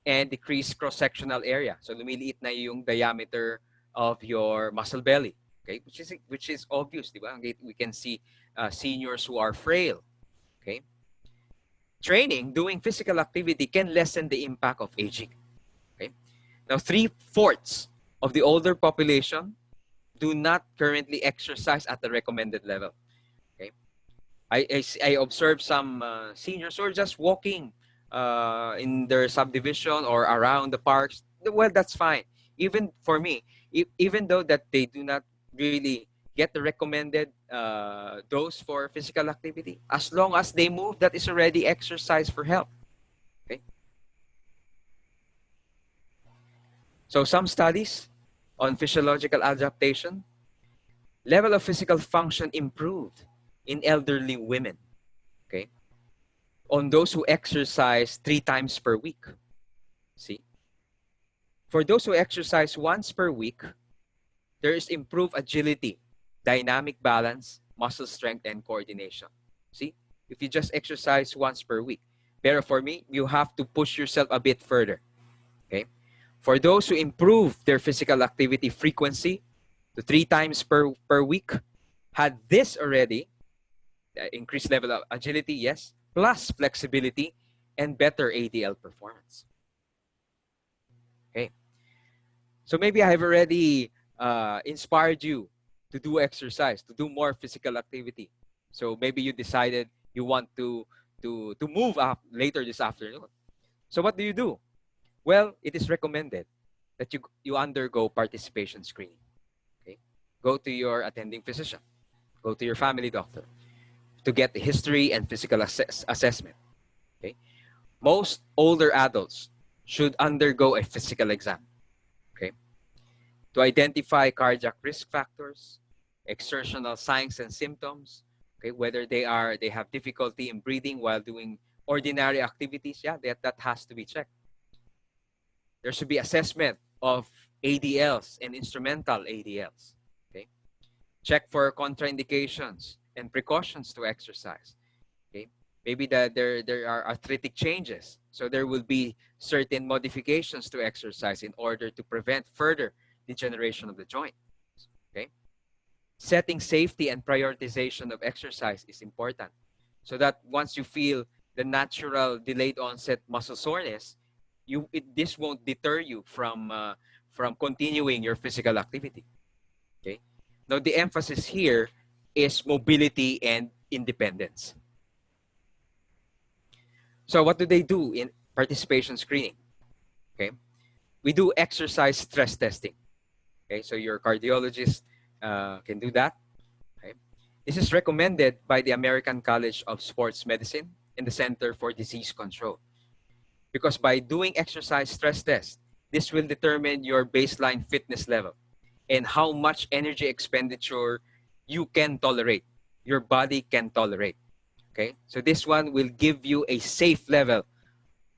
and decreased cross-sectional area. So lumiliit na yung diameter of your muscle belly. Okay, which is obvious, di ba? We can see seniors who are frail. Okay. Training, doing physical activity can lessen the impact of aging. Okay. Now, 3/4 of the older population do not currently exercise at the recommended level. Okay, I observe some seniors who are just walking in their subdivision or around the parks. Well, that's fine. Even for me, even though that they do not really get the recommended dose for physical activity, as long as they move, that is already exercise for health. Okay. So some studies on physiological adaptation, level of physical function improved in elderly women, okay, on those who exercise 3 times per week. See, for those who exercise once per week, there is improved agility, dynamic balance, muscle strength, and coordination. See, if you just exercise once per week. Pero for me, you have to push yourself a bit further. Okay, for those who improve their physical activity frequency to 3 times per week, had this already, increased level of agility, yes, plus flexibility and better ADL performance. Okay, so maybe I have already inspired you to do exercise, to do more physical activity. So maybe you decided you want to move up later this afternoon. So what do? Well, it is recommended that you undergo participation screening. Okay, go to your attending physician, go to your family doctor to get the history and physical assessment. Okay, most older adults should undergo a physical exam. Okay, to identify cardiac risk factors, exertional signs and symptoms. Okay, whether they have difficulty in breathing while doing ordinary activities. Yeah, that has to be checked. There should be assessment of ADLs and instrumental ADLs. Okay, check for contraindications and precautions to exercise. Okay, maybe that there are arthritic changes, so there will be certain modifications to exercise in order to prevent further degeneration of the joint. Okay, setting safety and prioritization of exercise is important, so that once you feel the natural delayed onset muscle soreness, this won't deter you from continuing your physical activity. Okay, now the emphasis here is mobility and independence. So what do they do in participation screening? Okay, we do exercise stress testing. Okay, so your cardiologist can do that. Okay, this is recommended by the American College of Sports Medicine and the Center for Disease Control. Because by doing exercise stress test, this will determine your baseline fitness level and how much energy expenditure you can tolerate, your body can tolerate. Okay, so this one will give you a safe level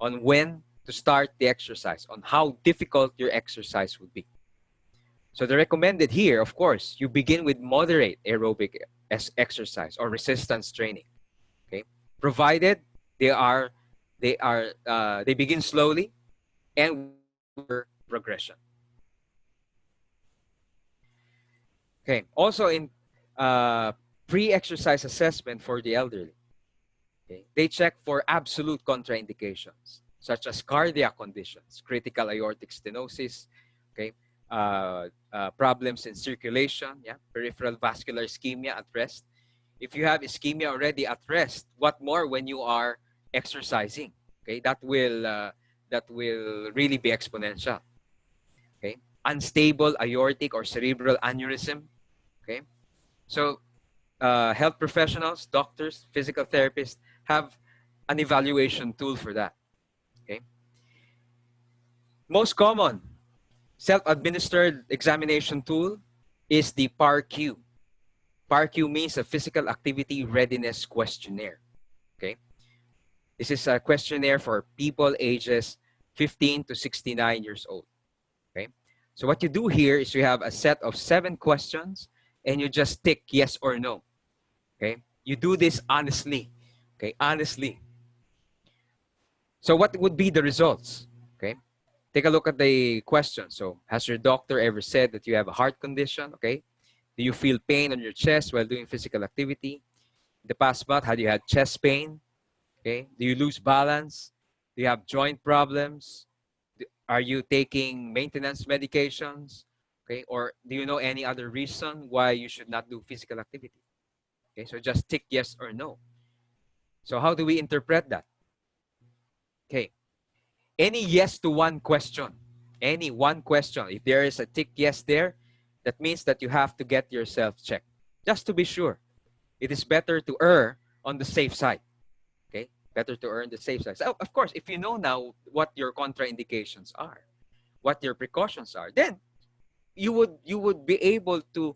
on when to start the exercise, on how difficult your exercise would be. So the recommended here, of course, you begin with moderate aerobic exercise or resistance training. Okay, provided they begin slowly and progression. Okay, also in pre-exercise assessment for the elderly, okay, they check for absolute contraindications such as cardiac conditions, critical aortic stenosis, okay, problems in circulation, yeah, peripheral vascular ischemia at rest. If you have ischemia already at rest, what more when you are exercising? Okay, that will really be exponential. Okay, unstable aortic or cerebral aneurysm. Okay, so health professionals, doctors, physical therapists have an evaluation tool for that. Okay, most common self-administered examination tool is the PAR-Q. PAR-Q means a physical activity readiness questionnaire. Okay, this is a questionnaire for people ages 15 to 69 years old. Okay, so what you do here is you have a set of 7 questions and you just tick yes or no. Okay, you do this honestly. Okay, honestly. So what would be the results? Okay, take a look at the question. So has your doctor ever said that you have a heart condition? Okay, do you feel pain on your chest while doing physical activity? In the past month, have you had chest pain? Okay, do you lose balance? Do you have joint problems? Are you taking maintenance medications? Okay, or do you know any other reason why you should not do physical activity? Okay, so just tick yes or no. So how do we interpret that? Okay, any yes to one question, any one question, if there is a tick yes there, that means that you have to get yourself checked. Just to be sure, it is better to err on the safe side. Okay, better to err on the safe side. So of course, if you know now what your contraindications are, what your precautions are, then you would be able to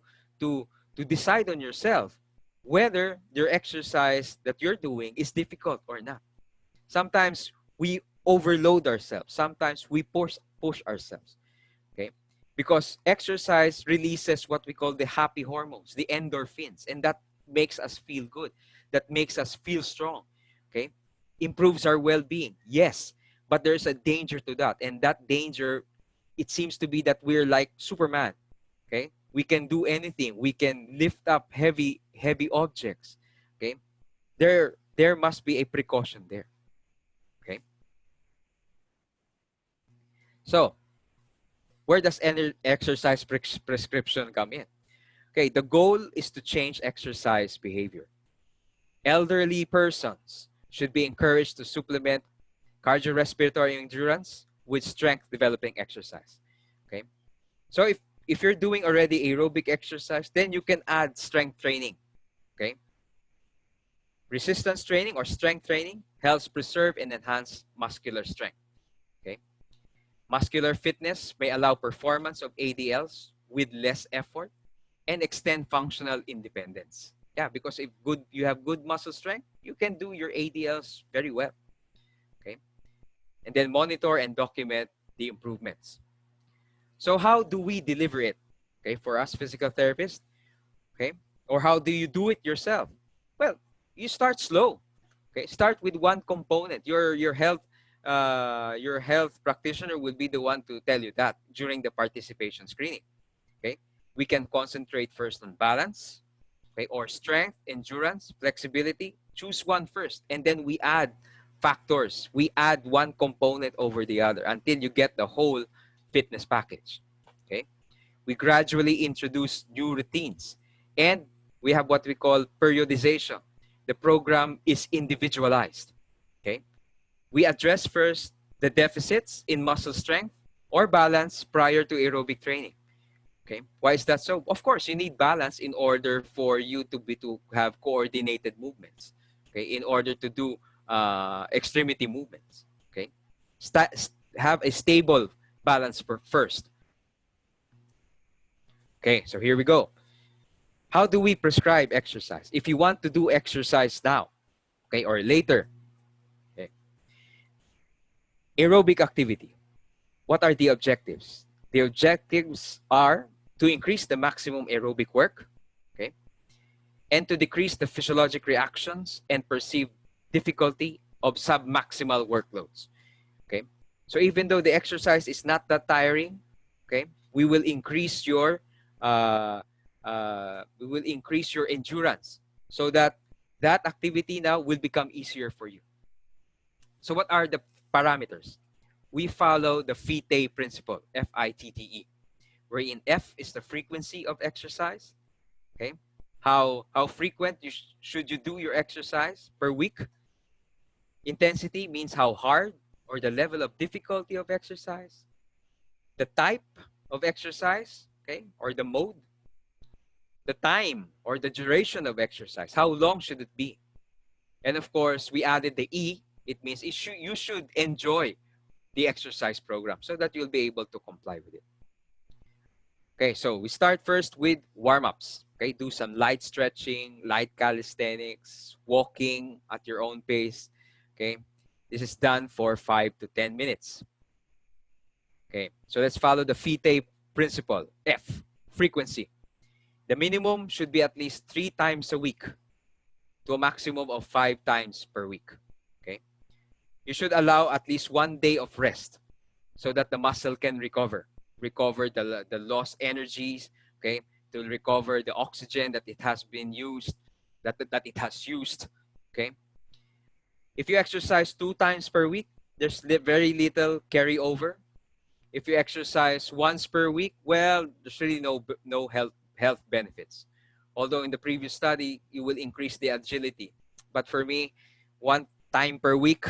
decide on yourself whether your exercise that you're doing is difficult or not. Sometimes we overload ourselves. Sometimes we push ourselves. Okay, because exercise releases what we call the happy hormones, the endorphins, and that makes us feel good. That makes us feel strong. Okay, improves our well-being. Yes, but there's a danger to that, and that danger, it seems to be that we're like Superman. Okay, we can do anything. We can lift up heavy objects. Okay, there must be a precaution there. Okay, so where does exercise prescription come in? Okay, the goal is to change exercise behavior. Elderly persons should be encouraged to supplement cardiorespiratory endurance with strength developing exercise. Okay, so if you're doing already aerobic exercise, then you can add strength training. Okay, resistance training or strength training helps preserve and enhance muscular strength. Okay, muscular fitness may allow performance of ADLs with less effort and extend functional independence. Yeah, because if you have good muscle strength, you can do your ADLs very well. Okay, and then monitor and document the improvements. So how do we deliver it? Okay, for us physical therapists, okay, or how do you do it yourself? Well, you start slow. Okay, start with one component. Your health practitioner will be the one to tell you that during the participation screening. Okay, we can concentrate first on balance, okay, or strength, endurance, flexibility. Choose one first, and then we add factors. We add one component over the other until you get the whole fitness package. Okay, we gradually introduce new routines, and we have what we call periodization. The program is individualized. Okay, we address first the deficits in muscle strength or balance prior to aerobic training. Okay, why is that so? Of course, you need balance in order for you to have coordinated movements. Okay, in order to do extremity movements. Okay, have a stable balance first. Okay, so here we go. How do we prescribe exercise? If you want to do exercise now, okay, or later, okay, aerobic activity. What are the objectives? The objectives are to increase the maximum aerobic work, okay, and to decrease the physiologic reactions and perceived difficulty of submaximal workloads. Okay, so even though the exercise is not that tiring, okay, we will increase your endurance so that that activity now will become easier for you. So what are the parameters? We follow the FITE principle, FITTE, wherein F is the frequency of exercise. Okay, how frequent should you do your exercise per week? Intensity means how hard or the level of difficulty of exercise. The type of exercise, okay, or the mode. The time or the duration of exercise. How long should it be? And of course, we added the E. It means you should enjoy the exercise program so that you'll be able to comply with it. Okay, so we start first with warm-ups. Okay, do some light stretching, light calisthenics, walking at your own pace. Okay, this is done for 5 to 10 minutes. Okay, so let's follow the FITE principle. F, frequency. The minimum should be at least 3 times a week to a maximum of 5 times per week. Okay, you should allow at least 1 day of rest so that the muscle can recover the lost energies, okay, to recover the oxygen that it has been used, that it has used. Okay, if you exercise 2 times per week, there's very little carryover. If you exercise once per week, well, there's really no health benefits. Although in the previous study, you will increase the agility. But for me, 1 time per week,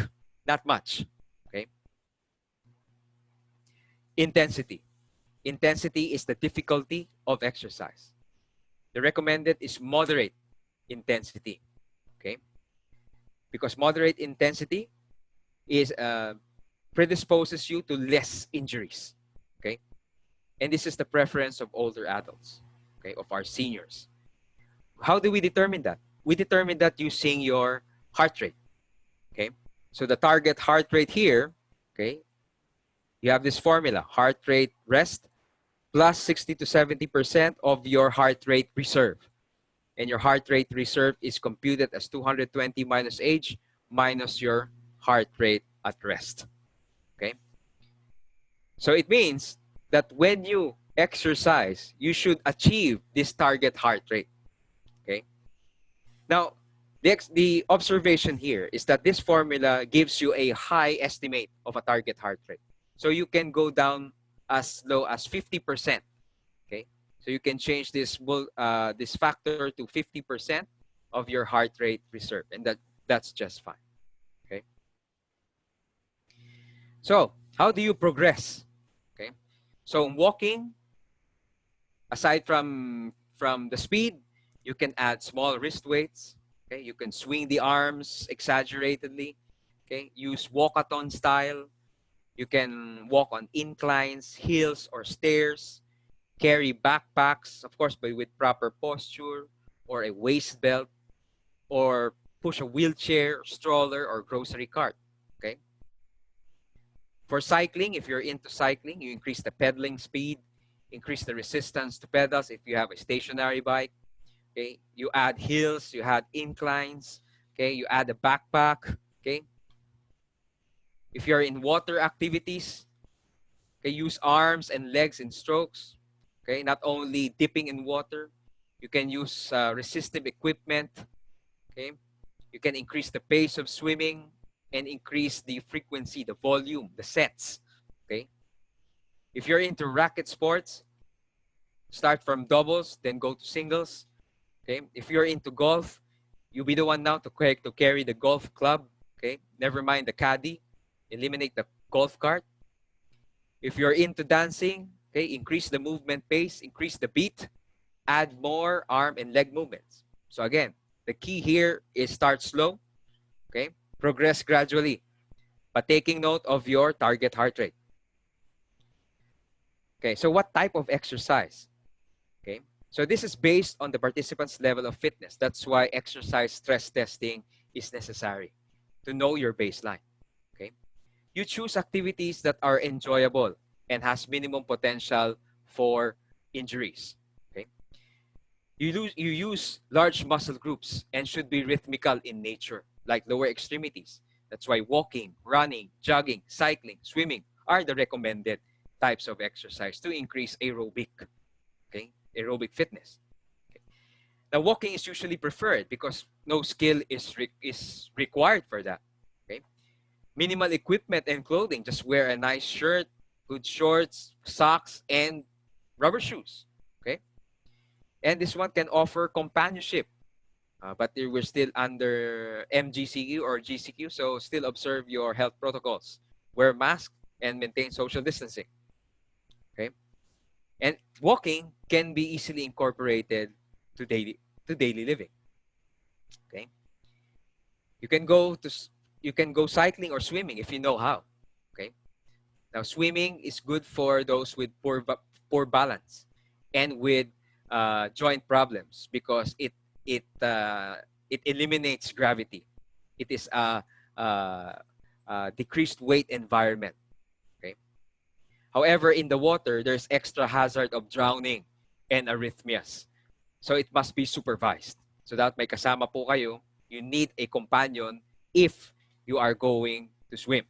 not much. Okay. Intensity. Intensity is the difficulty of exercise. The recommended is moderate intensity. Okay. Because moderate intensity is predisposes you to less injuries. Okay. And this is the preference of older adults, okay, of our seniors. How do we determine that? We determine that using your heart rate. Okay. So the target heart rate here, okay, you have this formula, heart rate rest plus 60 to 70% of your heart rate reserve. And your heart rate reserve is computed as 220 minus age minus your heart rate at rest. Okay. So it means that when you exercise, you should achieve this target heart rate. Okay. Now, the observation here is that this formula gives you a high estimate of a target heart rate. So you can go down as low as 50%. Okay. So you can change this factor to 50% of your heart rate reserve, and that's just fine. Okay. So how do you progress? Okay. So walking, aside from the speed, you can add small wrist weights. Okay, you can swing the arms exaggeratedly. Okay, use walkathon style. You can walk on inclines, hills, or stairs. Carry backpacks, of course, but with proper posture, or a waist belt, or push a wheelchair, stroller, or grocery cart. Okay. For cycling, if you're into cycling, you increase the pedaling speed, increase the resistance to pedals if you have a stationary bike. Okay, you add hills, you add inclines. Okay, you add a backpack. Okay, if you're in water activities, okay, use arms and legs in strokes. Okay, not only dipping in water, you can use resistive equipment. Okay, you can increase the pace of swimming and increase the frequency, the volume, the sets. Okay, if you're into racket sports, start from doubles, then go to singles. Okay, if you're into golf, you'll be the one now to carry the golf club. Okay, never mind the caddy. Eliminate the golf cart. If you're into dancing, okay, increase the movement pace, increase the beat, add more arm and leg movements. So again, the key here is start slow. Okay, Progress gradually, but taking note of your target heart rate. Okay, so what type of exercise? Okay, so this is based on the participant's level of fitness. That's why exercise stress testing is necessary to know your baseline. Okay, you choose activities that are enjoyable and has minimum potential for injuries. Okay, you use large muscle groups and should be rhythmical in nature, like lower extremities. That's why walking, running, jogging, cycling, swimming are the recommended types of exercise to increase aerobic fitness. Okay. Now, walking is usually preferred because no skill is required for that. Okay. Minimal equipment and clothing. Just wear a nice shirt, good shorts, socks, and rubber shoes. Okay. And this one can offer companionship. But we're still under MGCQ or GCQ, so still observe your health protocols. Wear mask and maintain social distancing. Okay. And walking can be easily incorporated to daily living. Okay. You can go cycling or swimming if you know how. Okay. Now swimming is good for those with poor balance and with joint problems because it eliminates gravity. It is a decreased weight environment. Okay. However, in the water, there's extra hazard of drowning and arrhythmias. So it must be supervised. So that may kasama po kayo, you need a companion if you are going to swim.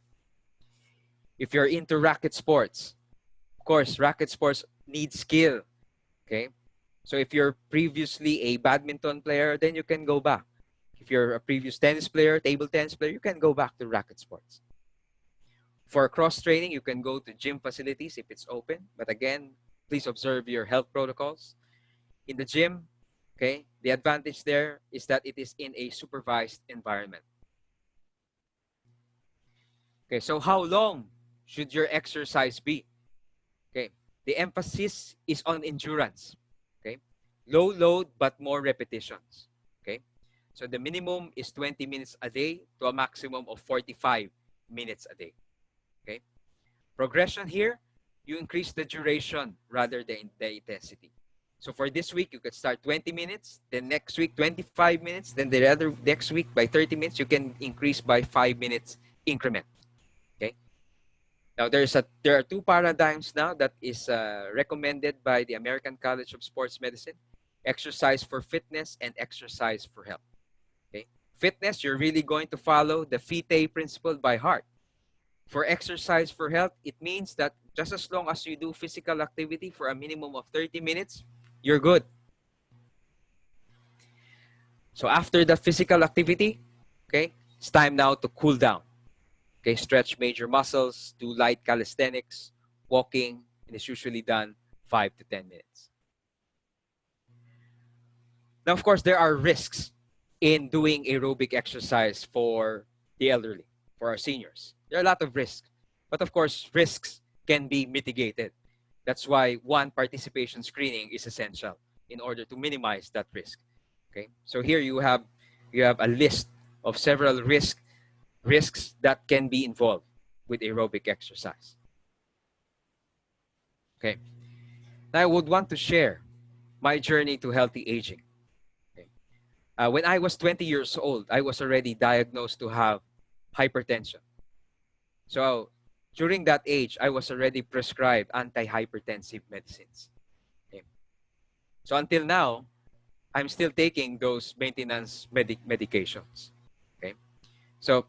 If you're into racket sports, of course, racket sports need skill. Okay? So if you're previously a badminton player, then you can go back. If you're a previous tennis player, table tennis player, you can go back to racket sports. For cross-training, you can go to gym facilities if it's open. But again, please observe your health protocols. In the gym, okay, the advantage there is that it is in a supervised environment. Okay, so how long should your exercise be? Okay, the emphasis is on endurance. Okay, low load but more repetitions. Okay, so the minimum is 20 minutes a day to a maximum of 45 minutes a day. Okay, progression here, you increase the duration rather than the intensity. So for this week, you could start 20 minutes, then next week 25 minutes, then the other next week by 30 minutes, you can increase by 5 minutes increment. Okay. Now there are two paradigms now that is recommended by the American College of Sports Medicine: exercise for fitness and exercise for health. Okay. Fitness, you're really going to follow the Vitae principle by heart. For exercise for health, it means that just as long as you do physical activity for a minimum of 30 minutes, you're good. So after the physical activity, okay, it's time now to cool down. Okay, stretch major muscles, do light calisthenics, walking, and it's usually done 5 to 10 minutes. Now, of course, there are risks in doing aerobic exercise for the elderly, for our seniors. There are a lot of risks. But of course, risks can be mitigated. That's why one participation screening is essential in order to minimize that risk. Okay, so here you have a list of several risks that can be involved with aerobic exercise. Okay, now I would want to share my journey to healthy aging. Okay. When I was 20 years old, I was already diagnosed to have hypertension. So during that age, I was already prescribed antihypertensive medicines. Okay. So until now, I'm still taking those maintenance medications. Okay. So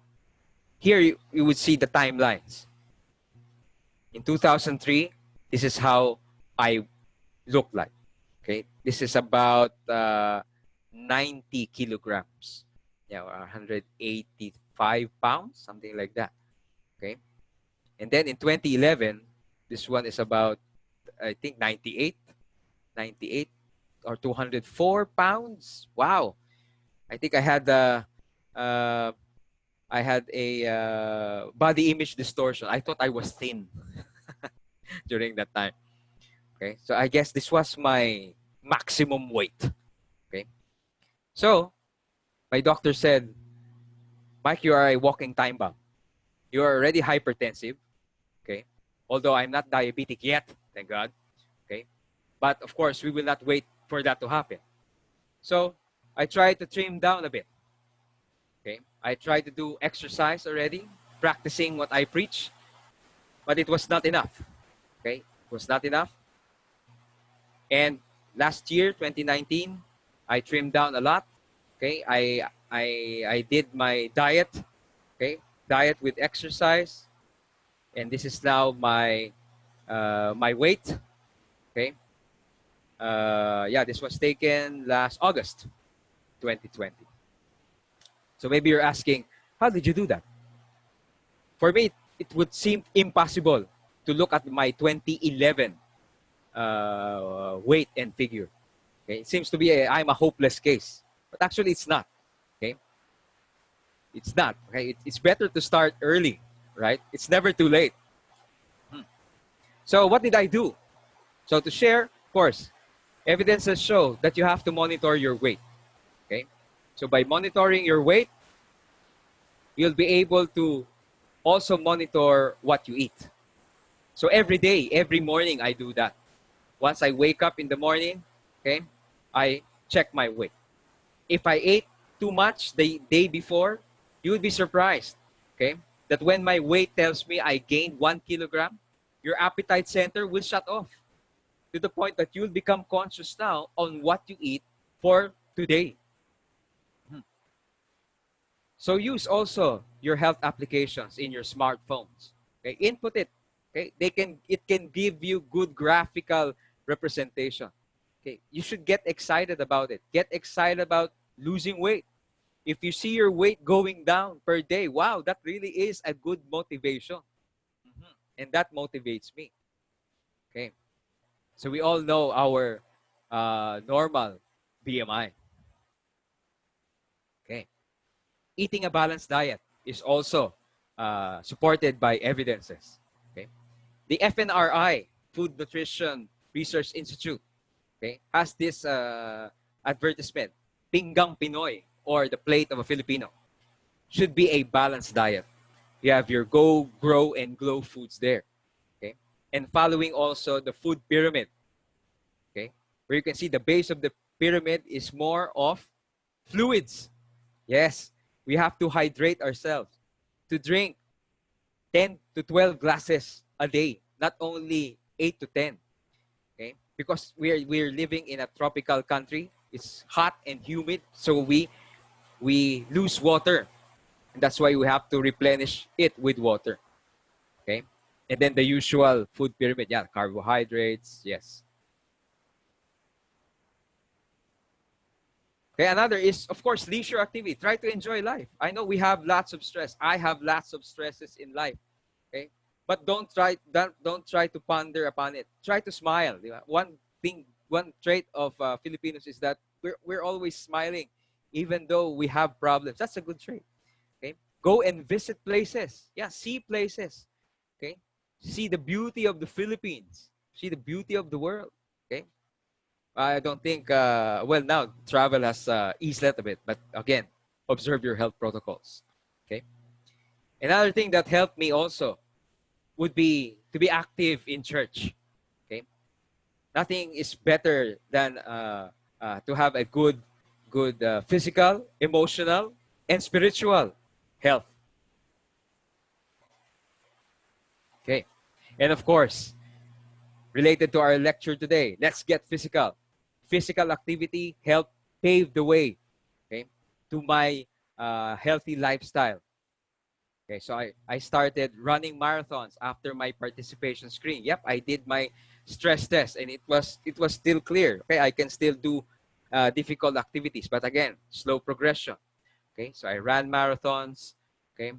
here you would see the timelines. In 2003, this is how I look like. Okay. This is about 90 kilograms. Yeah, 185 pounds, something like that. Okay. And then in 2011, this one is about, I think, 98 or 204 pounds. Wow. I think I had a body image distortion. I thought I was thin during that time. Okay. So I guess this was my maximum weight. Okay. So my doctor said, Mike, you are a walking time bomb. You are already hypertensive, okay? Although I'm not diabetic yet, thank God, okay? But of course, we will not wait for that to happen. So I try to trim down a bit, okay? I tried to do exercise already, practicing what I preach, but it was not enough, okay? It was not enough. And last year, 2019, I trimmed down a lot, okay? I did my diet, okay? Diet with exercise, and this is now my my weight, okay? Yeah, this was taken last August 2020. So maybe you're asking, how did you do that? For me, it would seem impossible to look at my 2011 weight and figure. Okay? It seems to be I'm a hopeless case, but actually it's not. Okay, it's not. Okay, it's better to start early, right? It's never too late. So what did I do? So to share, of course, evidences show that you have to monitor your weight. Okay, so by monitoring your weight, you'll be able to also monitor what you eat. So every day, every morning, I do that. Once I wake up in the morning, okay, I check my weight. If I ate too much the day before, you would be surprised, okay, that when my weight tells me I gained 1 kilogram, your appetite center will shut off to the point that you'll become conscious now on what you eat for today. So use also your health applications in your smartphones. Okay, input it. Okay, it can give you good graphical representation. Okay, you should get excited about it. Get excited about losing weight. If you see your weight going down per day, wow, that really is a good motivation. And that motivates me. Okay, so we all know our normal BMI. Okay, eating a balanced diet is also supported by evidences. Okay, the FNRI, Food Nutrition Research Institute, okay, has this advertisement, Pinggang Pinoy, or the plate of a Filipino, should be a balanced diet. You have your go, grow, and glow foods there. Okay, and following also the food pyramid. Okay, where you can see the base of the pyramid is more of fluids. Yes, we have to hydrate ourselves, to drink 10 to 12 glasses a day, not only 8 to 10. Okay? Because we're living in a tropical country. It's hot and humid, so we lose water. And that's why we have to replenish it with water. Okay? And then the usual food pyramid, yeah, carbohydrates, yes. Okay, another is, of course, leisure activity. Try to enjoy life. I know we have lots of stress. I have lots of stresses in life. Okay, but don't try to ponder upon it. Try to smile. One trait of Filipinos is that we're always smiling, even though we have problems. That's a good trait. Okay, go and visit places. Yeah, see places. Okay, see the beauty of the Philippines. See the beauty of the world. Okay. I don't think, well, now travel has eased a little bit, but again, observe your health protocols. Okay. Another thing that helped me also would be to be active in church. Okay. Nothing is better than to have a good physical, emotional, and spiritual health. Okay. And of course, related to our lecture today, let's get physical. Physical activity helped pave the way, okay, to my healthy lifestyle. Okay, so I started running marathons after my participation screen. Yep, I did my stress test, and it was still clear. Okay, I can still do difficult activities, but again, slow progression. Okay, so I ran marathons. Okay,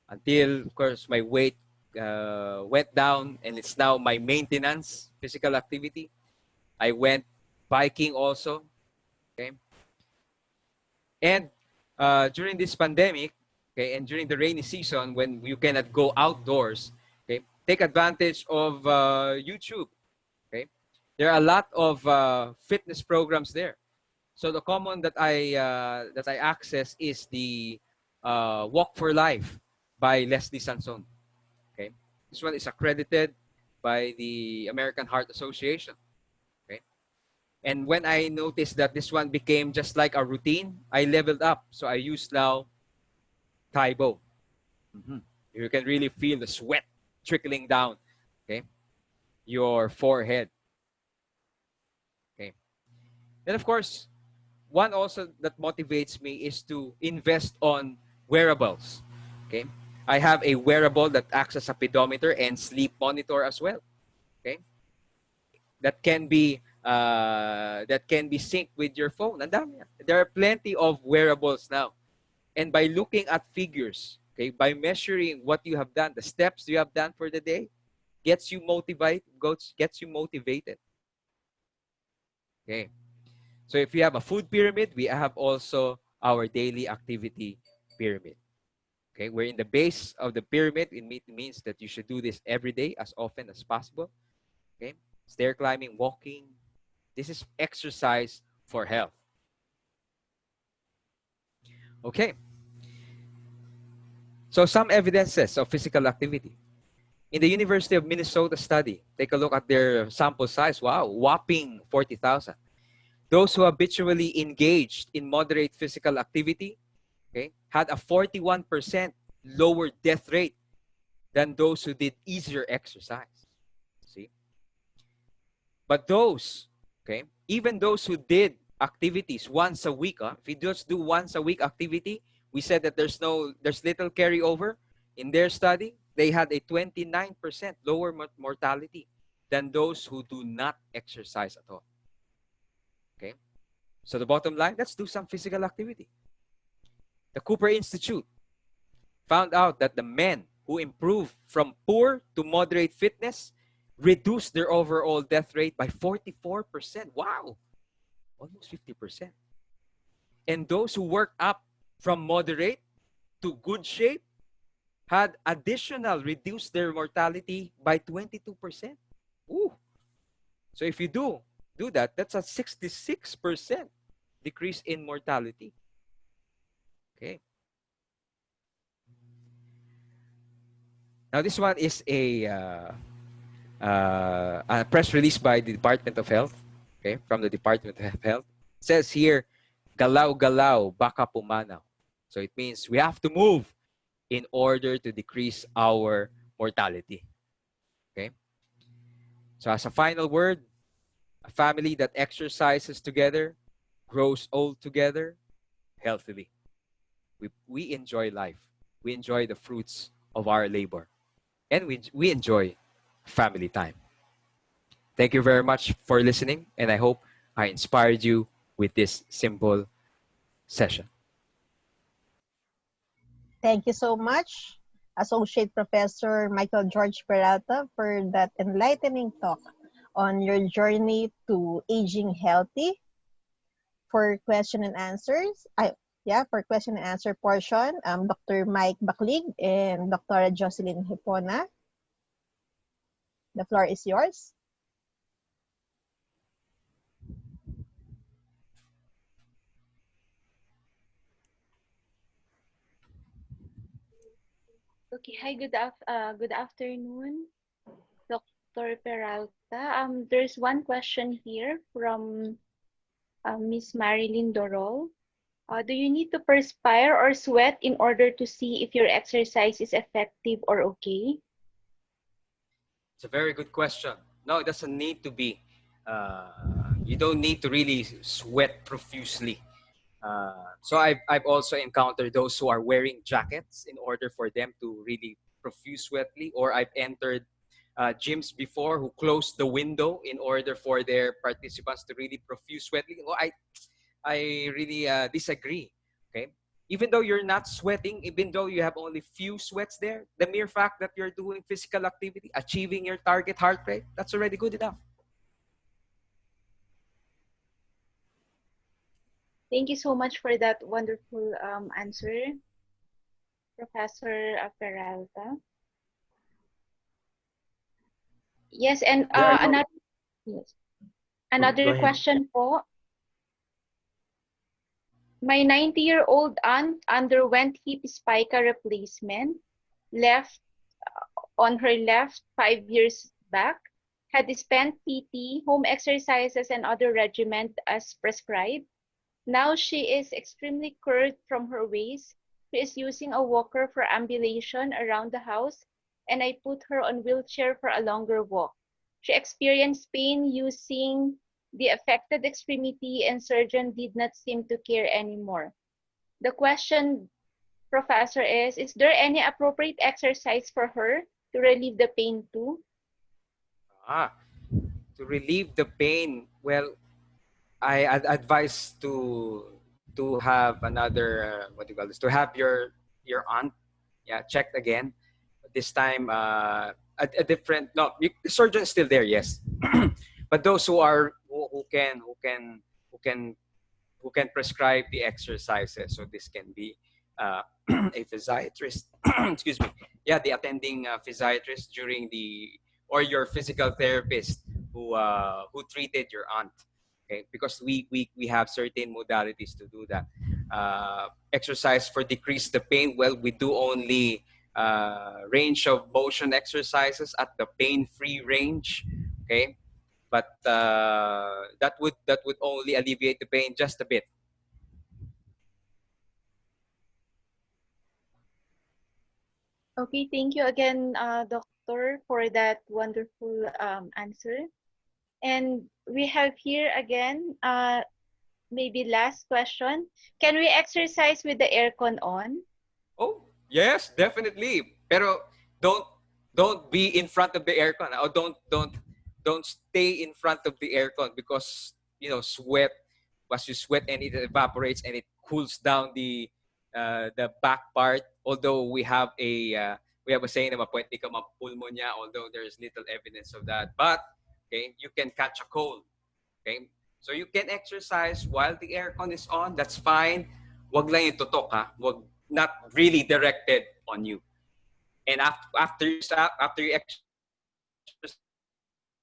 until of course my weight went down, and it's now my maintenance physical activity. I went biking also. Okay, and during this pandemic, okay, and during the rainy season when you cannot go outdoors, okay, take advantage of YouTube. Okay, there are a lot of fitness programs there. So the common that I access is the Walk for Life by Leslie Sanson. Okay, this one is accredited by the American Heart Association. Okay, and when I noticed that this one became just like a routine, I leveled up. So I use now Taibo. You can really feel the sweat trickling down, okay, your forehead. Okay, then of course, one also that motivates me is to invest on wearables. Okay, I have a wearable that acts as a pedometer and sleep monitor as well. Okay, that can be synced with your phone. Ang dami yan. There are plenty of wearables now, and by looking at figures, okay, by measuring what you have done, the steps you have done for the day, gets you motivated. Okay. So if you have a food pyramid, we have also our daily activity pyramid. Okay, we're in the base of the pyramid. It means that you should do this every day as often as possible. Okay, stair climbing, walking. This is exercise for health. Okay. So some evidences of physical activity. In the University of Minnesota study, take a look at their sample size. Wow, whopping 40,000. Those who habitually engaged in moderate physical activity, okay, had a 41% lower death rate than those who did easier exercise. See? But those, okay, even those who did activities once a week, if you just do once a week activity, we said that there's little carryover. In their study, they had a 29% lower mortality than those who do not exercise at all. Okay? So the bottom line, let's do some physical activity. The Cooper Institute found out that the men who improved from poor to moderate fitness reduced their overall death rate by 44%. Wow! Almost 50%. And those who worked up from moderate to good shape had reduced their mortality by 22%. Ooh. So if you do that, that's a 66% decrease in mortality. Okay. Now this one is a press release by the Department of Health. Okay, from the Department of Health. It says here, galaw-galaw, baka pumanaw. So it means we have to move in order to decrease our mortality. Okay. So as a final word, a family that exercises together grows old together healthily. We enjoy life. We enjoy the fruits of our labor. And we enjoy family time. Thank you very much for listening, and I hope I inspired you with this simple session. Thank you so much, Associate Professor Michael George Peralta, for that enlightening talk on your journey to aging healthy. For question and answers, for question and answer portion, Dr. Mike Baclig and Dr. Jocelyn Hipona. The floor is yours. Okay, hi, good afternoon, Dr. Peralta. There's one question here from Miss Marilyn Dorol. Do you need to perspire or sweat in order to see if your exercise is effective or okay? It's a very good question. No, it doesn't need to be. You don't need to really sweat profusely. So I've also encountered those who are wearing jackets in order for them to really profuse sweatly, or I've entered gyms before who closed the window in order for their participants to really profuse sweatly. Well, I really disagree. Okay, even though you're not sweating, even though you have only few sweats there, the mere fact that you're doing physical activity, achieving your target heart rate, that's already good enough. Thank you so much for that wonderful answer, Professor Peralta. Yes, and another question po. My 90-year-old aunt underwent hip spica replacement, left on her left 5 years back, had spent PT, home exercises, and other regimen as prescribed. Now she is extremely curved from her waist. She is using a walker for ambulation around the house, and I put her on wheelchair for a longer walk. She experienced pain using the affected extremity, and surgeon did not seem to care anymore. The question, Professor, is there any appropriate exercise for her to relieve the pain too? Ah, to relieve the pain, well, I advise to have another what do you call this? To have your aunt, yeah, checked again. This time, a different. No, the surgeon is still there, yes, but those who can who can prescribe the exercises. So this can be a physiatrist, excuse me, yeah, the attending physiatrist during the or your physical therapist who treated your aunt. Okay, because we have certain modalities to do that. Exercise for decrease the pain. Well, we do only range of motion exercises at the pain-free range. Okay, but that would only alleviate the pain just a bit. Okay, thank you again, doctor, for that wonderful answer. And we have here again, maybe last question. Can we exercise with the aircon on? Oh, yes, definitely. Pero don't don't be in front of the aircon, or don't stay in front of the aircon, because sweat, as you sweat and it evaporates and it cools down the back part. Although we have a saying na point ka pneumonia, although there's little evidence of that, but okay, you can catch a cold. Okay, so you can exercise while the aircon is on. That's fine. Wag lang yung tutok, ha. Wag, not really directed on you. And after you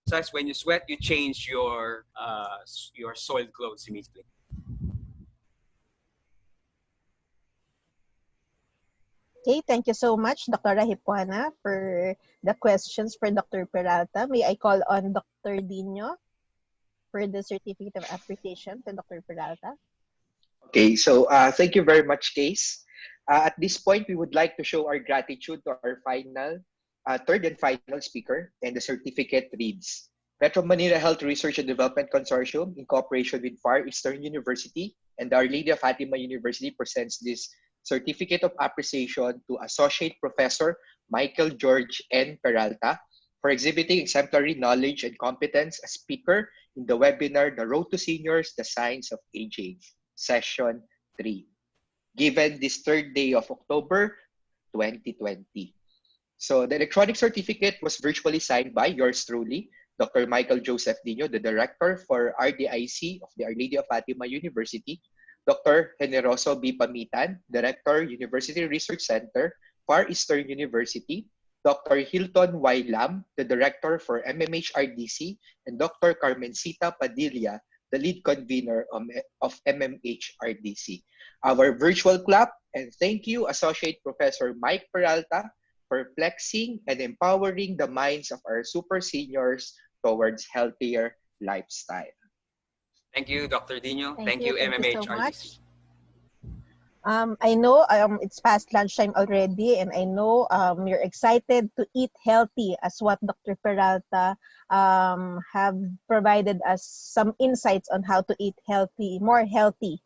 exercise, when you sweat, you change your soiled clothes immediately. Okay, thank you so much, Dr. Rahipuana, for the questions for Dr. Peralta. May I call on Dr. Dino for the certificate of appreciation to Dr. Peralta? Okay, so thank you very much, Case. At this point, we would like to show our gratitude to our third and final speaker, and the certificate reads: Metro Manila Health Research and Development Consortium, in cooperation with Far Eastern University and Our Lady of Fatima University, presents this certificate of appreciation to Associate Professor Michael George N. Peralta for exhibiting exemplary knowledge and competence as speaker in the webinar The Road to Seniors, The Science of Aging, Session 3, given this third day of October 2020. So the electronic certificate was virtually signed by yours truly, Dr. Michael Joseph Dino, the Director for RDIC of the Our Lady of Fatima University, Dr. Generoso B. Pamitan, Director, University Research Center, Far Eastern University, Dr. Hilton Y. Lam, the Director for MMHRDC, and Dr. Carmencita Padilla, the lead convener of MMHRDC. Our virtual clap, and thank you, Associate Professor Mike Peralta, for flexing and empowering the minds of our super seniors towards healthier lifestyle. Thank you, Dr. Dino. Thank You, you so MMHRDC. much. I know it's past lunchtime already, and I know you're excited to eat healthy, as what Dr. Peralta have provided us some insights on how to eat healthy, more healthy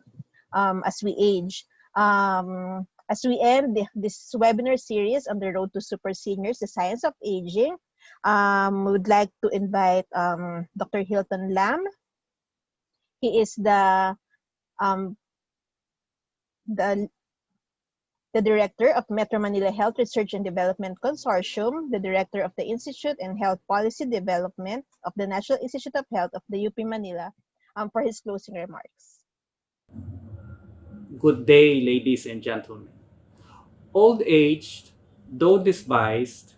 as we age. As we end this webinar series on the road to super seniors, the science of aging, we would like to invite Dr. Hilton Lam. He is the Director of Metro Manila Health Research and Development Consortium, the Director of the Institute and Health Policy Development of the National Institute of Health of the UP Manila, for his closing remarks. Good day, ladies and gentlemen. Old age, though despised,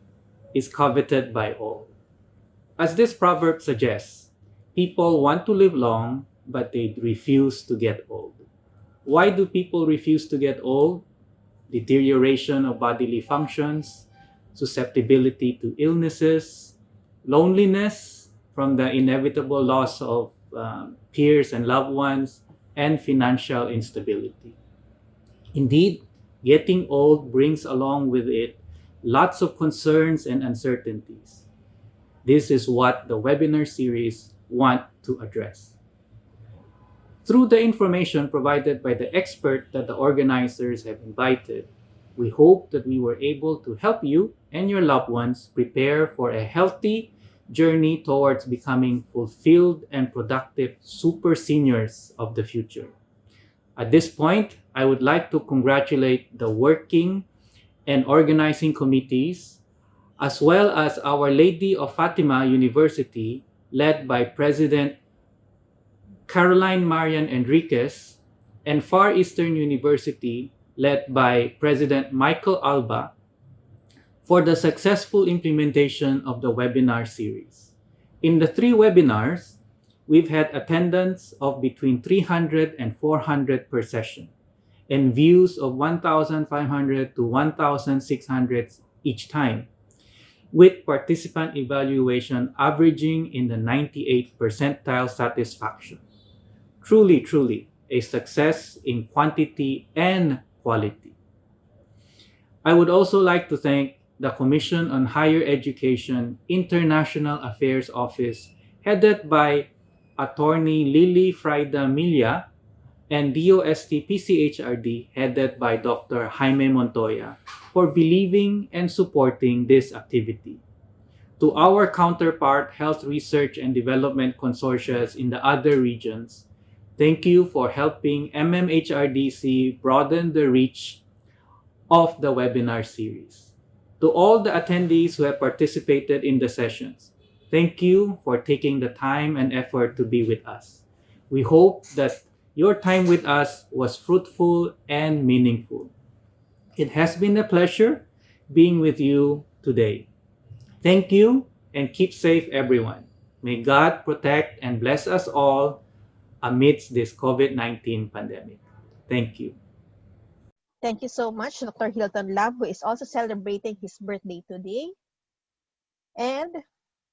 is coveted by all. As this proverb suggests, people want to live long, but they refuse to get old. Why do people refuse to get old? Deterioration of bodily functions, susceptibility to illnesses, loneliness from the inevitable loss of peers and loved ones, and financial instability. Indeed, getting old brings along with it lots of concerns and uncertainties. This is what the webinar series want to address. Through the information provided by the expert that the organizers have invited, we hope that we were able to help you and your loved ones prepare for a healthy journey towards becoming fulfilled and productive super seniors of the future. At this point, I would like to congratulate the working and organizing committees, as well as Our Lady of Fatima University, led by President Caroline Marian Enriquez, and Far Eastern University, led by President Michael Alba, for the successful implementation of the webinar series. In the 3 webinars, we've had attendance of between 300 and 400 per session, and views of 1,500 to 1,600 each time, with participant evaluation averaging in the 98th percentile satisfaction. Truly, truly a success in quantity and quality. I would also like to thank the Commission on Higher Education International Affairs Office, headed by Attorney Lily Fraida Milla, and DOST PCHRD, headed by Dr. Jaime Montoya, for believing and supporting this activity. To our counterpart Health Research and Development Consortia in the other regions, thank you for helping MMHRDC broaden the reach of the webinar series. To all the attendees who have participated in the sessions, thank you for taking the time and effort to be with us. We hope that your time with us was fruitful and meaningful. It has been a pleasure being with you today. Thank you and keep safe, everyone. May God protect and bless us all amidst this COVID-19 pandemic. Thank you. Thank you so much, Dr. Hilton Lam, who is also celebrating his birthday today. And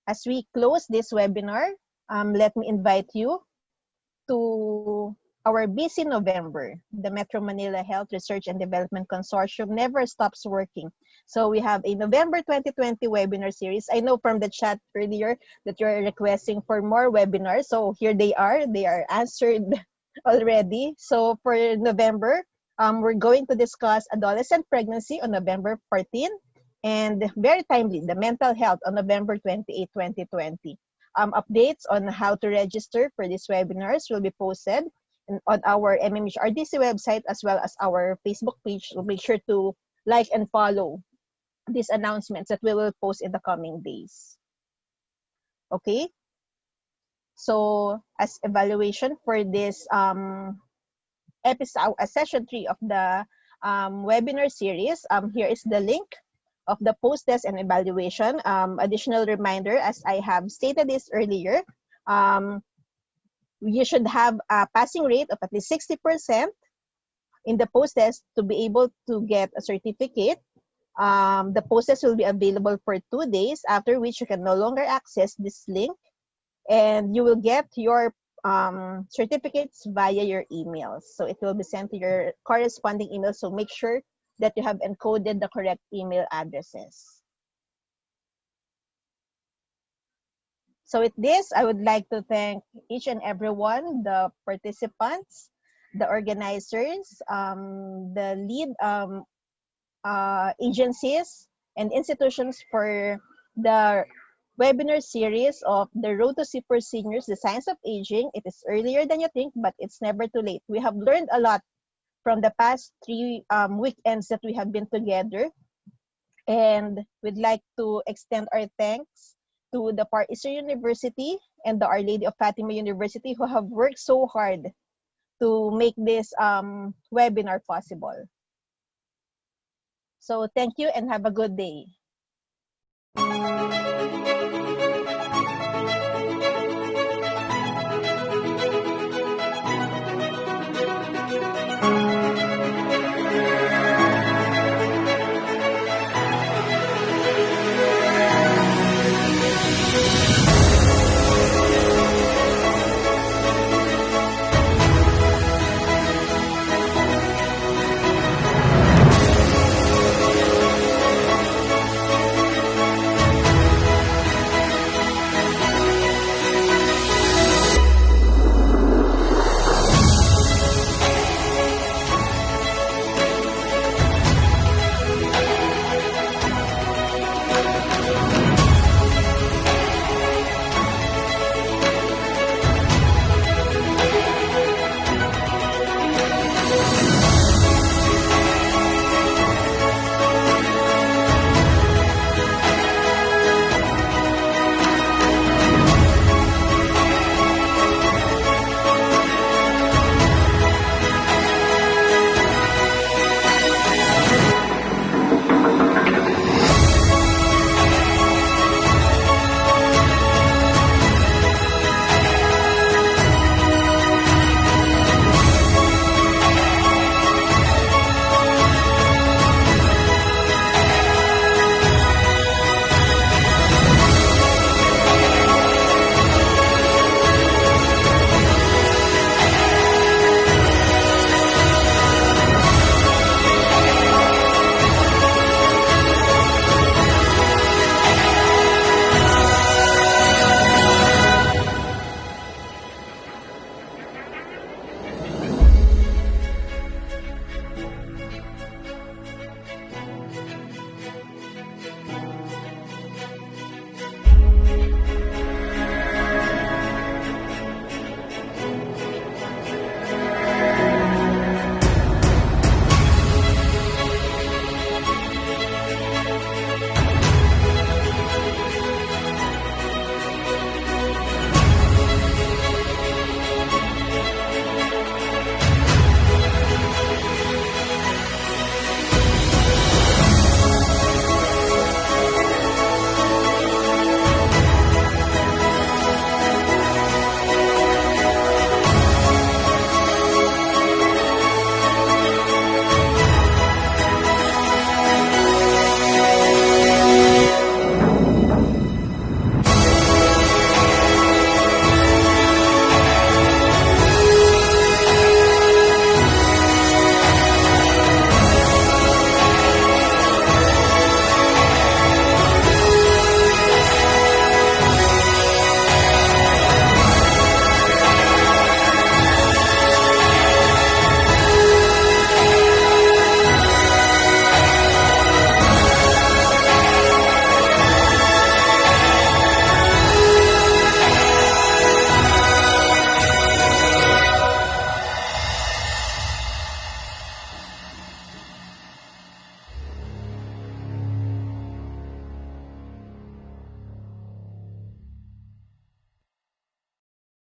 as we close this webinar, let me invite you to our busy November. The Metro Manila Health Research and Development Consortium never stops working. So we have a November 2020 webinar series. I know from the chat earlier that you're requesting for more webinars. So here they are. They are answered already. So for November, we're going to discuss adolescent pregnancy on November 14, and very timely, the mental health on November 28, 2020. Updates on how to register for these webinars will be posted on our MMHRDC website as well as our Facebook page. So make sure to like and follow these announcements that we will post in the coming days. Okay. So as evaluation for this episode, session 3 of the webinar series, here is the link of the post-test and evaluation. Additional reminder, as I have stated this earlier, you should have a passing rate of at least 60% in the post-test to be able to get a certificate. The post-test will be available for 2 days, after which you can no longer access this link, and you will get your certificates via your emails. So it will be sent to your corresponding email, so make sure that you have encoded the correct email addresses. So with this, I would like to thank each and everyone, the participants, the organizers, the lead agencies and institutions for the webinar series of the Road to Super Seniors, the Science of Aging. It is earlier than you think, but it's never too late. We have learned a lot from the past 3 weekends that we have been together. And we'd like to extend our thanks to the Far Eastern University and the Our Lady of Fatima University, who have worked so hard to make this webinar possible. So thank you and have a good day.